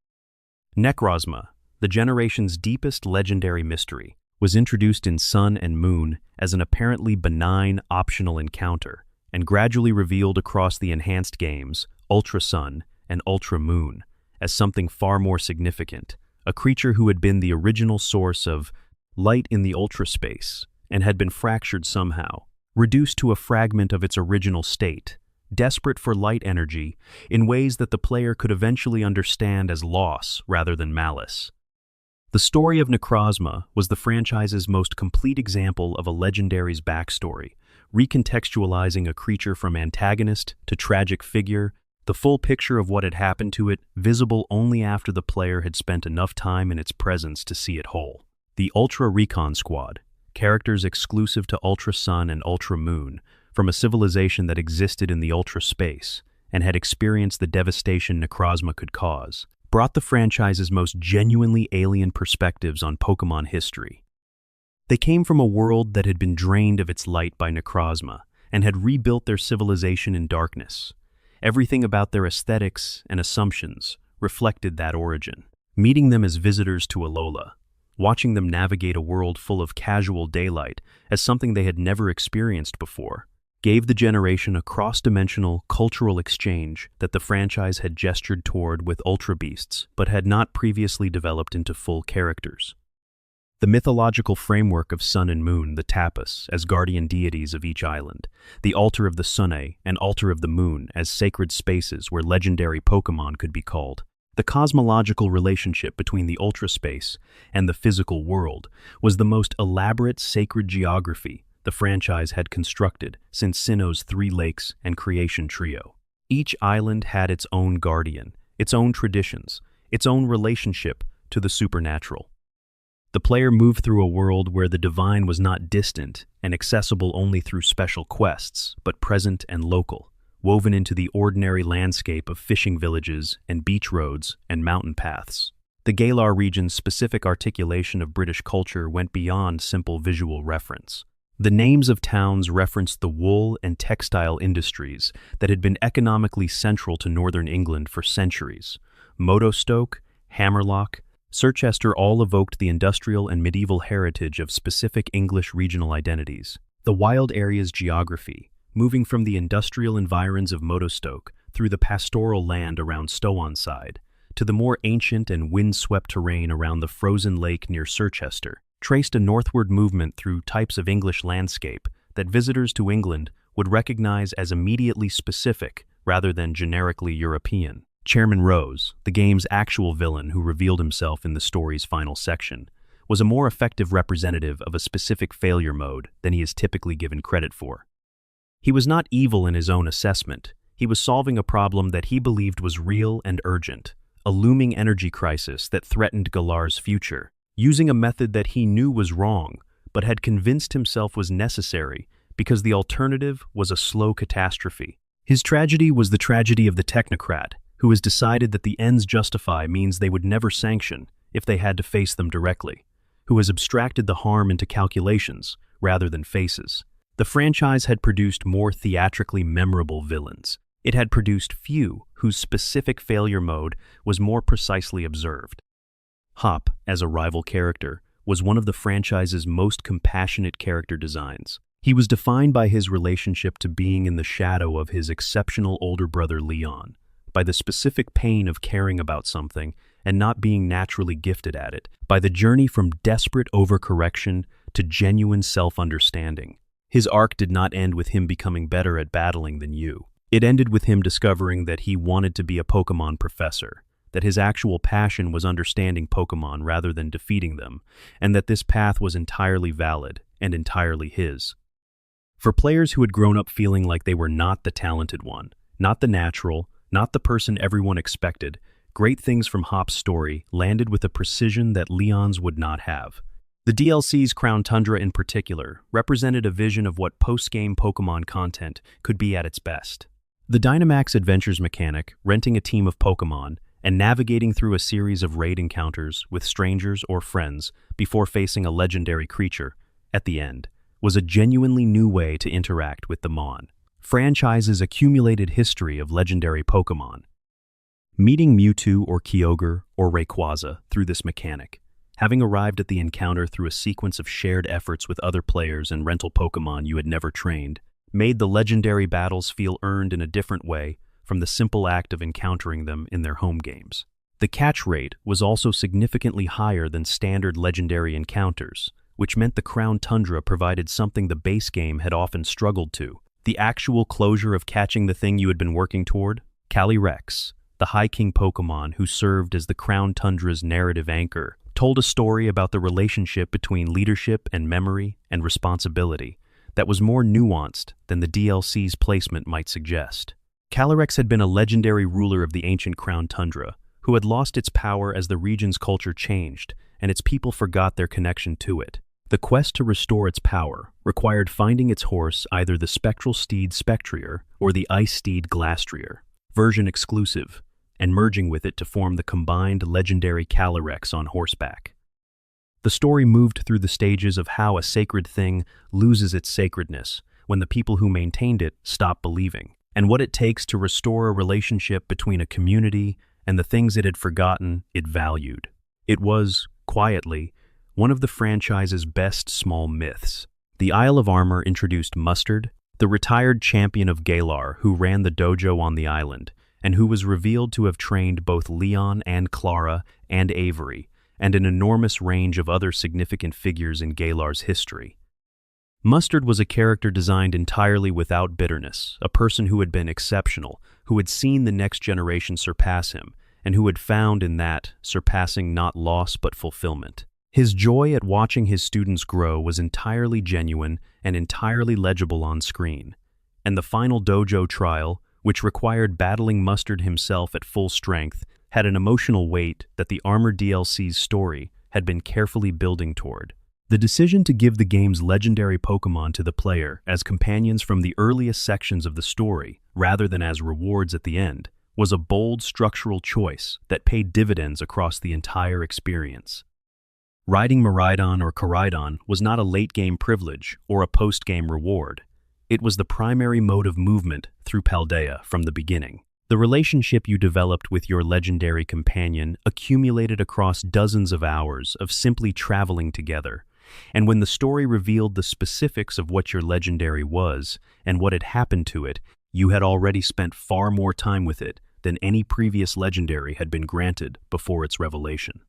Necrozma, the generation's deepest legendary mystery, was introduced in Sun and Moon as an apparently benign, optional encounter, and gradually revealed across the enhanced games, Ultra Sun and Ultra Moon, as something far more significant, a creature who had been the original source of light in the ultra space and had been fractured somehow, reduced to a fragment of its original state, desperate for light energy in ways that the player could eventually understand as loss rather than malice. The story of Necrozma was the franchise's most complete example of a legendary's backstory, recontextualizing a creature from antagonist to tragic figure, the full picture of what had happened to it visible only after the player had spent enough time in its presence to see it whole. The Ultra Recon Squad, characters exclusive to Ultra Sun and Ultra Moon, from a civilization that existed in the ultra space and had experienced the devastation Necrozma could cause, brought the franchise's most genuinely alien perspectives on Pokémon history. They came from a world that had been drained of its light by Necrozma and had rebuilt their civilization in darkness. Everything about their aesthetics and assumptions reflected that origin. Meeting them as visitors to Alola, watching them navigate a world full of casual daylight as something they had never experienced before, gave the generation a cross-dimensional cultural exchange that the franchise had gestured toward with Ultra Beasts but had not previously developed into full characters. The mythological framework of Sun and Moon, the Tapas, as guardian deities of each island, the Altar of the Sunne and Altar of the Moon as sacred spaces where legendary Pokémon could be called. The cosmological relationship between the Ultra Space and the physical world was the most elaborate sacred geography the franchise had constructed since Sinnoh's Three Lakes and Creation Trio. Each island had its own guardian, its own traditions, its own relationship to the supernatural. The player moved through a world where the divine was not distant and accessible only through special quests, but present and local, woven into the ordinary landscape of fishing villages and beach roads and mountain paths. The Galar region's specific articulation of British culture went beyond simple visual reference. The names of towns referenced the wool and textile industries that had been economically central to northern England for centuries. Modostoke, Hammerlock, Circhester all evoked the industrial and medieval heritage of specific English regional identities. The wild area's geography, moving from the industrial environs of Modostoke through the pastoral land around Stowonside to the more ancient and wind-swept terrain around the frozen lake near Circhester, traced a northward movement through types of English landscape that visitors to England would recognize as immediately specific rather than generically European. Chairman Rose, the game's actual villain who revealed himself in the story's final section, was a more effective representative of a specific failure mode than he is typically given credit for. He was not evil in his own assessment. He was solving a problem that he believed was real and urgent, a looming energy crisis that threatened Galar's future, using a method that he knew was wrong, but had convinced himself was necessary because the alternative was a slow catastrophe. His tragedy was the tragedy of the technocrat, who has decided that the ends justify means they would never sanction if they had to face them directly, who has abstracted the harm into calculations rather than faces. The franchise had produced more theatrically memorable villains. It had produced few whose specific failure mode was more precisely observed. Hop, as a rival character, was one of the franchise's most compassionate character designs. He was defined by his relationship to being in the shadow of his exceptional older brother Leon, by the specific pain of caring about something and not being naturally gifted at it, by the journey from desperate overcorrection to genuine self-understanding. His arc did not end with him becoming better at battling than you. It ended with him discovering that he wanted to be a Pokémon professor, that his actual passion was understanding Pokémon rather than defeating them, and that this path was entirely valid and entirely his. For players who had grown up feeling like they were not the talented one, not the natural, not the person everyone expected, great things from Hop's story landed with a precision that Leon's would not have. The DLC's Crown Tundra in particular represented a vision of what post-game Pokémon content could be at its best. The Dynamax Adventures mechanic, renting a team of Pokémon, and navigating through a series of raid encounters with strangers or friends before facing a legendary creature, at the end, was a genuinely new way to interact with the Mon franchise's accumulated history of legendary Pokémon. Meeting Mewtwo or Kyogre or Rayquaza through this mechanic, having arrived at the encounter through a sequence of shared efforts with other players and rental Pokémon you had never trained, made the legendary battles feel earned in a different way from the simple act of encountering them in their home games. The catch rate was also significantly higher than standard legendary encounters, which meant the Crown Tundra provided something the base game had often struggled to: the actual closure of catching the thing you had been working toward. Calyrex, the High King Pokémon who served as the Crown Tundra's narrative anchor, told a story about the relationship between leadership and memory and responsibility that was more nuanced than the DLC's placement might suggest. Calyrex had been a legendary ruler of the ancient Crown Tundra, who had lost its power as the region's culture changed and its people forgot their connection to it. The quest to restore its power required finding its horse, either the spectral steed Spectrier or the ice steed Glastrier, version exclusive, and merging with it to form the combined legendary Calyrex on horseback. The story moved through the stages of how a sacred thing loses its sacredness when the people who maintained it stop believing, and what it takes to restore a relationship between a community and the things it had forgotten, it valued. It was, quietly, one of the franchise's best small myths. The Isle of Armor introduced Mustard, the retired champion of Galar who ran the dojo on the island, and who was revealed to have trained both Leon and Clara and Avery, and an enormous range of other significant figures in Galar's history. Mustard was a character designed entirely without bitterness, a person who had been exceptional, who had seen the next generation surpass him, and who had found in that surpassing not loss but fulfillment. His joy at watching his students grow was entirely genuine and entirely legible on screen, and the final dojo trial, which required battling Mustard himself at full strength, had an emotional weight that the Armor DLC's story had been carefully building toward. The decision to give the game's legendary Pokémon to the player as companions from the earliest sections of the story, rather than as rewards at the end, was a bold structural choice that paid dividends across the entire experience. Riding Miraidon or Koraidon was not a late-game privilege or a post-game reward. It was the primary mode of movement through Paldea from the beginning. The relationship you developed with your legendary companion accumulated across dozens of hours of simply traveling together, and when the story revealed the specifics of what your legendary was and what had happened to it, you had already spent far more time with it than any previous legendary had been granted before its revelation.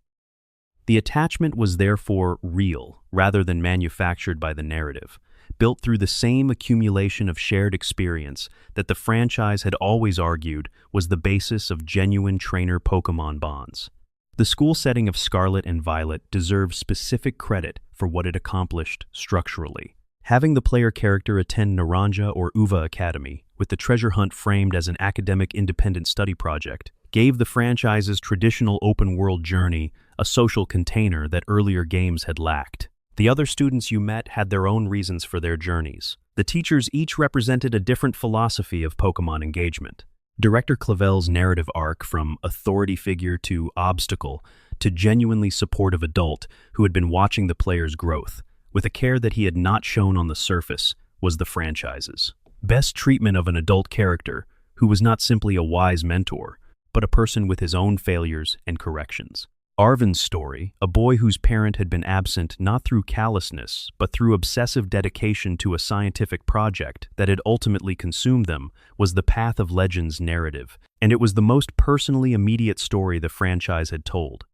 The attachment was therefore real, rather than manufactured by the narrative, built through the same accumulation of shared experience that the franchise had always argued was the basis of genuine trainer-Pokémon bonds. The school setting of Scarlet and Violet deserves specific credit for what it accomplished structurally. Having the player character attend Naranja or Uva Academy, with the treasure hunt framed as an academic independent study project, gave the franchise's traditional open-world journey a social container that earlier games had lacked. The other students you met had their own reasons for their journeys. The teachers each represented a different philosophy of Pokémon engagement. Director Clavel's narrative arc from authority figure to obstacle to genuinely supportive adult who had been watching the player's growth, with a care that he had not shown on the surface, was the franchise's best treatment of an adult character who was not simply a wise mentor, but a person with his own failures and corrections. Arvin's story, a boy whose parent had been absent not through callousness, but through obsessive dedication to a scientific project that had ultimately consumed them, was the Path of Legends narrative, and it was the most personally immediate story the franchise had told.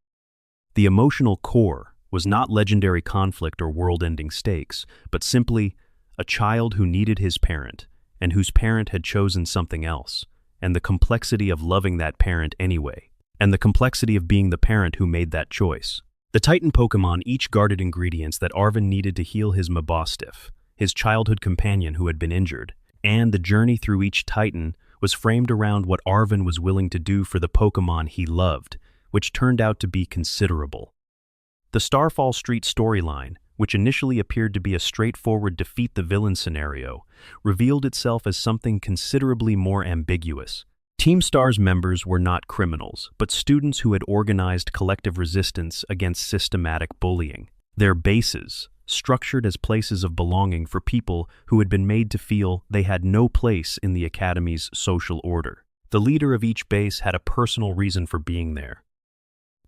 The emotional core was not legendary conflict or world-ending stakes, but simply a child who needed his parent, and whose parent had chosen something else, and the complexity of loving that parent anyway, and the complexity of being the parent who made that choice. The Titan Pokémon each guarded ingredients that Arvin needed to heal his Mabostiff, his childhood companion who had been injured, and the journey through each Titan was framed around what Arvin was willing to do for the Pokémon he loved, which turned out to be considerable. The Starfall Street storyline, which initially appeared to be a straightforward defeat-the-villain scenario, revealed itself as something considerably more ambiguous. Team Star's members were not criminals, but students who had organized collective resistance against systematic bullying. Their bases, structured as places of belonging for people who had been made to feel they had no place in the Academy's social order. The leader of each base had a personal reason for being there.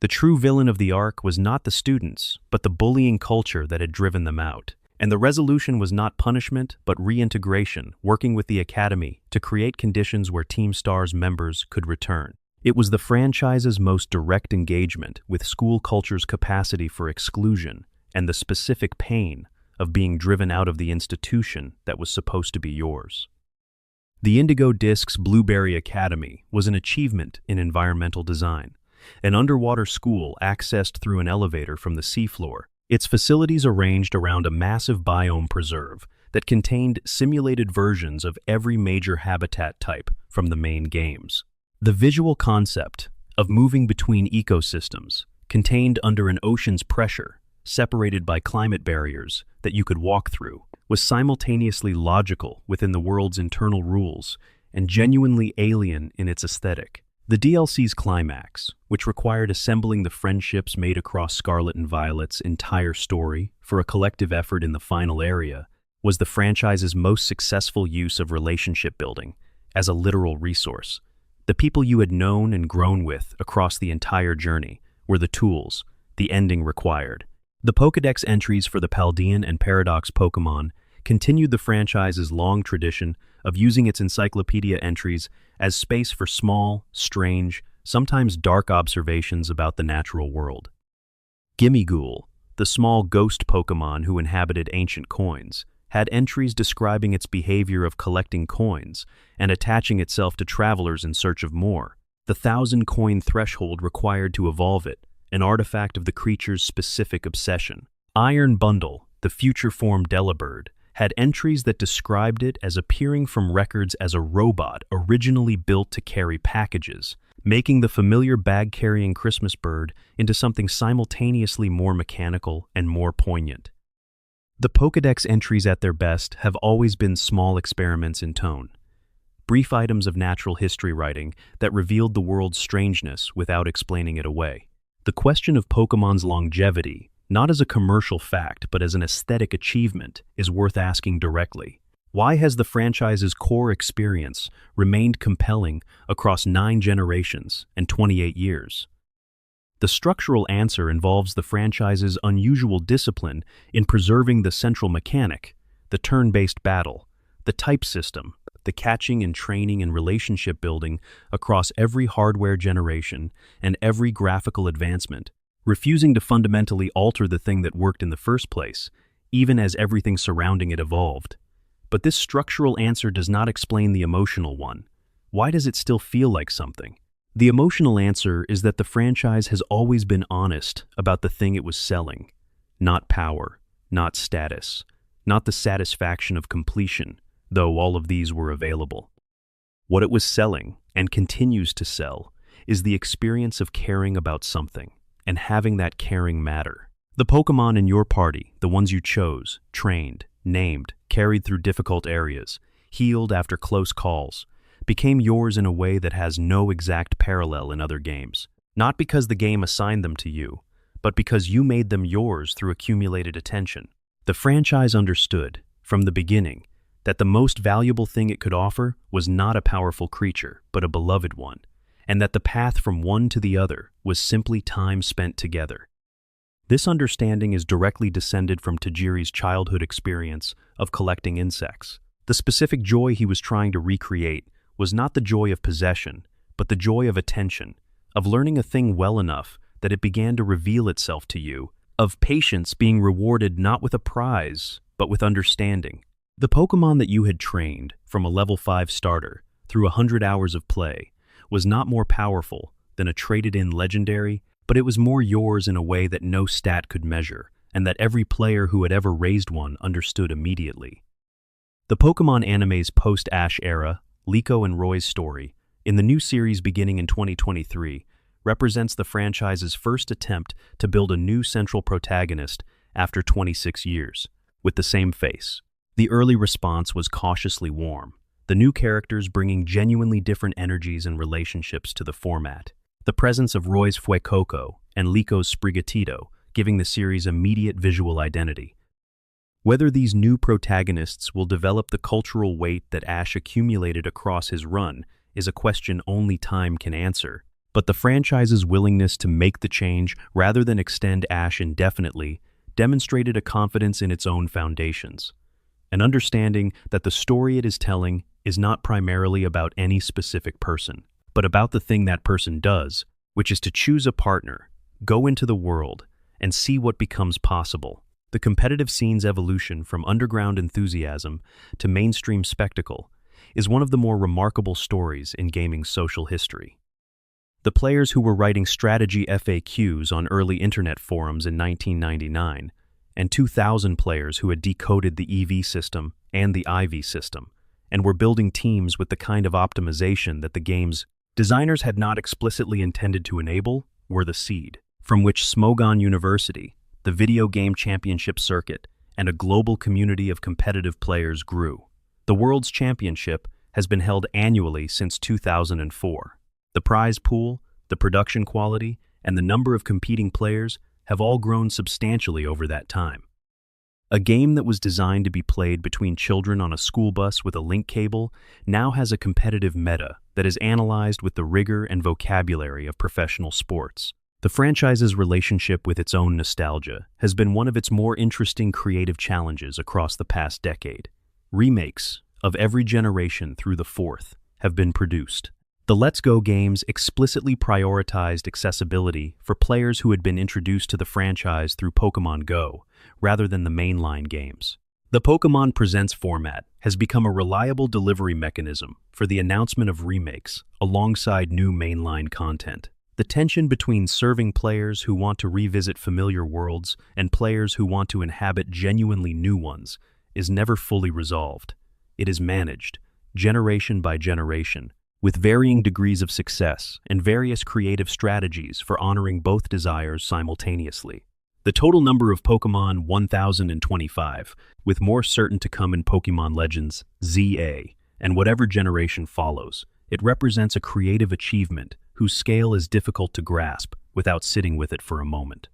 The true villain of the arc was not the students, but the bullying culture that had driven them out. And the resolution was not punishment, but reintegration, working with the Academy to create conditions where Team Star's members could return. It was the franchise's most direct engagement with school culture's capacity for exclusion and the specific pain of being driven out of the institution that was supposed to be yours. The Indigo Disc's Blueberry Academy was an achievement in environmental design. An underwater school accessed through an elevator from the seafloor, its facilities arranged around a massive biome preserve that contained simulated versions of every major habitat type from the main games. The visual concept of moving between ecosystems, contained under an ocean's pressure, separated by climate barriers that you could walk through, was simultaneously logical within the world's internal rules and genuinely alien in its aesthetic. The DLC's climax, which required assembling the friendships made across Scarlet and Violet's entire story for a collective effort in the final area, was the franchise's most successful use of relationship building as a literal resource. The people you had known and grown with across the entire journey were the tools, the ending required. The Pokédex entries for the Paldean and Paradox Pokémon continued the franchise's long tradition of using its encyclopedia entries as space for small, strange, sometimes dark observations about the natural world. Gimmighoul, the small ghost Pokémon who inhabited ancient coins, had entries describing its behavior of collecting coins and attaching itself to travelers in search of more. The 1,000-coin threshold required to evolve it, an artifact of the creature's specific obsession. Iron Bundle, the future form Delibird, had entries that described it as appearing from records as a robot originally built to carry packages, making the familiar bag-carrying Christmas bird into something simultaneously more mechanical and more poignant. The Pokédex entries at their best have always been small experiments in tone, brief items of natural history writing that revealed the world's strangeness without explaining it away. The question of Pokémon's longevity, not as a commercial fact but as an aesthetic achievement, is worth asking directly. Why has the franchise's core experience remained compelling across 9 generations and 28 years? The structural answer involves the franchise's unusual discipline in preserving the central mechanic, the turn-based battle, the type system, the catching and training and relationship building across every hardware generation and every graphical advancement, refusing to fundamentally alter the thing that worked in the first place, even as everything surrounding it evolved. But this structural answer does not explain the emotional one. Why does it still feel like something? The emotional answer is that the franchise has always been honest about the thing it was selling. Not power, not status, not the satisfaction of completion, though all of these were available. What it was selling, and continues to sell, is the experience of caring about something, and having that caring matter. The Pokémon in your party, the ones you chose, trained, named, carried through difficult areas, healed after close calls, became yours in a way that has no exact parallel in other games. Not because the game assigned them to you, but because you made them yours through accumulated attention. The franchise understood, from the beginning, that the most valuable thing it could offer was not a powerful creature, but a beloved one, and that the path from one to the other was simply time spent together. This understanding is directly descended from Tajiri's childhood experience of collecting insects. The specific joy he was trying to recreate was not the joy of possession, but the joy of attention, of learning a thing well enough that it began to reveal itself to you, of patience being rewarded not with a prize, but with understanding. The Pokémon that you had trained, from a level 5 starter, through 100 hours of play, was not more powerful than a traded-in legendary, but it was more yours in a way that no stat could measure, and that every player who had ever raised one understood immediately. The Pokémon anime's post-Ash era, Liko and Roy's story, in the new series beginning in 2023, represents the franchise's first attempt to build a new central protagonist after 26 years, with the same face. The early response was cautiously warm, the new characters bringing genuinely different energies and relationships to the format. The presence of Roy's Fuecoco and Liko's Sprigatito giving the series immediate visual identity. Whether these new protagonists will develop the cultural weight that Ash accumulated across his run is a question only time can answer, but the franchise's willingness to make the change rather than extend Ash indefinitely demonstrated a confidence in its own foundations, an understanding that the story it is telling is not primarily about any specific person, but about the thing that person does, which is to choose a partner, go into the world, and see what becomes possible. The competitive scene's evolution from underground enthusiasm to mainstream spectacle is one of the more remarkable stories in gaming's social history. The players who were writing strategy FAQs on early internet forums in 1999, and 2,000 players who had decoded the EV system and the IV system, and were building teams with the kind of optimization that the game's designers had not explicitly intended to enable, were the seed from which Smogon University, the video game championship circuit, and a global community of competitive players grew. The World's Championship has been held annually since 2004. The prize pool, the production quality, and the number of competing players have all grown substantially over that time. A game that was designed to be played between children on a school bus with a link cable now has a competitive meta that is analyzed with the rigor and vocabulary of professional sports. The franchise's relationship with its own nostalgia has been one of its more interesting creative challenges across the past decade. Remakes of every generation through the fourth have been produced. The Let's Go games explicitly prioritized accessibility for players who had been introduced to the franchise through Pokémon Go, rather than the mainline games. The Pokémon Presents format has become a reliable delivery mechanism for the announcement of remakes alongside new mainline content. The tension between serving players who want to revisit familiar worlds and players who want to inhabit genuinely new ones is never fully resolved. It is managed, generation by generation, with varying degrees of success and various creative strategies for honoring both desires simultaneously. The total number of Pokémon 1025, with more certain to come in Pokémon Legends ZA, and whatever generation follows. It represents a creative achievement whose scale is difficult to grasp without sitting with it for a moment.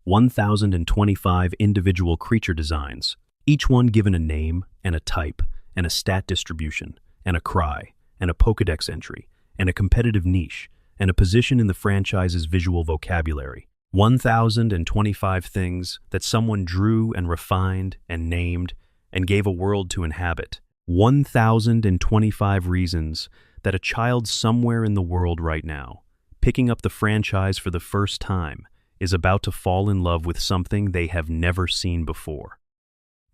1025 individual creature designs, each one given a name and a type and a stat distribution and a cry and a Pokédex entry and a competitive niche and a position in the franchise's visual vocabulary. 1025 things that someone drew and refined and named and gave a world to inhabit. 1025 reasons that a child somewhere in the world right now, picking up the franchise for the first time, is about to fall in love with something they have never seen before.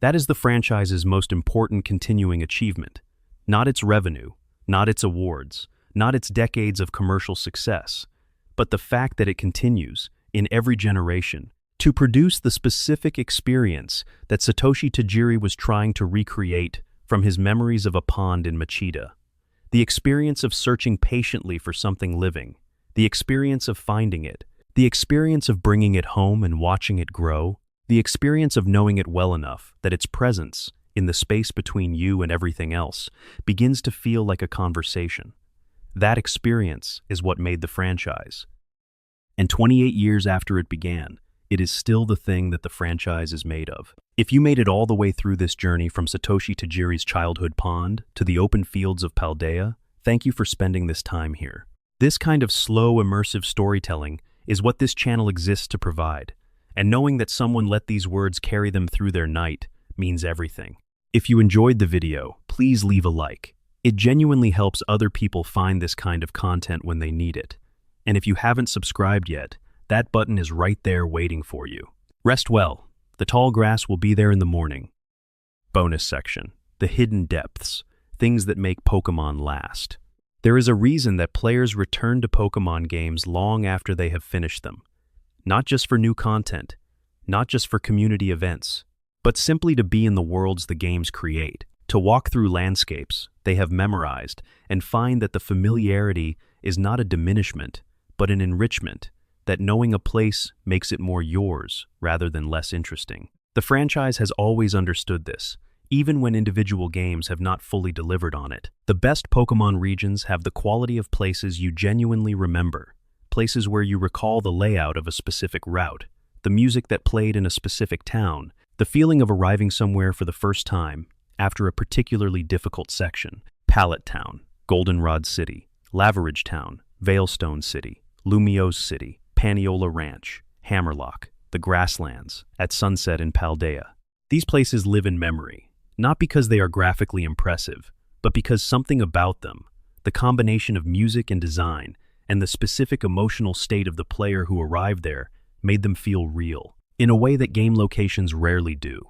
That is the franchise's most important continuing achievement, not its revenue, not its awards, not its decades of commercial success, but the fact that it continues, in every generation, to produce the specific experience that Satoshi Tajiri was trying to recreate from his memories of a pond in Machida. The experience of searching patiently for something living, the experience of finding it, the experience of bringing it home and watching it grow, the experience of knowing it well enough that its presence, in the space between you and everything else, begins to feel like a conversation. That experience is what made the franchise. And 28 years after it began, it is still the thing that the franchise is made of. If you made it all the way through this journey from Satoshi Tajiri's childhood pond to the open fields of Paldea, thank you for spending this time here. This kind of slow, immersive storytelling is what this channel exists to provide, and knowing that someone let these words carry them through their night means everything. If you enjoyed the video, please leave a like. It genuinely helps other people find this kind of content when they need it. And if you haven't subscribed yet, that button is right there waiting for you. Rest well. The tall grass will be there in the morning. Bonus section. The hidden depths. Things that make Pokémon last. There is a reason that players return to Pokémon games long after they have finished them. Not just for new content, not just for community events, but simply to be in the worlds the games create, to walk through landscapes they have memorized and find that the familiarity is not a diminishment, but an enrichment, that knowing a place makes it more yours rather than less interesting. The franchise has always understood this, even when individual games have not fully delivered on it. The best Pokémon regions have the quality of places you genuinely remember, places where you recall the layout of a specific route, the music that played in a specific town, the feeling of arriving somewhere for the first time after a particularly difficult section. Pallet Town, Goldenrod City, Laveridge Town, Veilstone City, Lumiose City, Paniola Ranch, Hammerlock, the Grasslands, at sunset in Paldea. These places live in memory, not because they are graphically impressive, but because something about them, the combination of music and design, and the specific emotional state of the player who arrived there, made them feel real, in a way that game locations rarely do.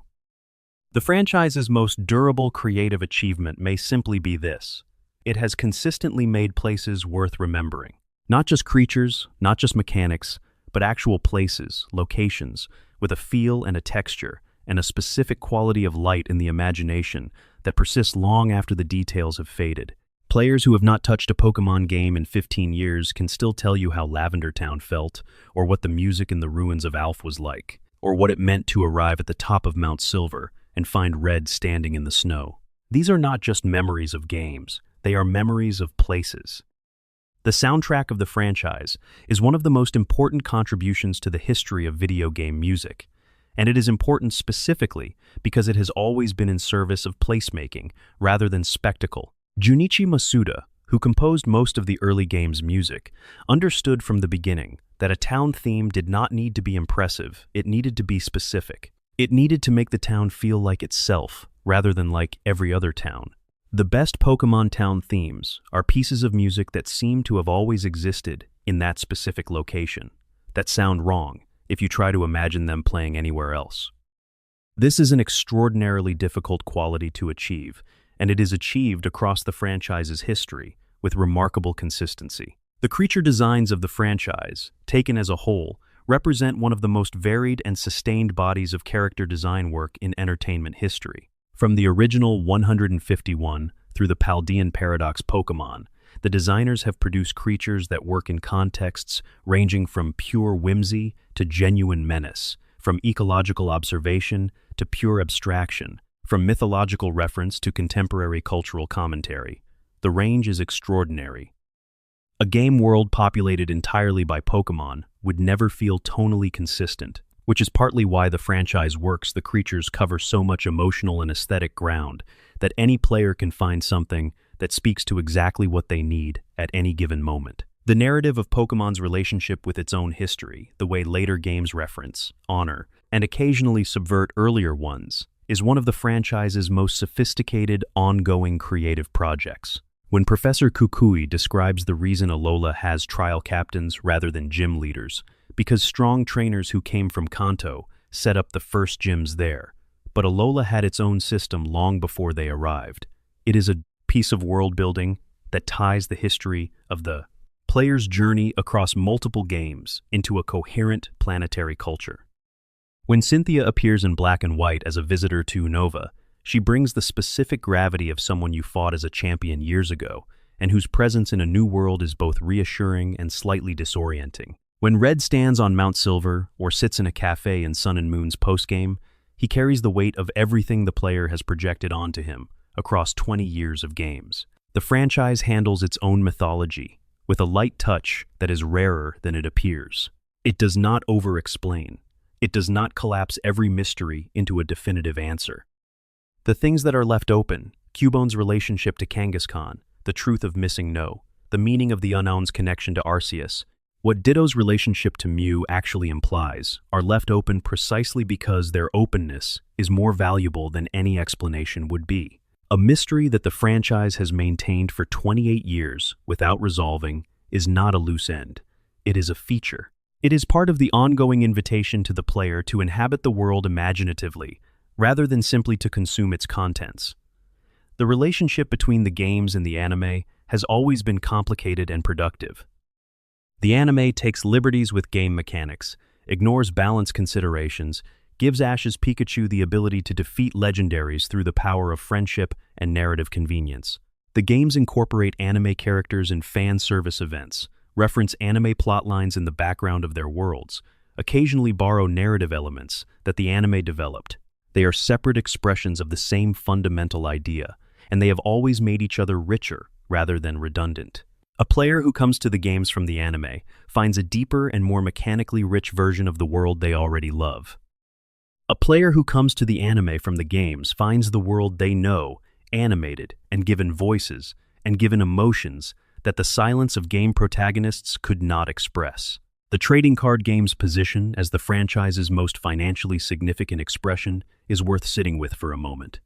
The franchise's most durable creative achievement may simply be this: it has consistently made places worth remembering. Not just creatures, not just mechanics, but actual places, locations, with a feel and a texture, and a specific quality of light in the imagination that persists long after the details have faded. Players who have not touched a Pokémon game in 15 years can still tell you how Lavender Town felt, or what the music in the ruins of Alph was like, or what it meant to arrive at the top of Mount Silver and find Red standing in the snow. These are not just memories of games, they are memories of places. The soundtrack of the franchise is one of the most important contributions to the history of video game music, and it is important specifically because it has always been in service of placemaking rather than spectacle. Junichi Masuda, who composed most of the early game's music, understood from the beginning that a town theme did not need to be impressive, it needed to be specific. It needed to make the town feel like itself, rather than like every other town. The best Pokémon town themes are pieces of music that seem to have always existed in that specific location, that sound wrong if you try to imagine them playing anywhere else. This is an extraordinarily difficult quality to achieve, and it is achieved across the franchise's history with remarkable consistency. The creature designs of the franchise, taken as a whole, represent one of the most varied and sustained bodies of character design work in entertainment history. From the original 151 through the Paldean Paradox Pokémon, the designers have produced creatures that work in contexts ranging from pure whimsy to genuine menace, from ecological observation to pure abstraction, from mythological reference to contemporary cultural commentary. The range is extraordinary. A game world populated entirely by Pokémon would never feel tonally consistent, which is partly why the franchise works. The creatures cover so much emotional and aesthetic ground that any player can find something that speaks to exactly what they need at any given moment. The narrative of Pokémon's relationship with its own history, the way later games reference, honor, and occasionally subvert earlier ones, is one of the franchise's most sophisticated, ongoing creative projects. When Professor Kukui describes the reason Alola has trial captains rather than gym leaders, because strong trainers who came from Kanto set up the first gyms there, but Alola had its own system long before they arrived. It is a piece of world building that ties the history of the player's journey across multiple games into a coherent planetary culture. When Cynthia appears in black and white as a visitor to Unova, she brings the specific gravity of someone you fought as a champion years ago, and whose presence in a new world is both reassuring and slightly disorienting. When Red stands on Mount Silver or sits in a cafe in Sun and Moon's postgame, he carries the weight of everything the player has projected onto him across 20 years of games. The franchise handles its own mythology with a light touch that is rarer than it appears. It does not over-explain. It does not collapse every mystery into a definitive answer. The things that are left open, Cubone's relationship to Kangaskhan, the truth of missing No, the meaning of the Unknown's connection to Arceus, what Ditto's relationship to Mew actually implies, are left open precisely because their openness is more valuable than any explanation would be. A mystery that the franchise has maintained for 28 years without resolving is not a loose end. It is a feature. It is part of the ongoing invitation to the player to inhabit the world imaginatively, rather than simply to consume its contents. The relationship between the games and the anime has always been complicated and productive. The anime takes liberties with game mechanics, ignores balance considerations, gives Ash's Pikachu the ability to defeat legendaries through the power of friendship and narrative convenience. The games incorporate anime characters in fan service events, reference anime plotlines in the background of their worlds, occasionally borrow narrative elements that the anime developed. They are separate expressions of the same fundamental idea, and they have always made each other richer rather than redundant. A player who comes to the games from the anime finds a deeper and more mechanically rich version of the world they already love. A player who comes to the anime from the games finds the world they know animated and given voices and given emotions that the silence of game protagonists could not express. The trading card game's position as the franchise's most financially significant expression is worth sitting with for a moment.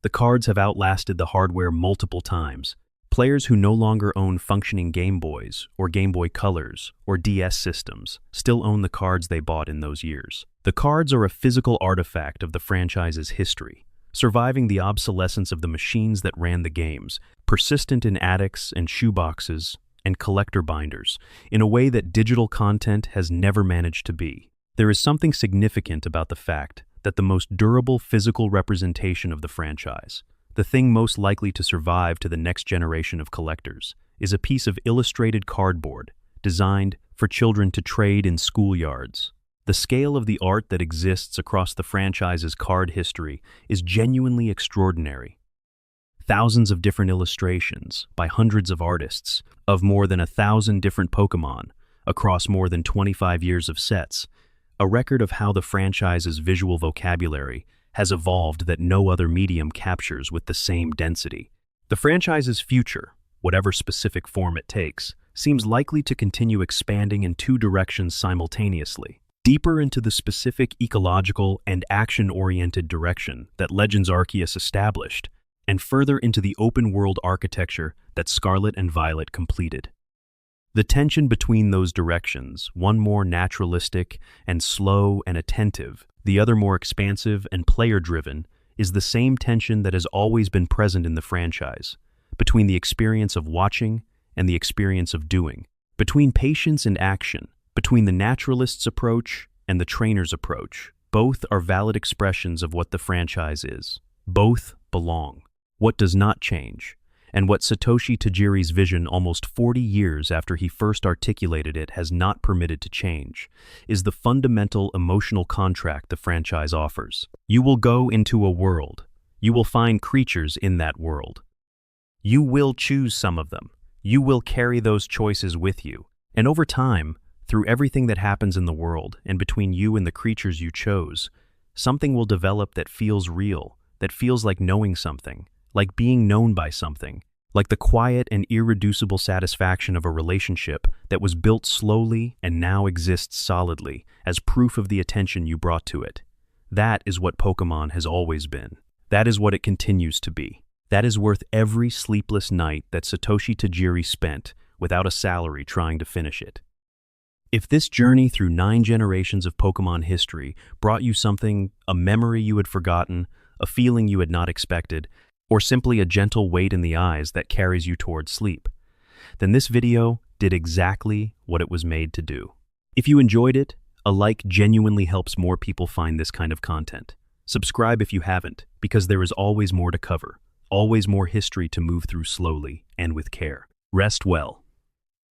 The cards have outlasted the hardware multiple times. Players who no longer own functioning Game Boys or Game Boy Colors or DS systems still own the cards they bought in those years. The cards are a physical artifact of the franchise's history, surviving the obsolescence of the machines that ran the games, persistent in attics and shoeboxes and collector binders, in a way that digital content has never managed to be. There is something significant about the fact that the most durable physical representation of the franchise, the thing most likely to survive to the next generation of collectors, is a piece of illustrated cardboard designed for children to trade in schoolyards. The scale of the art that exists across the franchise's card history is genuinely extraordinary. Thousands of different illustrations by hundreds of artists of more than 1,000 different Pokémon across more than 25 years of sets, a record of how the franchise's visual vocabulary has evolved that no other medium captures with the same density. The franchise's future, whatever specific form it takes, seems likely to continue expanding in two directions simultaneously. Deeper into the specific ecological and action-oriented direction that Legends Arceus established, and further into the open-world architecture that Scarlet and Violet completed. The tension between those directions, one more naturalistic and slow and attentive, the other more expansive and player-driven, is the same tension that has always been present in the franchise, between the experience of watching and the experience of doing, between patience and action, between the naturalist's approach and the trainer's approach. Both are valid expressions of what the franchise is. Both belong. What does not change, and what Satoshi Tajiri's vision almost 40 years after he first articulated it has not permitted to change, is the fundamental emotional contract the franchise offers. You will go into a world. You will find creatures in that world. You will choose some of them. You will carry those choices with you. And over time, through everything that happens in the world and between you and the creatures you chose, something will develop that feels real, that feels like knowing something, like being known by something, like the quiet and irreducible satisfaction of a relationship that was built slowly and now exists solidly as proof of the attention you brought to it. That is what Pokémon has always been. That is what it continues to be. That is worth every sleepless night that Satoshi Tajiri spent without a salary trying to finish it. If this journey through 9 generations of Pokémon history brought you something, a memory you had forgotten, a feeling you had not expected, or simply a gentle weight in the eyes that carries you towards sleep, then this video did exactly what it was made to do. If you enjoyed it, a like genuinely helps more people find this kind of content. Subscribe if you haven't, because there is always more to cover, always more history to move through slowly and with care. Rest well.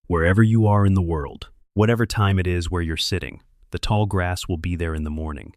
Wherever you are in the world, whatever time it is where you're sitting, the tall grass will be there in the morning,